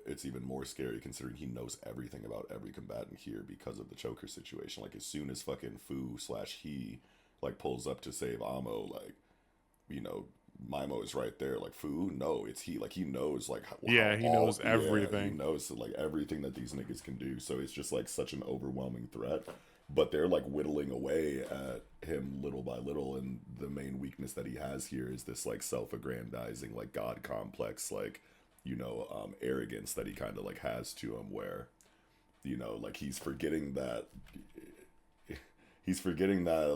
it's even more scary considering he knows everything about every combatant here because of the choker situation. Like as soon as fucking Fu/he like pulls up to save Amo, like Mimo is right there. Like Fu, no, it's he. Like he knows like He knows yeah, everything. he knows like everything that these niggas can do. So it's just like such an overwhelming threat. But they're like whittling away at him little by little, and the main weakness that he has here is this like self-aggrandizing like god complex, like arrogance that he kind of like has to him, where like he's forgetting that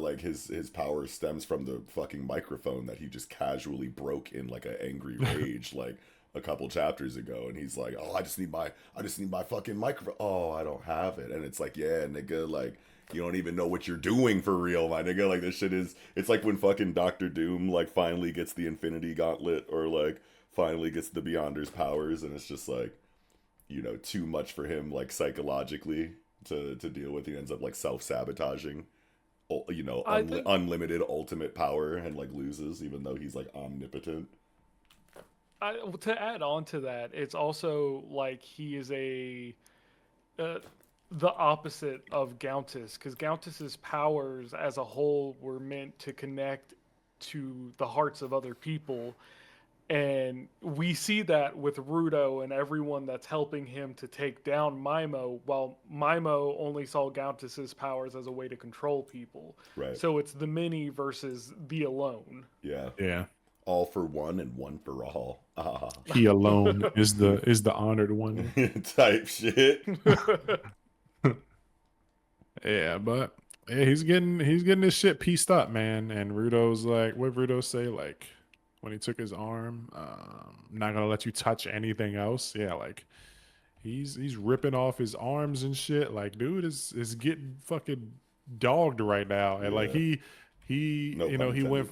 like his power stems from the fucking microphone that he just casually broke in like an angry rage like a couple chapters ago, and he's like, oh, I just need my fucking microphone. Oh, I don't have it. And it's like, yeah, nigga, like you don't even know what you're doing for real, my nigga. Like this shit is, it's like when fucking Doctor Doom like finally gets the Infinity Gauntlet, or like finally gets the Beyonder's powers, and it's just like, too much for him like psychologically to deal with. He ends up like self-sabotaging, unlimited ultimate power, and like loses even though he's like omnipotent. To add on to that, it's also like he is the opposite of Gauntus, because Gauntus's powers as a whole were meant to connect to the hearts of other people. And we see that with Rudo and everyone that's helping him to take down Mimo, while Mimo only saw Gauntus's powers as a way to control people. Right. So it's the many versus the alone. Yeah. Yeah. All for one and one for all. He alone is the honored one. Type shit. Yeah, but yeah, he's getting his shit pieced up, man. And Rudo's like, what Rudo say? Like when he took his arm, not gonna let you touch anything else. Yeah, like he's ripping off his arms and shit. Like, dude is getting fucking dogged right now. And like Yeah. he No pun he went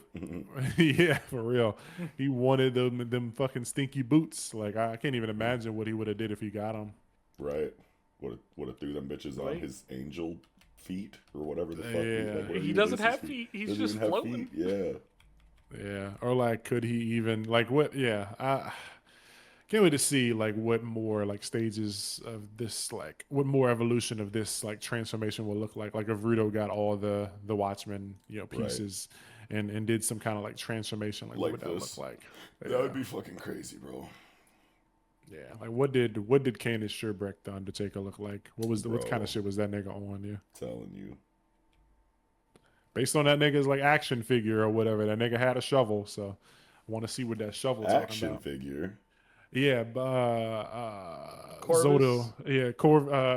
yeah, for real. He wanted them fucking stinky boots. Like I can't even imagine what he would have did if he got them. Right. Would have threw them bitches on Right. his angel feet or whatever the fuck. Yeah. Like, what He even doesn't is his have feet. He's Doesn't just even have floating. feet. Yeah. Yeah, or like, could he even like what? Yeah, I can't wait to see like what more like stages of this, like what more evolution of this like transformation will look like. Like if Rudo got all the Watchmen Right. pieces, and did some kind of like transformation. Like, what would that this. look like? That would be fucking crazy, bro. Yeah, like what did Candace Sherbrick the Undertaker look like? What kind of shit was that nigga on? Yeah, Telling you. Based on that nigga's like action figure or whatever, that nigga had a shovel. So I want to see what that shovel talking Action about. figure. Yeah, Corvus? Zoto. Yeah,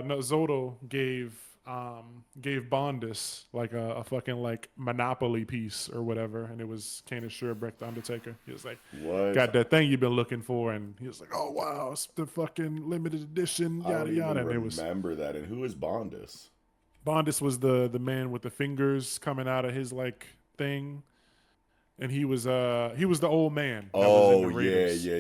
no, Zoto gave Bondus like a fucking like Monopoly piece or whatever, and it was Candace Sherbrick the Undertaker. He was like, What? got that thing you've been looking for, and he was like, oh wow, it's the fucking limited edition, I yada don't yada. even And it was remember that. And who is Bondus? Bondus was the man with the fingers coming out of his like thing, and he was the old man that was in Oh the yeah, Raiders. yeah.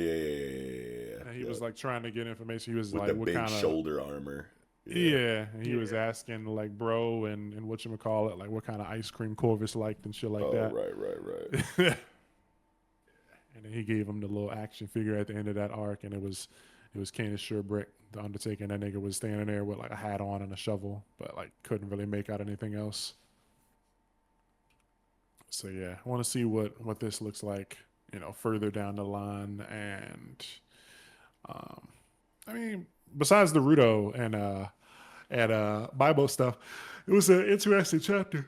And he was like trying to get information. He was with like, the what big kind of shoulder armor. yeah. And he was asking like bro and whatchamacallit, like what kind of ice cream Corvus liked and shit like that. Right. And then he gave him the little action figure at the end of that arc, and it was Candace Sherbrick, the Undertaker, and that nigga was standing there with like a hat on and a shovel, but like couldn't really make out anything else. So yeah, I want to see what this looks like, further down the line. And I mean, besides the Rudo and Bible stuff, it was an interesting chapter.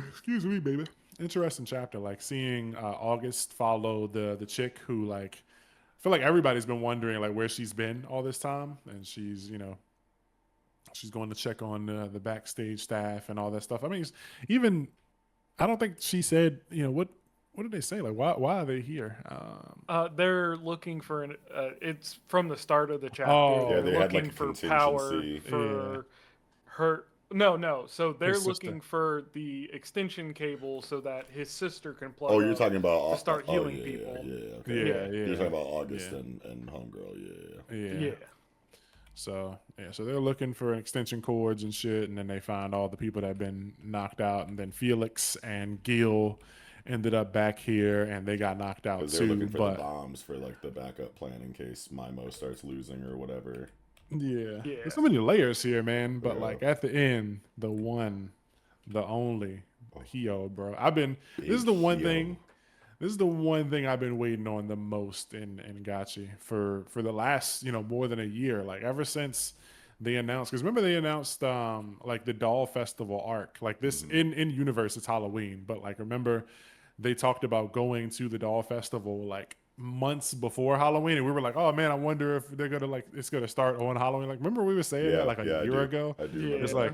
Excuse me, baby. Interesting chapter, like seeing August follow the chick who like I feel like everybody's been wondering like where she's been all this time, and she's she's going to check on the backstage staff and all that stuff. I mean, even I don't think she said what did they say, like why are they here? They're looking for it's from the start of the chapter. Oh, Yeah, they're they had, looking like, a for power contingency. for her. No. So they're His looking sister. for the extension cable so that his sister can plug. Oh, you're up talking about to start healing yeah, people. Yeah, okay. Yeah. You're talking about August Yeah. and Homegirl. Yeah. So they're looking for extension cords and shit, and then they find all the people that have been knocked out, and then Felix and Gil ended up back here, and they got knocked out Because too. they're looking for but the bombs for like the backup plan in case Mimo starts losing or whatever. yeah, there's so many layers here, man. But Yeah. like at the end, the one, the only, Hio, bro. This is the one Hio. thing. This is the one thing I've been waiting on the most in Gachi for the last more than a year. Like ever since they announced, because remember they announced like the Doll Festival arc, like this in universe it's Halloween, but like remember they talked about going to the Doll Festival like months before Halloween, and we were like, oh man, I wonder if they're gonna like it's gonna start on Halloween. Like remember we were saying that like a year ago. I do. Yeah. remember It's that. like,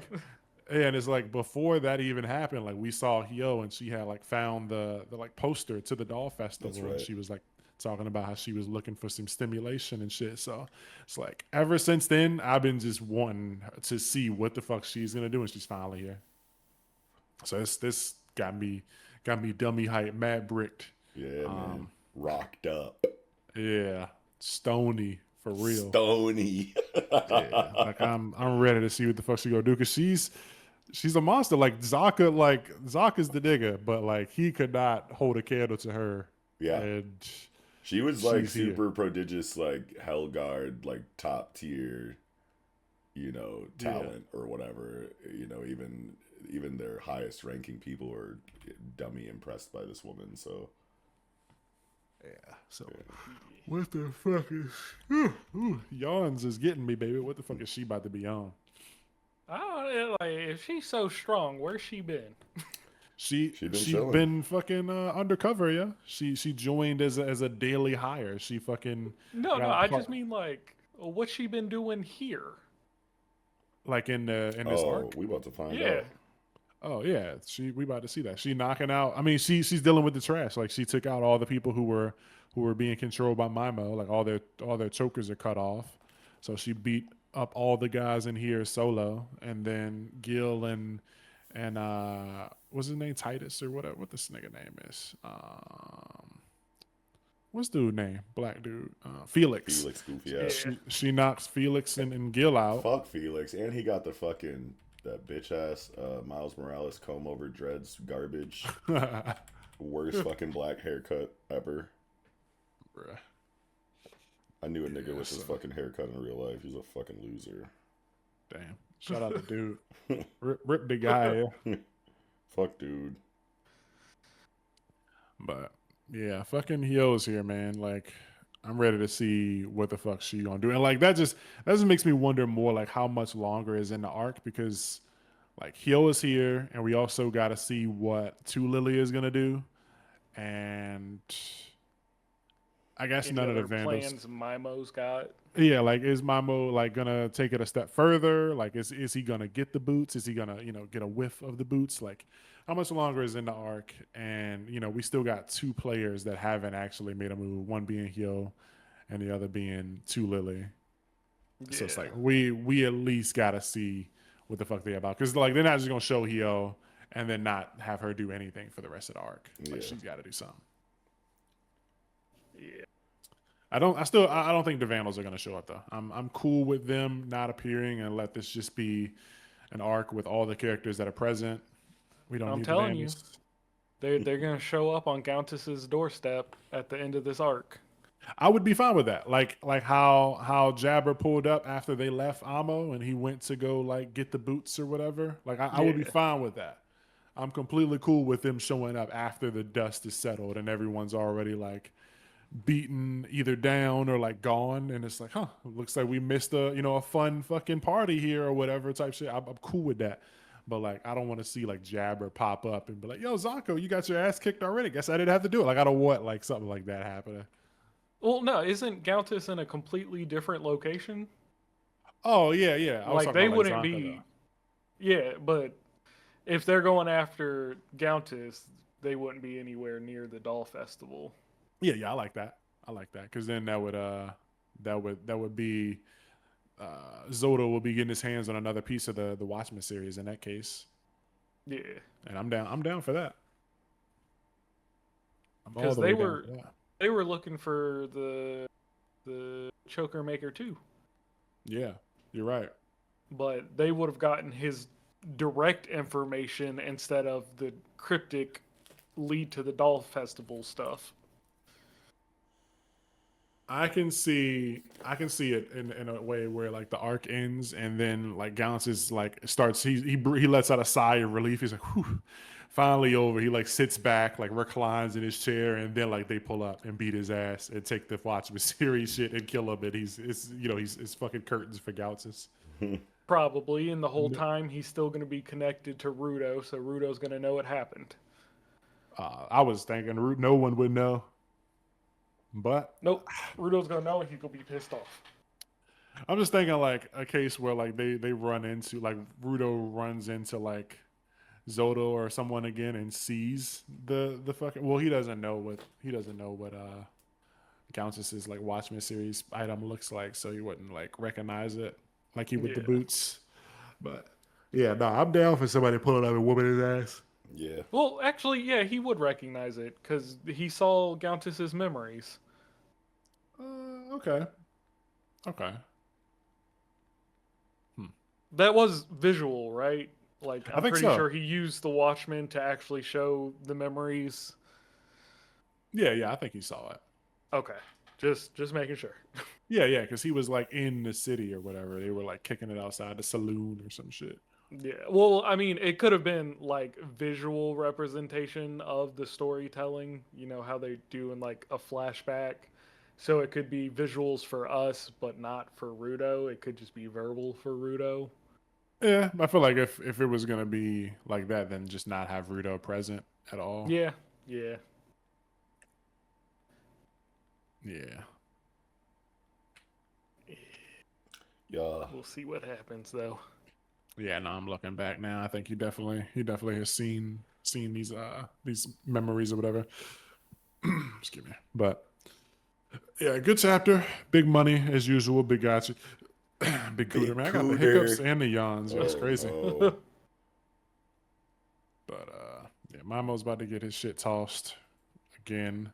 and it's like before that even happened, like we saw Hio and she had like found the like poster to the Doll Festival, That's right. and she was like talking about how she was looking for some stimulation and shit. So it's like ever since then, I've been just wanting to see what the fuck she's gonna do, and she's finally here. So this got me dummy hype, mad bricked. Yeah, man. Rocked up. Yeah, stony for real. Stony. Yeah, like I'm ready to see what the fuck she gonna do, because she's a monster. Like Zaka's the nigga, but like he could not hold a candle to her. Yeah. And She was like she's here. super prodigious, like Hellguard, like top tier, talent or whatever. Even their highest ranking people are dummy impressed by this woman. So yeah. So what the fuck is yawns is getting me, baby. What the fuck is she about to be on? I don't know, like if she's so strong, where's she been? She been she chilling. been fucking undercover, yeah. She joined as a daily hire. She fucking No, got I part- just mean like what's she been doing here? like in this arc. we about to find Yeah. out. Oh yeah, we about to see that. She knocking out. I mean, she's dealing with the trash. Like she took out all the people who were being controlled by Mimo. Like all their chokers are cut off. So she beat up all the guys in here solo, and then Gil and what's his name, Titus or whatever. What this nigga name is? What's dude name? Black dude. Felix. Felix goofy ass. She knocks Felix and Gil out. Fuck Felix, and he got the fucking that bitch ass Miles Morales comb over dreads garbage. Worst fucking black haircut ever. Bruh. I knew a nigga with his fucking haircut in real life. He's a fucking loser. Damn. Shout out to dude. Rip the guy. Yeah. Fuck dude. But yeah, fucking Hyo's here, man. Like, I'm ready to see what the fuck she gonna do. And like that just makes me wonder more like how much longer is in the arc because like Hyo is here, and we also got to see what Two Lily is gonna do, and I guess Any none of the other Vandals. plans Mimo's got? Yeah, like is Mamo like gonna take it a step further? Like is he gonna get the boots? Is he gonna get a whiff of the boots? Like how much longer is in the arc? And we still got two players that haven't actually made a move. One being Hyo, and the other being Two Lily. So it's Yeah. like we at least gotta see what the fuck they about because like they're not just gonna show Hyo and then not have her do anything for the rest of the arc. Like Yeah. she's got to do something. Yeah. I don't think the Vandals are gonna show up though. I'm cool with them not appearing and let this just be an arc with all the characters that are present. We don't I'm need the telling you, Vandals. they're gonna show up on Countess's doorstep at the end of this arc. I would be fine with that. Like how Jabber pulled up after they left Amo and he went to go like get the boots or whatever. Like I would be Yeah. fine with that. I'm completely cool with them showing up after the dust is settled and everyone's already like beaten either down or like gone and it's like looks like we missed a fun fucking party here or whatever type shit. I'm cool with that, but like I don't want to see like Jabber pop up and be like, yo Zonko, you got your ass kicked already, guess I didn't have to do it. Like I don't want like something like that happening. Well, no, isn't Countess in a completely different location? Oh yeah, I was Like talking they about like wouldn't Zonko be. though. Yeah, but if they're going after Countess, they wouldn't be anywhere near the Doll Festival. Yeah, I like that. I like that because then that would be Zoto will be getting his hands on another piece of the Watchmen series in that case, Yeah, and I'm down for that. I'm all because the way down for that. they were looking for the Choker Maker too, Yeah, you're right. but they would have gotten his direct information instead of the cryptic lead to the Doll Festival stuff. I can see it in a way where like the arc ends and then like Gallants is like starts he lets out a sigh of relief. He's like, whew, finally over. He like sits back, like reclines in his chair, and then like they pull up and beat his ass and take the Watchmen series shit and kill him. And it's fucking curtains for Gallants. Probably, and the whole time he's still going to be connected to Rudo, so Rudo's going to know it happened. I was thinking no one would know, but Nope, Rudo's going to know, and he's going to be pissed off. I'm just thinking like a case where like they run into like Rudo runs into like Zoto or someone again and sees the fucking he doesn't know what Countess's like Watchmen series item looks like, so he wouldn't like recognize it like he with the Yeah. boots. But yeah, no, I'm down for somebody pulling up and whooping his ass. Yeah. Well, actually, yeah, he would recognize it because he saw Countess's memories. Okay. That was visual, right? Like, I I'm think pretty so. sure he used the Watchmen to actually show the memories. Yeah, I think he saw it. Okay, just making sure. Yeah, because he was like in the city or whatever. They were like kicking it outside the saloon or some shit. Yeah, well, I mean, it could have been like visual representation of the storytelling. You know how they do in like a flashback. So it could be visuals for us, but not for Rudo. It could just be verbal for Rudo. Yeah, I feel like if it was gonna be like that, then just not have Rudo present at all. Yeah, yeah. Yeah. Yeah. We'll see what happens though. Yeah, no, I'm looking back now. I think he definitely has seen these memories or whatever. Excuse me. But yeah, good chapter. Big money as usual. Big gotcha. Big cooter, man. I got the hiccups and the yawns. That's crazy. No. But yeah, Mamo's about to get his shit tossed again.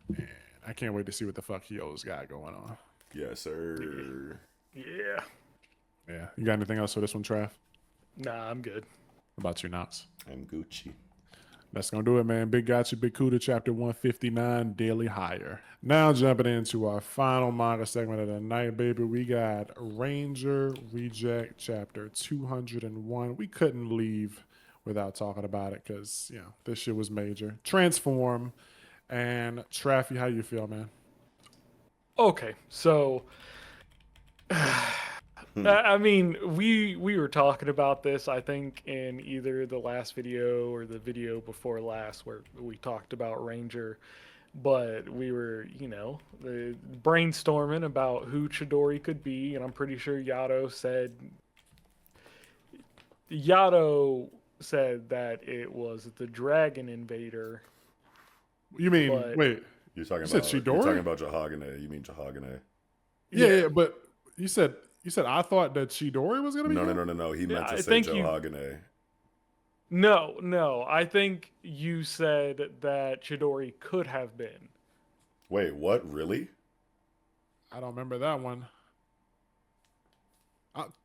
And I can't wait to see what the fuck Hyo's got going on. Yes, sir. Yeah. Yeah. You got anything else for this one, Trav? Nah, I'm good. About your knots? I'm Gucci. That's gonna do it, man. Big Gotcha, Big Cuda, chapter 159, Daily Hire. Now jumping into our final manga segment of the night, baby. We got Ranger Reject, chapter 201. We couldn't leave without talking about it because this shit was major. Transform and Traffy, how you feel, man? Okay, so I mean, we were talking about this, I think, in either the last video or the video before last, where we talked about Ranger. But we were, brainstorming about who Chidori could be, and I'm pretty sure Yato said that it was the Dragon Invader, You mean but wait? You're talking You said about you're talking Chidori? about Jahagane. You mean Jahagane? Yeah, yeah, yeah, but you said I thought that Chidori was gonna be No, no, him? no, no, no. He yeah, meant to I say think you. Jahagane. No, I think you said that Chidori could have been. Wait, what? Really? I don't remember that one.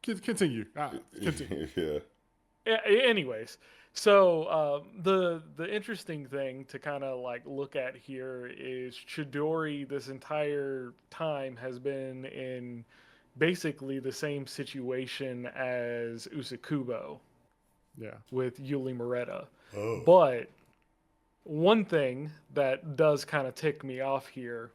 Continue. Continue. Yeah. Anyways, so the interesting thing to kind of like look at here is Chidori this entire time has been in basically the same situation as Usakubo Yeah. with Yuli Moreta. Oh. But one thing that does kind of tick me off here,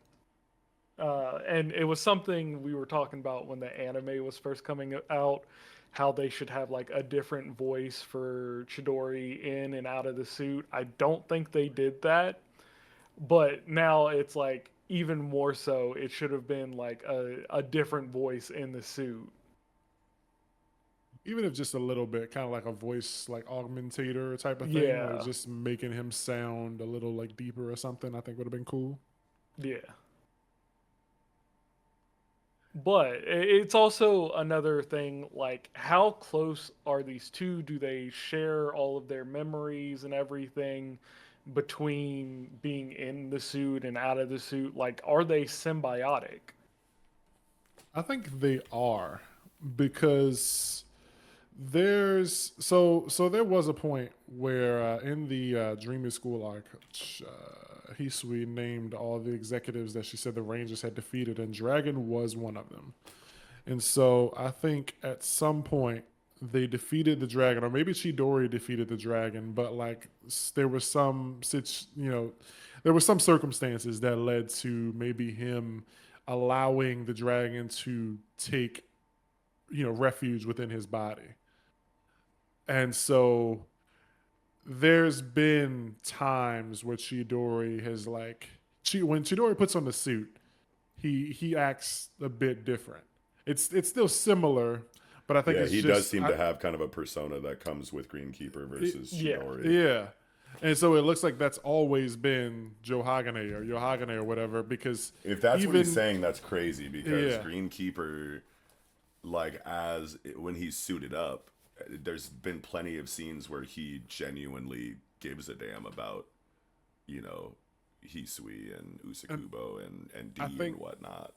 and it was something we were talking about when the anime was first coming out, how they should have like a different voice for Chidori in and out of the suit. I don't think they did that, but now it's like even more so. It should have been like a different voice in the suit. Even if just a little bit, kind of like a voice like augmentator type of thing, or Yeah, just making him sound a little like deeper or something, I think would have been cool. yeah. But it's also another thing, like how close are these two? Do they share all of their memories and everything between being in the suit and out of the suit? Like, are they symbiotic? I think they are because so there was a point where in the Dreamy School arc, Hisui named all the executives that she said the Rangers had defeated, and Dragon was one of them. And so I think at some point they defeated the dragon, or maybe Chidori defeated the dragon, but like there was there were some circumstances that led to maybe him allowing the dragon to take refuge within his body. And so there's been times where Chidori has when Chidori puts on the suit, he acts a bit different. It's still similar, but I think Yeah, it's he just does seem to have kind of a persona that comes with Greenkeeper versus Yeah. Chidori. yeah. And so it looks like that's always been Johagane or Yohagane or whatever, because If that's what even he's saying, that's crazy because Yeah. Greenkeeper, when he's suited up, there's been plenty of scenes where he genuinely gives a damn about, Hisui and Usakubo and D I think and whatnot.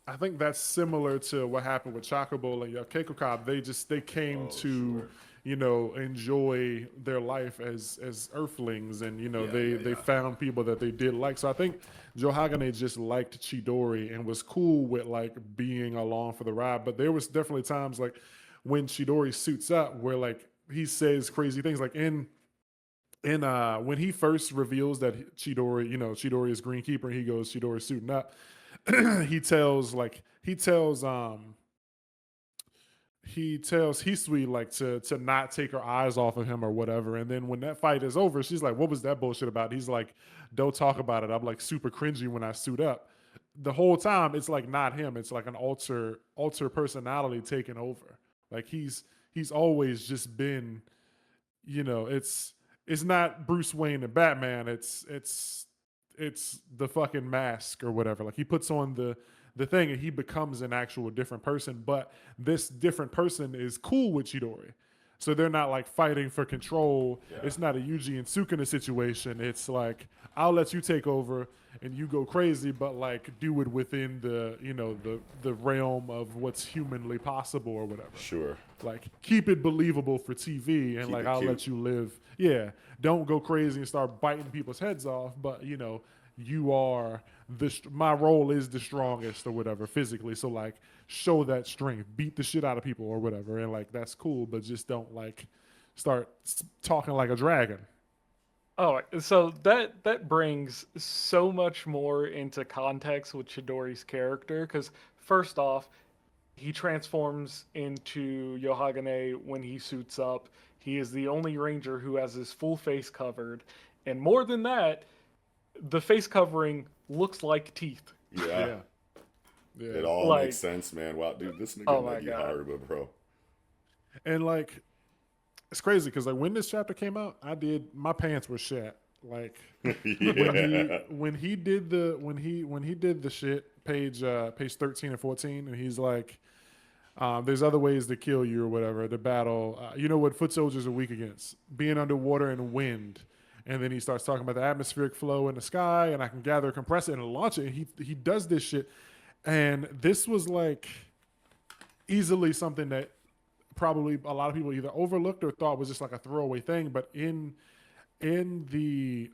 I think that's similar to what happened with Chocobo and Gachiakuta. They came Oh, to, enjoy their life as earthlings, and they found people that they did like. So I think Johagane just liked Chidori and was cool with like being along for the ride. But there was definitely times like when Chidori suits up where like he says crazy things, like in when he first reveals that Chidori is Greenkeeper, and he goes Chidori's suiting up. He tells Hisui like to not take her eyes off of him or whatever. And then when that fight is over, she's like, "What was that bullshit about?" He's like, "Don't talk about it. I'm like super cringy when I suit up." The whole time it's like not him. It's like an alter personality taking over. Like he's always just been, it's not Bruce Wayne and Batman. It's the fucking mask or whatever. Like he puts on the thing and he becomes an actual different person. But this different person is cool with Chidori. So they're not like fighting for control. Yeah. It's not a Yuji and Sukuna situation. It's like I'll let you take over and you go crazy, but like do it within the realm of what's humanly possible or whatever. Sure. Like keep it believable for TV, and Keep like it I'll cute. let you live. Yeah, don't go crazy and start biting people's heads off. But you are my role is the strongest or whatever physically. So like show that strength, beat the shit out of people or whatever, and like that's cool. But just don't like start talking like a dragon. Oh, so that brings so much more into context with Chidori's character. Because first off, he transforms into Yohagane when he suits up. He is the only ranger who has his full face covered, and more than that, the face covering looks like teeth. Yeah. Yeah. Yeah. It all Like, makes sense, man. Wow, dude, this nigga oh my Negi God. Haruba, bro. And like, it's crazy because like when this chapter came out, my pants were shat. Like Yeah. when he did the shit, page 13 and 14, and he's like, there's other ways to kill you or whatever. The battle, you know what foot soldiers are weak against? Being underwater and wind. And then he starts talking about the atmospheric flow in the sky, and I can gather, compress it, and launch it. And he does this shit, and this was like easily something that probably a lot of people either overlooked or thought was just like a throwaway thing. But in the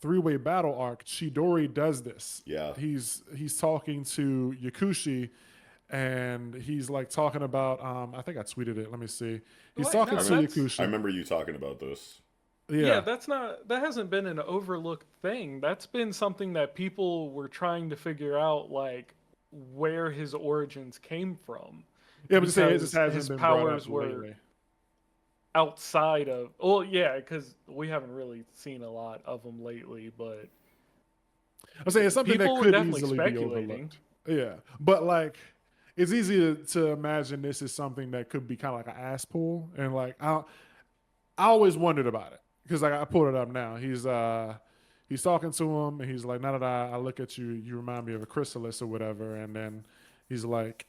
three-way battle arc, Chidori does this. Yeah. He's talking to Yakushi, and he's like talking about I think I tweeted it. Let me see. He's Wait, talking no, to that's- Yakushi. I remember you talking about this. Yeah, that hasn't been an overlooked thing. That's been something that people were trying to figure out, like where his origins came from. Yeah, but just saying, it just because hasn't his been brought powers up were lately. outside of. Well, yeah, because we haven't really seen a lot of them lately, but I'm saying it's something people that were could definitely easily be speculating. overlooked. Yeah, but like it's easy to imagine this is something that could be kind of like an ass pull, and like I always wondered about it because like I pulled it up now. He's talking to him, and he's like, "Now that I look at you, you remind me of a chrysalis or whatever." And then he's like,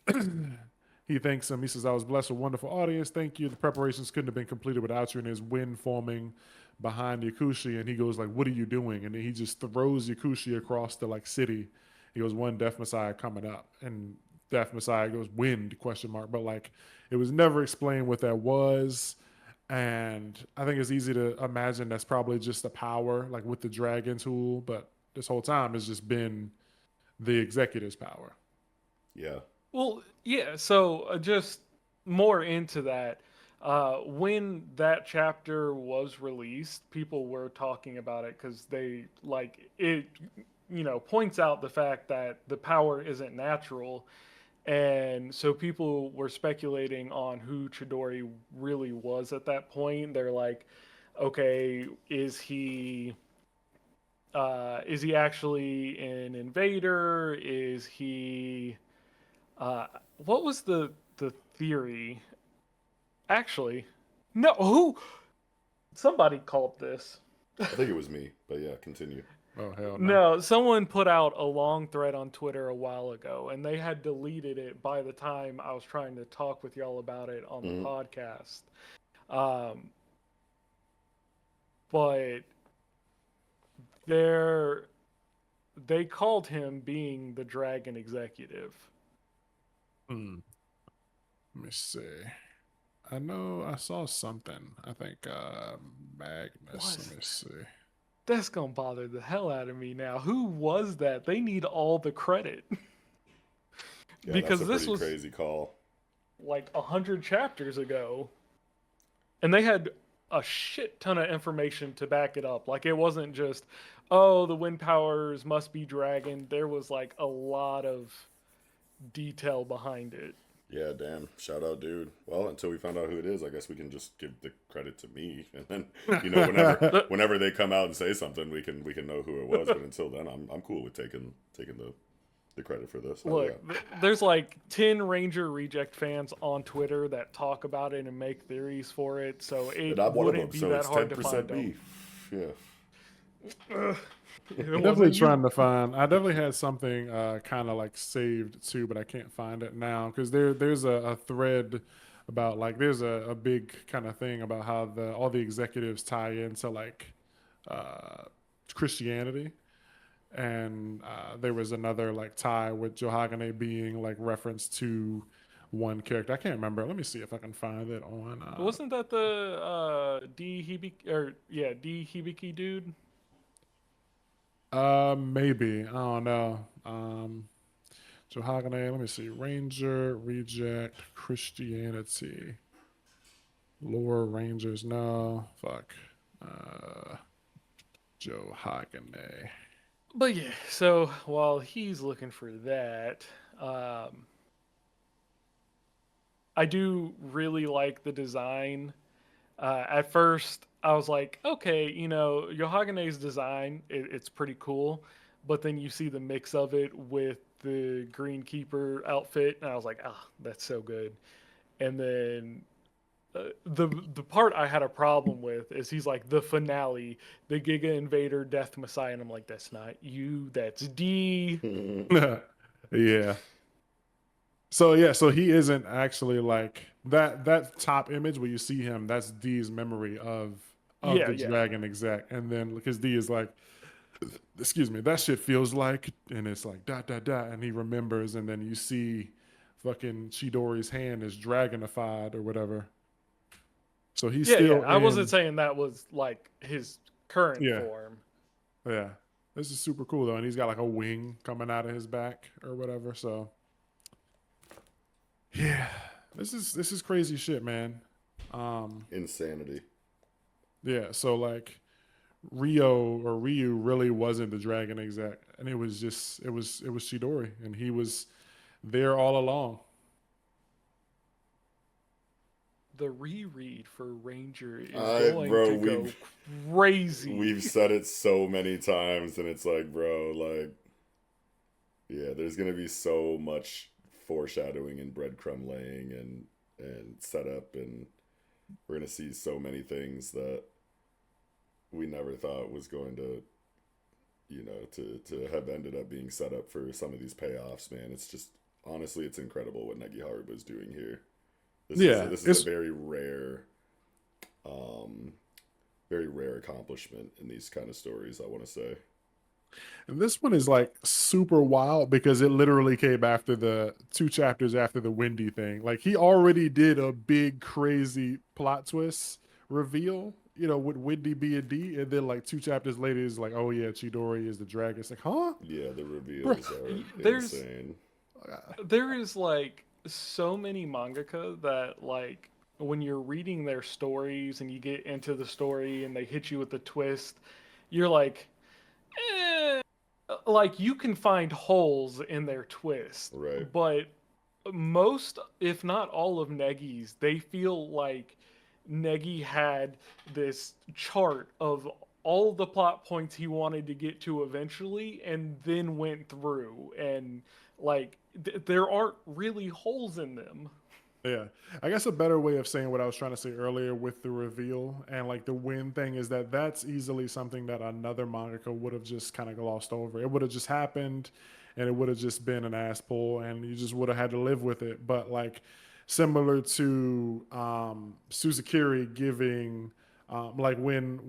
he thanks him. He says, "I was blessed with a wonderful audience. Thank you. The preparations couldn't have been completed without you." And there's wind forming behind Yakushi, and he goes like, "What are you doing?" And then he just throws Yakushi across the like city. He goes, "One Death Messiah coming up," and Death Messiah goes, "Wind?" question mark. But like, it was never explained what that was. And I think it's easy to imagine that's probably just the power, like with the dragon tool. But this whole time it's just been the executive's power. Yeah. Well, yeah. So just more into that. When that chapter was released, people were talking about it because they like it. Points out the fact that the power isn't natural, and so people were speculating on who Chidori really was at that point. They're like, okay, is he actually an invader? Is he what was the theory? Actually, no. Who? Somebody called this. I think it was me, but yeah, continue. Oh hell no! No, someone put out a long thread on Twitter a while ago, and they had deleted it by the time I was trying to talk with y'all about it on the podcast. But they called him being the dragon executive. Let me see. I know I saw something. I think Magnus. Let me see. That's gonna bother the hell out of me now. Who was that? They need all the credit. Yeah, Because that's a this pretty was crazy call. like 100 chapters ago, and they had a shit ton of information to back it up. Like it wasn't just, oh, the wind powers must be dragon. There was like a lot of detail behind it. Yeah, damn. Shout out, dude. Well, until we find out who it is, I guess we can just give the credit to me, and then whenever they come out and say something, we can know who it was. But until then, I'm cool with taking the credit for this. Look, there's like 10 Ranger Reject fans on Twitter that talk about it and make theories for it, so it and I'm one of them, wouldn't be so that it's hard to find 10% them. me. Yeah. I'm definitely trying to find. I definitely had something kind of like saved too, but I can't find it now because there's a thread about like there's a big kind of thing about how all the executives tie into like Christianity, and there was another like tie with Johagane being like referenced to one character. I can't remember. Let me see if I can find it on. Wasn't that the D Hibiki dude? Maybe. I don't know. Johagane, let me see. Ranger, Reject, Christianity. Lore Rangers, no. Fuck. Joe Hagane. But yeah, so while he's looking for that, um, I do really like the design. At first, I was like, okay, Yohagane's design, it's pretty cool. But then you see the mix of it with the Greenkeeper outfit, and I was like, ah, that's so good. And then the part I had a problem with is he's like the finale, the Giga Invader Death Messiah, and I'm like, that's not you, that's D. Yeah. So yeah, so he isn't actually like that top image where you see him, that's D's memory of Yeah, the yeah. dragon exec. And then because D is like, excuse me, that shit feels like, and it's like dot dot dot, and he remembers, and then you see fucking Chidori's hand is dragonified or whatever. So he's Yeah, yeah. still I wasn't in. saying that was like his current Yeah, form. yeah. This is super cool though, and he's got like a wing coming out of his back or whatever. So yeah, this is crazy shit, man. Insanity. Yeah, so like Rio or Ryu really wasn't the dragon exec, and it was Chidori, and he was there all along. The reread for Ranger is I going bro, to we've go crazy. we've said it so many times, and it's like, bro, like, yeah, there's gonna be so much foreshadowing and breadcrumb laying and setup, and we're gonna see so many things that we never thought was going to, to have ended up being set up for some of these payoffs. Man, it's just honestly, it's incredible what Negi Haruba's doing here. Yeah, This is a it's um, very rare accomplishment in these kind of stories. I want to say. and this one is like super wild because it literally came after the 2 chapters after the Wendy thing. Like he already did a big crazy plot twist reveal, with Wendy being D, and then like 2 chapters later is like, oh yeah, Chidori is the dragon. It's like, huh, Yeah, the bro? reveals are There's insane. there is like so many mangaka that like when you're reading their stories and you get into the story and they hit you with a twist, you're like, eh. Like you can find holes in their twist, Right. but most, if not all of Negi's, they feel like Negi had this chart of all the plot points he wanted to get to eventually and then went through and like there aren't really holes in them. Yeah. I guess a better way of saying what I was trying to say earlier with the reveal and like the win thing is that that's easily something that another mangaka would have just kind of glossed over. It would have just happened and it would have just been an ass pull and you just would have had to live with it. But like similar to Suzukiri giving like when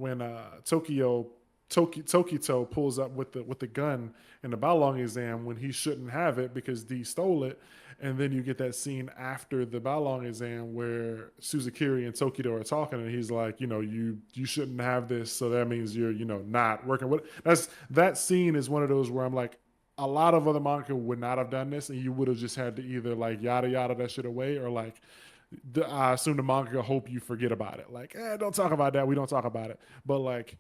Tokito pulls up with the gun in the Balong exam when he shouldn't have it because D stole it, and then you get that scene after the Balong exam where Suzukiri and Tokito are talking, and he's like, you shouldn't have this, so that means you're not working with. That scene is one of those where I'm like, a lot of other manga would not have done this, and you would have just had to either like yada yada that shit away or like I assume the manga hope you forget about it. Like, don't talk about that. We don't talk about it. But like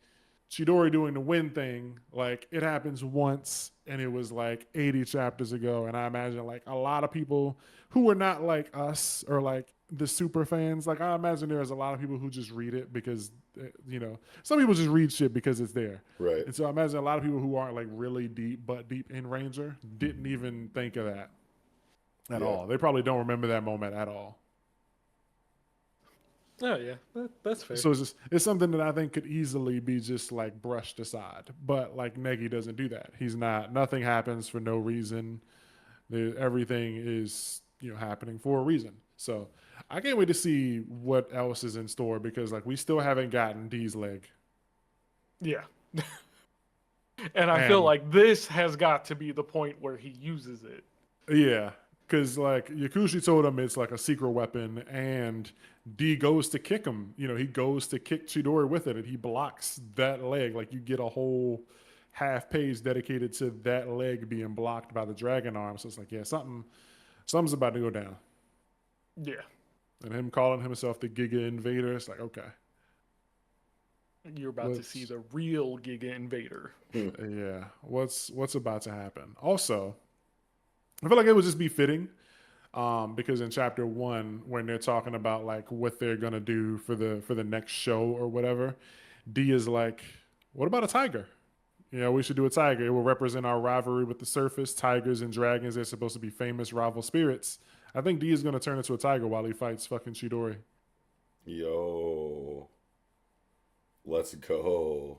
Chidori doing the win thing, like it happens once and it was like 80 chapters ago. And I imagine like a lot of people who are not like us or like the super fans, like I imagine there's a lot of people who just read it because, some people just read shit because it's there. Right. And so I imagine a lot of people who aren't like really deep in Ranger didn't even think of that at Yeah. all. They probably don't remember that moment at all. Oh yeah, that's fair. So it's something that I think could easily be just like brushed aside. But like Negi doesn't do that. He's not. Nothing happens for no reason. Everything is happening for a reason. So I can't wait to see what else is in store because like we still haven't gotten D's leg. Yeah. And I feel And like this has got to be the point where he uses it. yeah, because like Yakushi told him it's like a secret weapon, and D goes to kick him. He goes to kick Chidori with it, and he blocks that leg. Like you get a whole half page dedicated to that leg being blocked by the dragon arm. So it's like, yeah, something's about to go down. Yeah. And him calling himself the Giga Invader, it's like, okay, You're about to see let's, the real Giga Invader. yeah, what's about to happen? Also, I feel like it would just be fitting, because in chapter 1, when they're talking about like what they're gonna do for the next show or whatever, D is like, what about a tiger? You know, we should do a tiger. It will represent our rivalry with the surface. Tigers and dragons, they're supposed to be famous rival spirits. I think D is going to turn into a tiger while he fights fucking Chidori. Yo, let's go.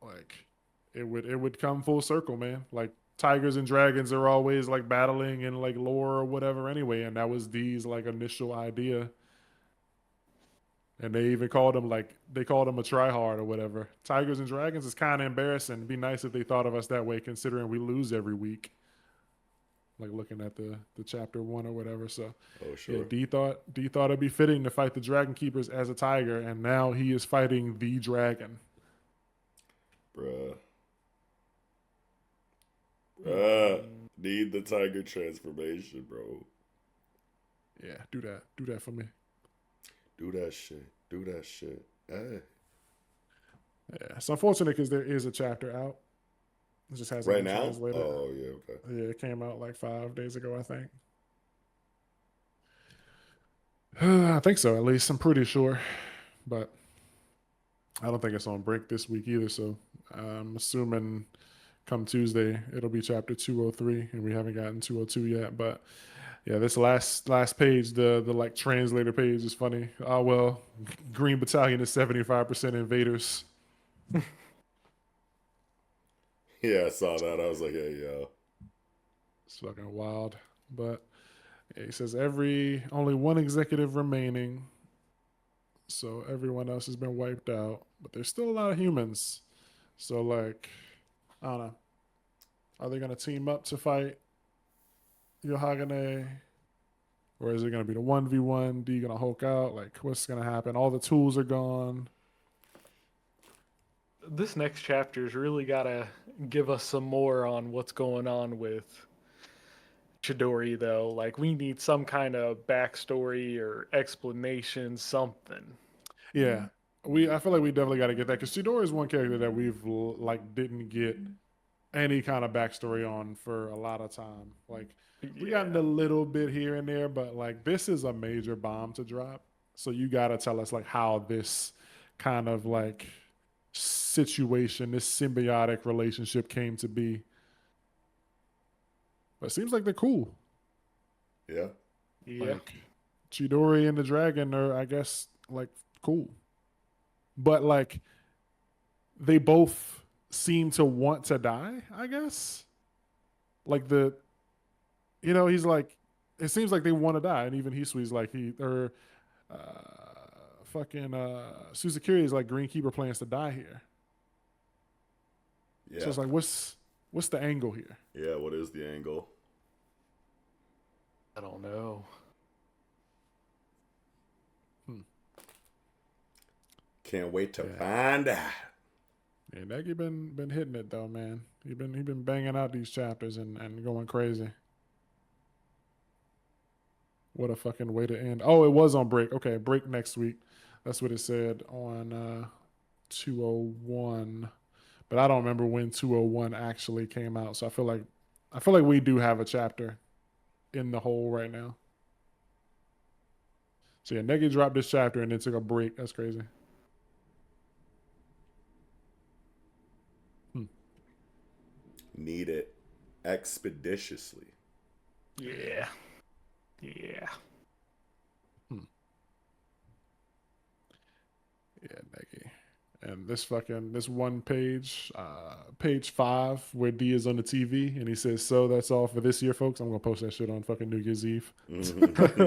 Like, it would come full circle, man. Like, tigers and dragons are always like battling in like lore or whatever anyway, and that was D's like initial idea. And they even called him like they called him a tryhard or whatever. Tigers and dragons is kind of embarrassing. It'd be nice if they thought of us that way, considering we lose every week. Like looking at the chapter 1 or whatever. So Oh, sure. yeah, D thought it'd be fitting to fight the Dragon Keepers as a tiger, and now he is fighting the dragon. Bruh. Bruh. Need the tiger transformation, bro. Yeah, do that. Do that for me. Do that shit. Do that shit. Hey. Yeah, it's unfortunate because there is a chapter out. It just hasn't Right been now? translated. Oh, yeah, okay. Yeah, it came out like 5 days ago, I think. I think so, at least. I'm pretty sure. But I don't think it's on break this week either. So I'm assuming come Tuesday, it'll be chapter 203, and we haven't gotten 202 yet. But yeah, this last page, the like translator page is funny. Oh, well, Green Battalion is 75% invaders. Yeah, I saw that. I was like, hey, yo. It's fucking wild. But yeah, he says only one executive remaining. So everyone else has been wiped out. But there's still a lot of humans. So like, I don't know. Are they gonna team up to fight Yohagane? Or is it gonna be the 1v1? D gonna Hulk out? Like, what's gonna happen? All the tools are gone. This next chapter's really gotta give us some more on what's going on with Chidori, though. Like, we need some kind of backstory or explanation, something. Yeah. I feel like we definitely gotta get that because Chidori is one character that we've like didn't get any kind of backstory on for a lot of time. Like we gotten a little bit here and there, but like this is a major bomb to drop. So you gotta tell us like how this kind of like situation, this symbiotic relationship came to be. But it seems like they're cool. Yeah. Yeah. Like Chidori and the dragon are, I guess, like cool. But like they both seem to want to die, I guess. Like he's like, it seems like they want to die, and even Hisui's like uh, fucking Suzukiri is like Greenkeeper plans to die here. Yeah. So it's like, what's the angle here? Yeah, what is the angle? I don't know. Can't wait to find out. Yeah, Nagy been hitting it though, man. He been banging out these chapters and going crazy. What a fucking way to end. Oh, it was on break. Okay, break next week. That's what it said on 201. But I don't remember when 201 actually came out. So I feel like we do have a chapter in the hole right now. So yeah, Negi dropped this chapter and then took a break. That's crazy. Need it expeditiously. Yeah. Yeah. Yeah, Negi. And this one page, page 5, where D is on the TV and he says, "So that's all for this year, folks." I'm gonna post that shit on fucking New Year's Eve. But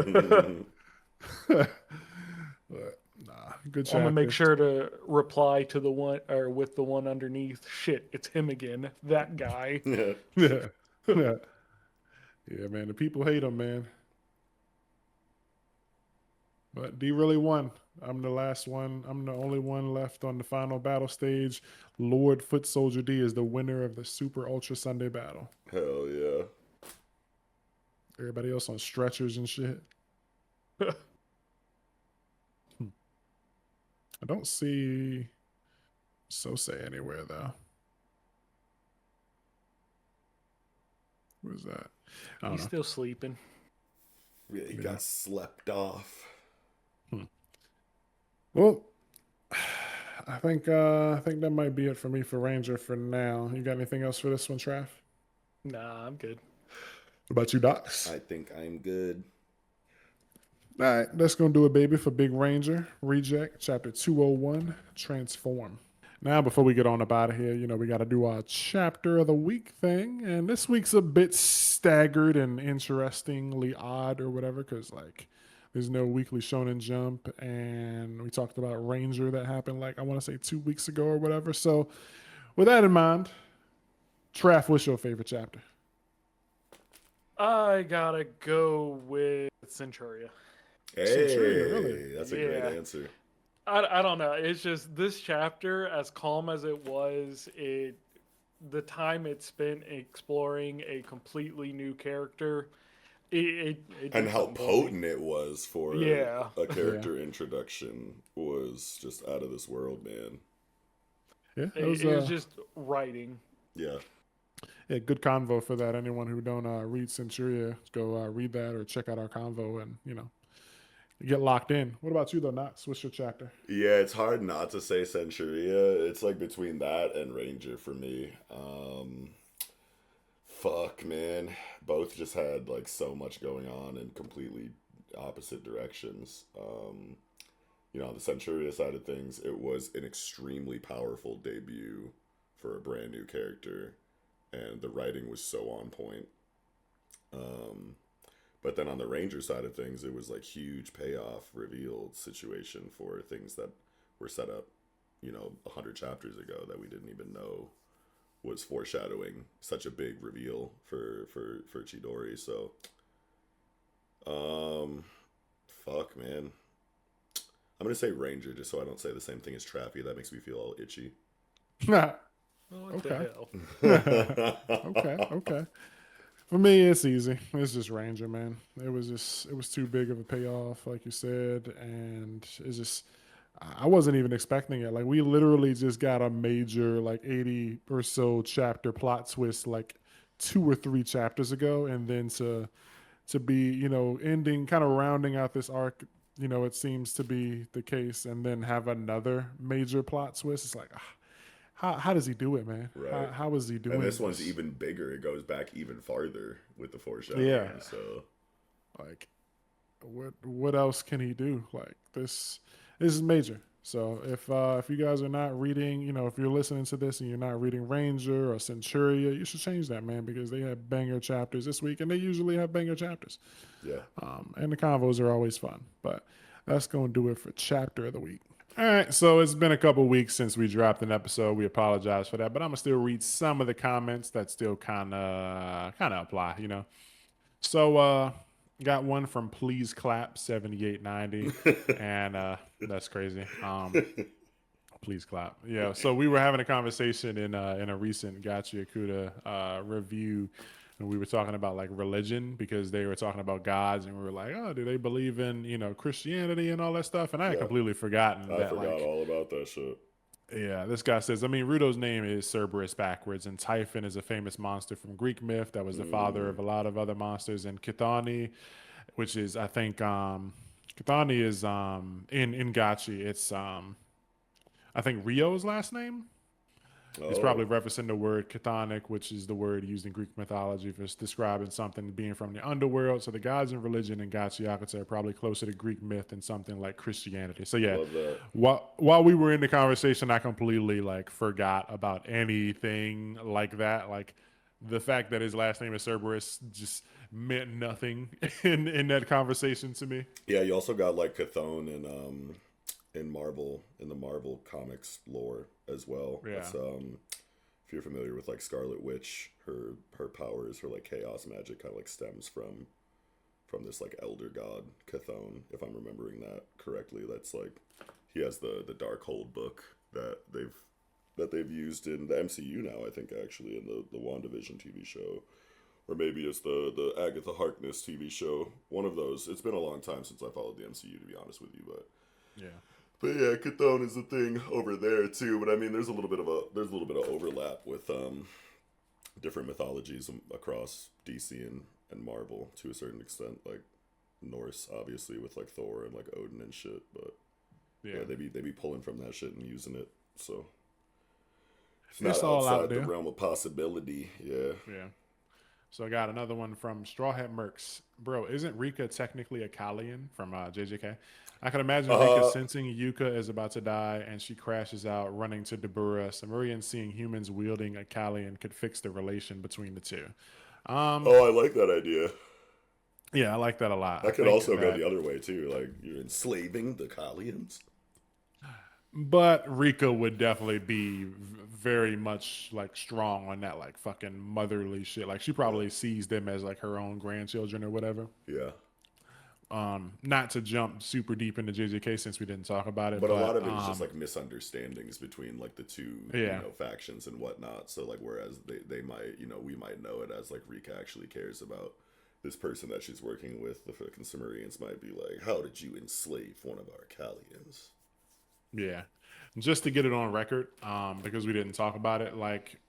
nah, good chapter. I'm gonna make sure to reply to the one or with the one underneath. Shit, it's him again. That guy. Yeah. Yeah. Yeah. Yeah, man. The people hate him, man. But D really won. I'm the last one. I'm the only one left on the final battle stage. Lord Foot Soldier D is the winner of the Super Ultra Sunday battle. Hell yeah. Everybody else on stretchers and shit. I don't see Sosei anywhere though. Where's that? I don't He's know. still sleeping. Yeah, he Yeah. got slept off. Well, I think that might be it for me for Ranger for now. You got anything else for this one, Trav? Nah, I'm good. What about you, Docs? I think I'm good. All right, that's gonna do it, baby, for Big Ranger Reject, Chapter 201, Transform. Now, before we get on up out of here, we got to do our chapter of the week thing, and this week's a bit staggered and interestingly odd or whatever, because there's no weekly Shonen Jump, and we talked about Ranger that happened I want to say 2 weeks ago or whatever. So, with that in mind, Traff, what's your favorite chapter? I gotta go with Centuria. Centuria, really? Hey, that's a great Yeah. answer. I don't know. It's just this chapter, as calm as it was, the time it spent exploring a completely new character, it And did how something for me. potent it was for Yeah. a character introduction was just out of this world, man. Yeah, It was just writing. Yeah. yeah, good convo for that. Anyone who don't read Centuria, go read that or check out our convo and get locked in. What about you though, Knox? What's your chapter? Yeah, it's hard not to say Centuria. It's between that and Ranger for me. Fuck, man. Both just had so much going on in completely opposite directions. On the Centuria side of things, it was an extremely powerful debut for a brand new character, and the writing was so on point. But then on the Ranger side of things, it was huge payoff revealed situation for things that were set up, 100 chapters ago that we didn't even know was foreshadowing such a big reveal for Chidori. So, fuck, man. I'm gonna say Ranger just so I don't say the same thing as Trappy. That makes me feel all itchy. What Okay. the hell? Okay. For me, it's easy. It's just Ranger, man. It was too big of a payoff, like you said, and it's just I wasn't even expecting it. We literally just got a major 80 or so chapter plot twist 2 or 3 chapters ago, and then to be ending kind of rounding out this arc. It seems to be the case, and then have another major plot twist. It's how does he do it, man? Right. How is he doing And this one's even bigger. It goes back even farther with the foreshadowing. Yeah. So, what else can he do? This is major. So if you guys are not reading, if you're listening to this and you're not reading Ranger or Centuria, you should change that, man, because they have banger chapters this week, and they usually have banger chapters. yeah. And the convos are always fun. But that's going to do it for chapter of the week. All right, so it's been a couple weeks since we dropped an episode. We apologize for that, but I'm gonna still read some of the comments that still kind of apply, So got one from Please Clap 7890, and that's crazy. Please clap. Yeah. So we were having a conversation in a recent Gachiakuta review, and we were talking about religion because they were talking about gods, and we were like, oh, do they believe in Christianity and all that stuff? And I had completely forgotten I that. forgot all about that shit. Yeah, this guy says, Rudo's name is Cerberus backwards, and Typhon is a famous monster from Greek myth that was the father of a lot of other monsters, and Chthoni, which is I think Chthoni is in Gachi, it's I think Rio's last name. He's probably referencing the word chthonic, which is the word used in Greek mythology for describing something being from the underworld. So the gods and religion in Gachiakuta are probably closer to Greek myth than something like Christianity. So yeah, Love that. while we were in the conversation, I completely forgot about anything like that. The fact that his last name is Cerberus just meant nothing in that conversation to me. Yeah, you also got Chthon in the Marvel comics lore as well. Yeah. It's, if you're familiar with Scarlet Witch, her powers, her chaos magic kind of stems from this elder god Chthon, if I'm remembering that correctly. That's he has the Darkhold book that they've used in the MCU now, I think, actually, in the WandaVision TV show, Or maybe it's the Agatha Harkness TV show. One of those. It's been a long time since I followed the MCU, to be honest with you, but Yeah. but yeah, Chthon is a thing over there too. But I mean, there's a little bit of overlap with different mythologies across DC and Marvel to a certain extent, like Norse, obviously, with like Thor and like Odin and shit. But yeah, they be pulling from that shit and using it. So it's not all out outside the there. realm of possibility. Yeah. Yeah. So I got another one from Straw Hat Mercs. Bro, isn't Rika technically a Kalian from JJK? I can imagine Rika sensing Yuka is about to die and she crashes out, running to Dabura. Samurian seeing humans wielding a Kalian could fix the relation between the two. Oh, I like that idea. Yeah, I like that a lot. That could also go the other way too. Like you're enslaving the Kalians. But Rika would definitely be very much like strong on that like fucking motherly shit. Like she probably sees them as like her own grandchildren or whatever. Yeah. Not to jump super deep into JJK since we didn't talk about it, but a lot of it is just like misunderstandings between like the two factions and whatnot. So like whereas they might, we might know it as like Rika actually cares about this person that she's working with. The fucking Sumerians might be like, how did you enslave one of our Kalians? Yeah, just to get it on record, because we didn't talk about it, like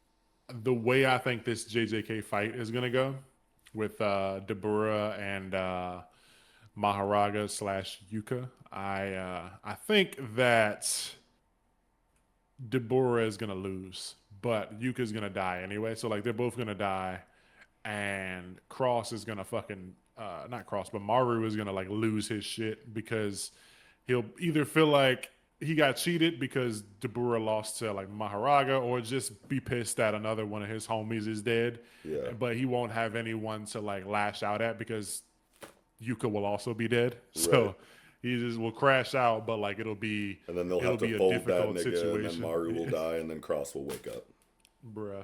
the way I think this JJK fight is gonna go with Dabura and Maharaga / Yuka, I think that Dabura is gonna lose, but Yuka's gonna die anyway. So like they're both gonna die, and Cross is gonna fucking not Cross, but Maru is gonna like lose his shit because he'll either feel like he got cheated because Dabura lost to like Maharaga, or just be pissed that another one of his homies is dead. Yeah. But he won't have anyone to like lash out at because Yuka will also be dead. So he just will crash out, but like it'll be and then they'll have to fold that nigga, and then Maru will die, and then Cross will wake up. Bruh.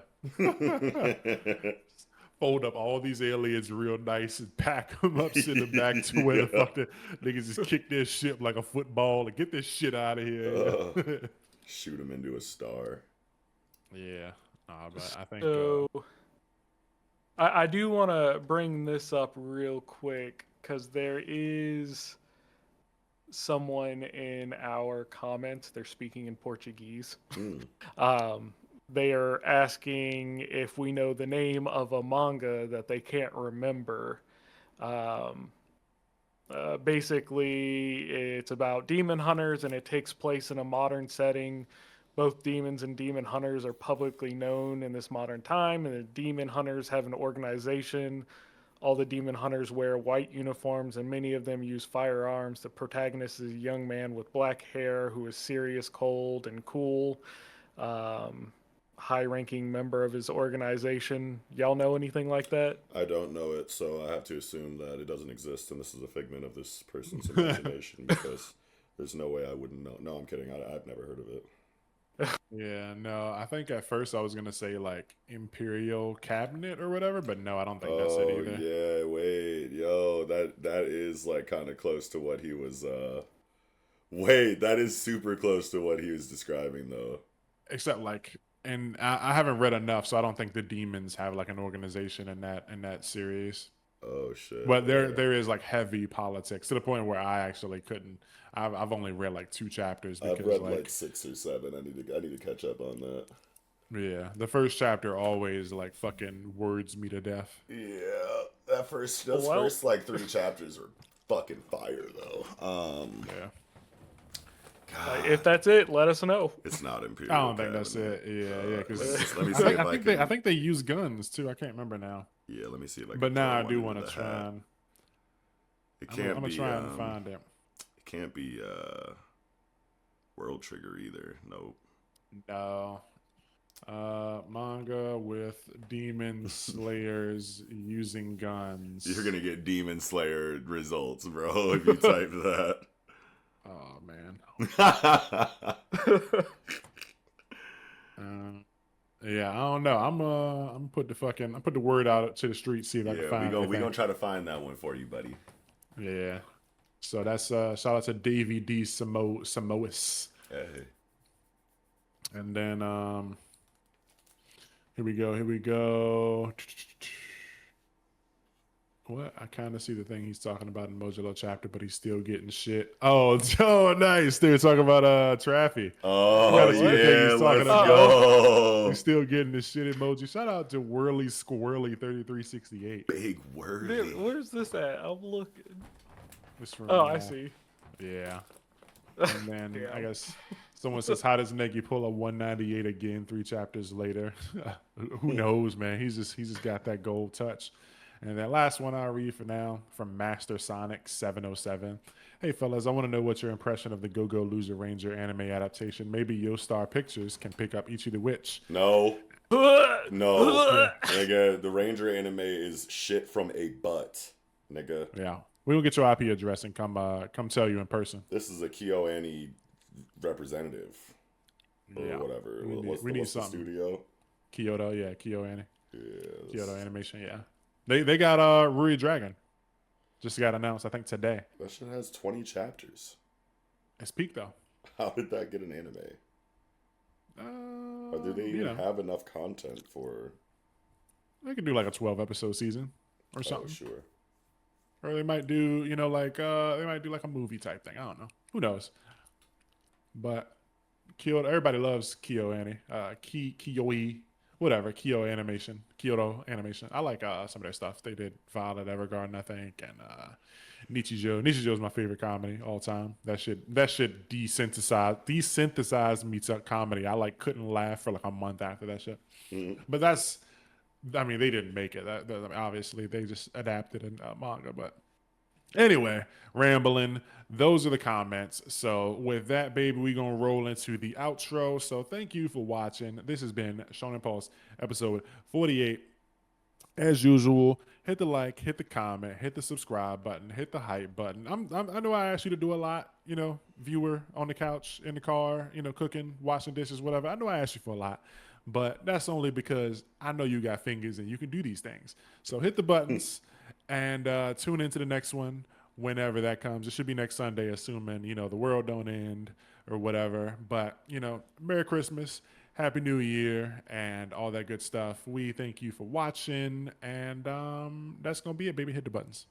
Fold up all these aliens real nice and pack them up, send them back to where the fuck the niggas just kick their ship like a football and get this shit out of here. Shoot him into a star. Yeah. But I think... So, I do want to bring this up real quick because there is someone in our comments. They're speaking in Portuguese. They are asking if we know the name of a manga that they can't remember. Basically, it's about demon hunters and it takes place in a modern setting. Both demons and demon hunters are publicly known in this modern time, and the demon hunters have an organization. All the demon hunters wear white uniforms, and many of them use firearms. The protagonist is a young man with black hair who is serious, cold, and cool. High-ranking member of his organization. Y'all know anything like that? I don't know it, so I have to assume that it doesn't exist, and this is a figment of this person's imagination because there's no way I wouldn't know. No, I'm kidding. I've never heard of it. Yeah, no, I think at first I was gonna say like Imperial Cabinet or whatever, but no, I don't think that's it either. Yeah, wait, yo, that is like kind of close to what he was. Wait, that is super close to what he was describing, though. Except like, and I haven't read enough, so I don't think the demons have like an organization in that series. Oh shit! But there is like heavy politics to the point where I actually couldn't. I've only read like 2 chapters. Because, I've read like 6 or 7. I need to catch up on that. Yeah, the first chapter always like fucking words me to death. Yeah, those first like 3 chapters are fucking fire though. Yeah. God. If that's it, let us know. It's not Imperial. I don't think that's it. Yeah. Because let me see I think they use guns too. I can't remember now. Yeah, let me see if I can. But now I do want to try. It can't I'm gonna try and find it. It can't be World Trigger either. Nope. No. Manga with demon slayers using guns. You're gonna get Demon Slayer results, bro, if you type that. Oh man. Yeah, I don't know. I'm put the word out to the street, see if I can find it. We gonna try to find that one for you, buddy. Yeah. So that's shout out to Davey D Samois. Hey. And then here we go. What? I kind of see the thing he's talking about in Mojo chapter, but he's still getting shit. Oh, oh, nice. They're talking about Traffy. I Oh gotta see the thing yeah, he's talking let's about. go. He's still getting the shit emoji. Shout out to Whirly Squirrely 3368. Big Dude, worthy. where's this at? I'm looking. It's from, Oh, I see. Yeah. And then Yeah. I guess someone says, "How does Negi pull a 198 again 3 chapters later?" Who knows, man? He's just got that gold touch. And that last one I'll read for now from Master Sonic 707. Hey fellas, I want to know what your impression of the Go Go Loser Ranger anime adaptation. Maybe Yo Star Pictures can pick up Ichi the Witch. No, Yeah. nigga. The Ranger anime is shit from a butt, nigga. Yeah, we will get your IP address and come tell you in person. This is a KyoAni representative or Yeah, whatever. we What's need the something. studio? Kyoto, yeah, KyoAni. Yeah, Kyoto Animation, yeah. They got Ruri Dragon. Just got announced, I think today. that shit has 20 chapters. It's peak though. How did that get an anime? Or do they You even know, have enough content for? they could do like a 12 episode season or Oh, something. sure. Or they might do, like they might do like a movie type thing. I don't know. Who knows? But Kyoto, everybody loves KyoAni. Kyoe, whatever. Kyoto Animation. I like some of their stuff. They did Violet Evergarden, I think, and Nichijou. Nichijou is my favorite comedy all time. That shit desynthesized me to comedy. I like couldn't laugh for like a month after that shit. But that's, I mean, they didn't make it. I mean, obviously, they just adapted in manga. But anyway, rambling. Those are the comments. So with that, baby, we're going to roll into the outro. So thank you for watching. This has been Shonen Pulse, episode 48. As usual, hit the like, hit the comment, hit the subscribe button, hit the hype button. I know I asked you to do a lot, viewer on the couch, in the car, cooking, washing dishes, whatever. I know I asked you for a lot. But that's only because I know you got fingers and you can do these things. So hit the buttons and tune into the next one whenever that comes. It should be next Sunday, assuming, the world don't end or whatever. But, Merry Christmas, Happy New Year, and all that good stuff. We thank you for watching. And that's going to be it, baby. Hit the buttons.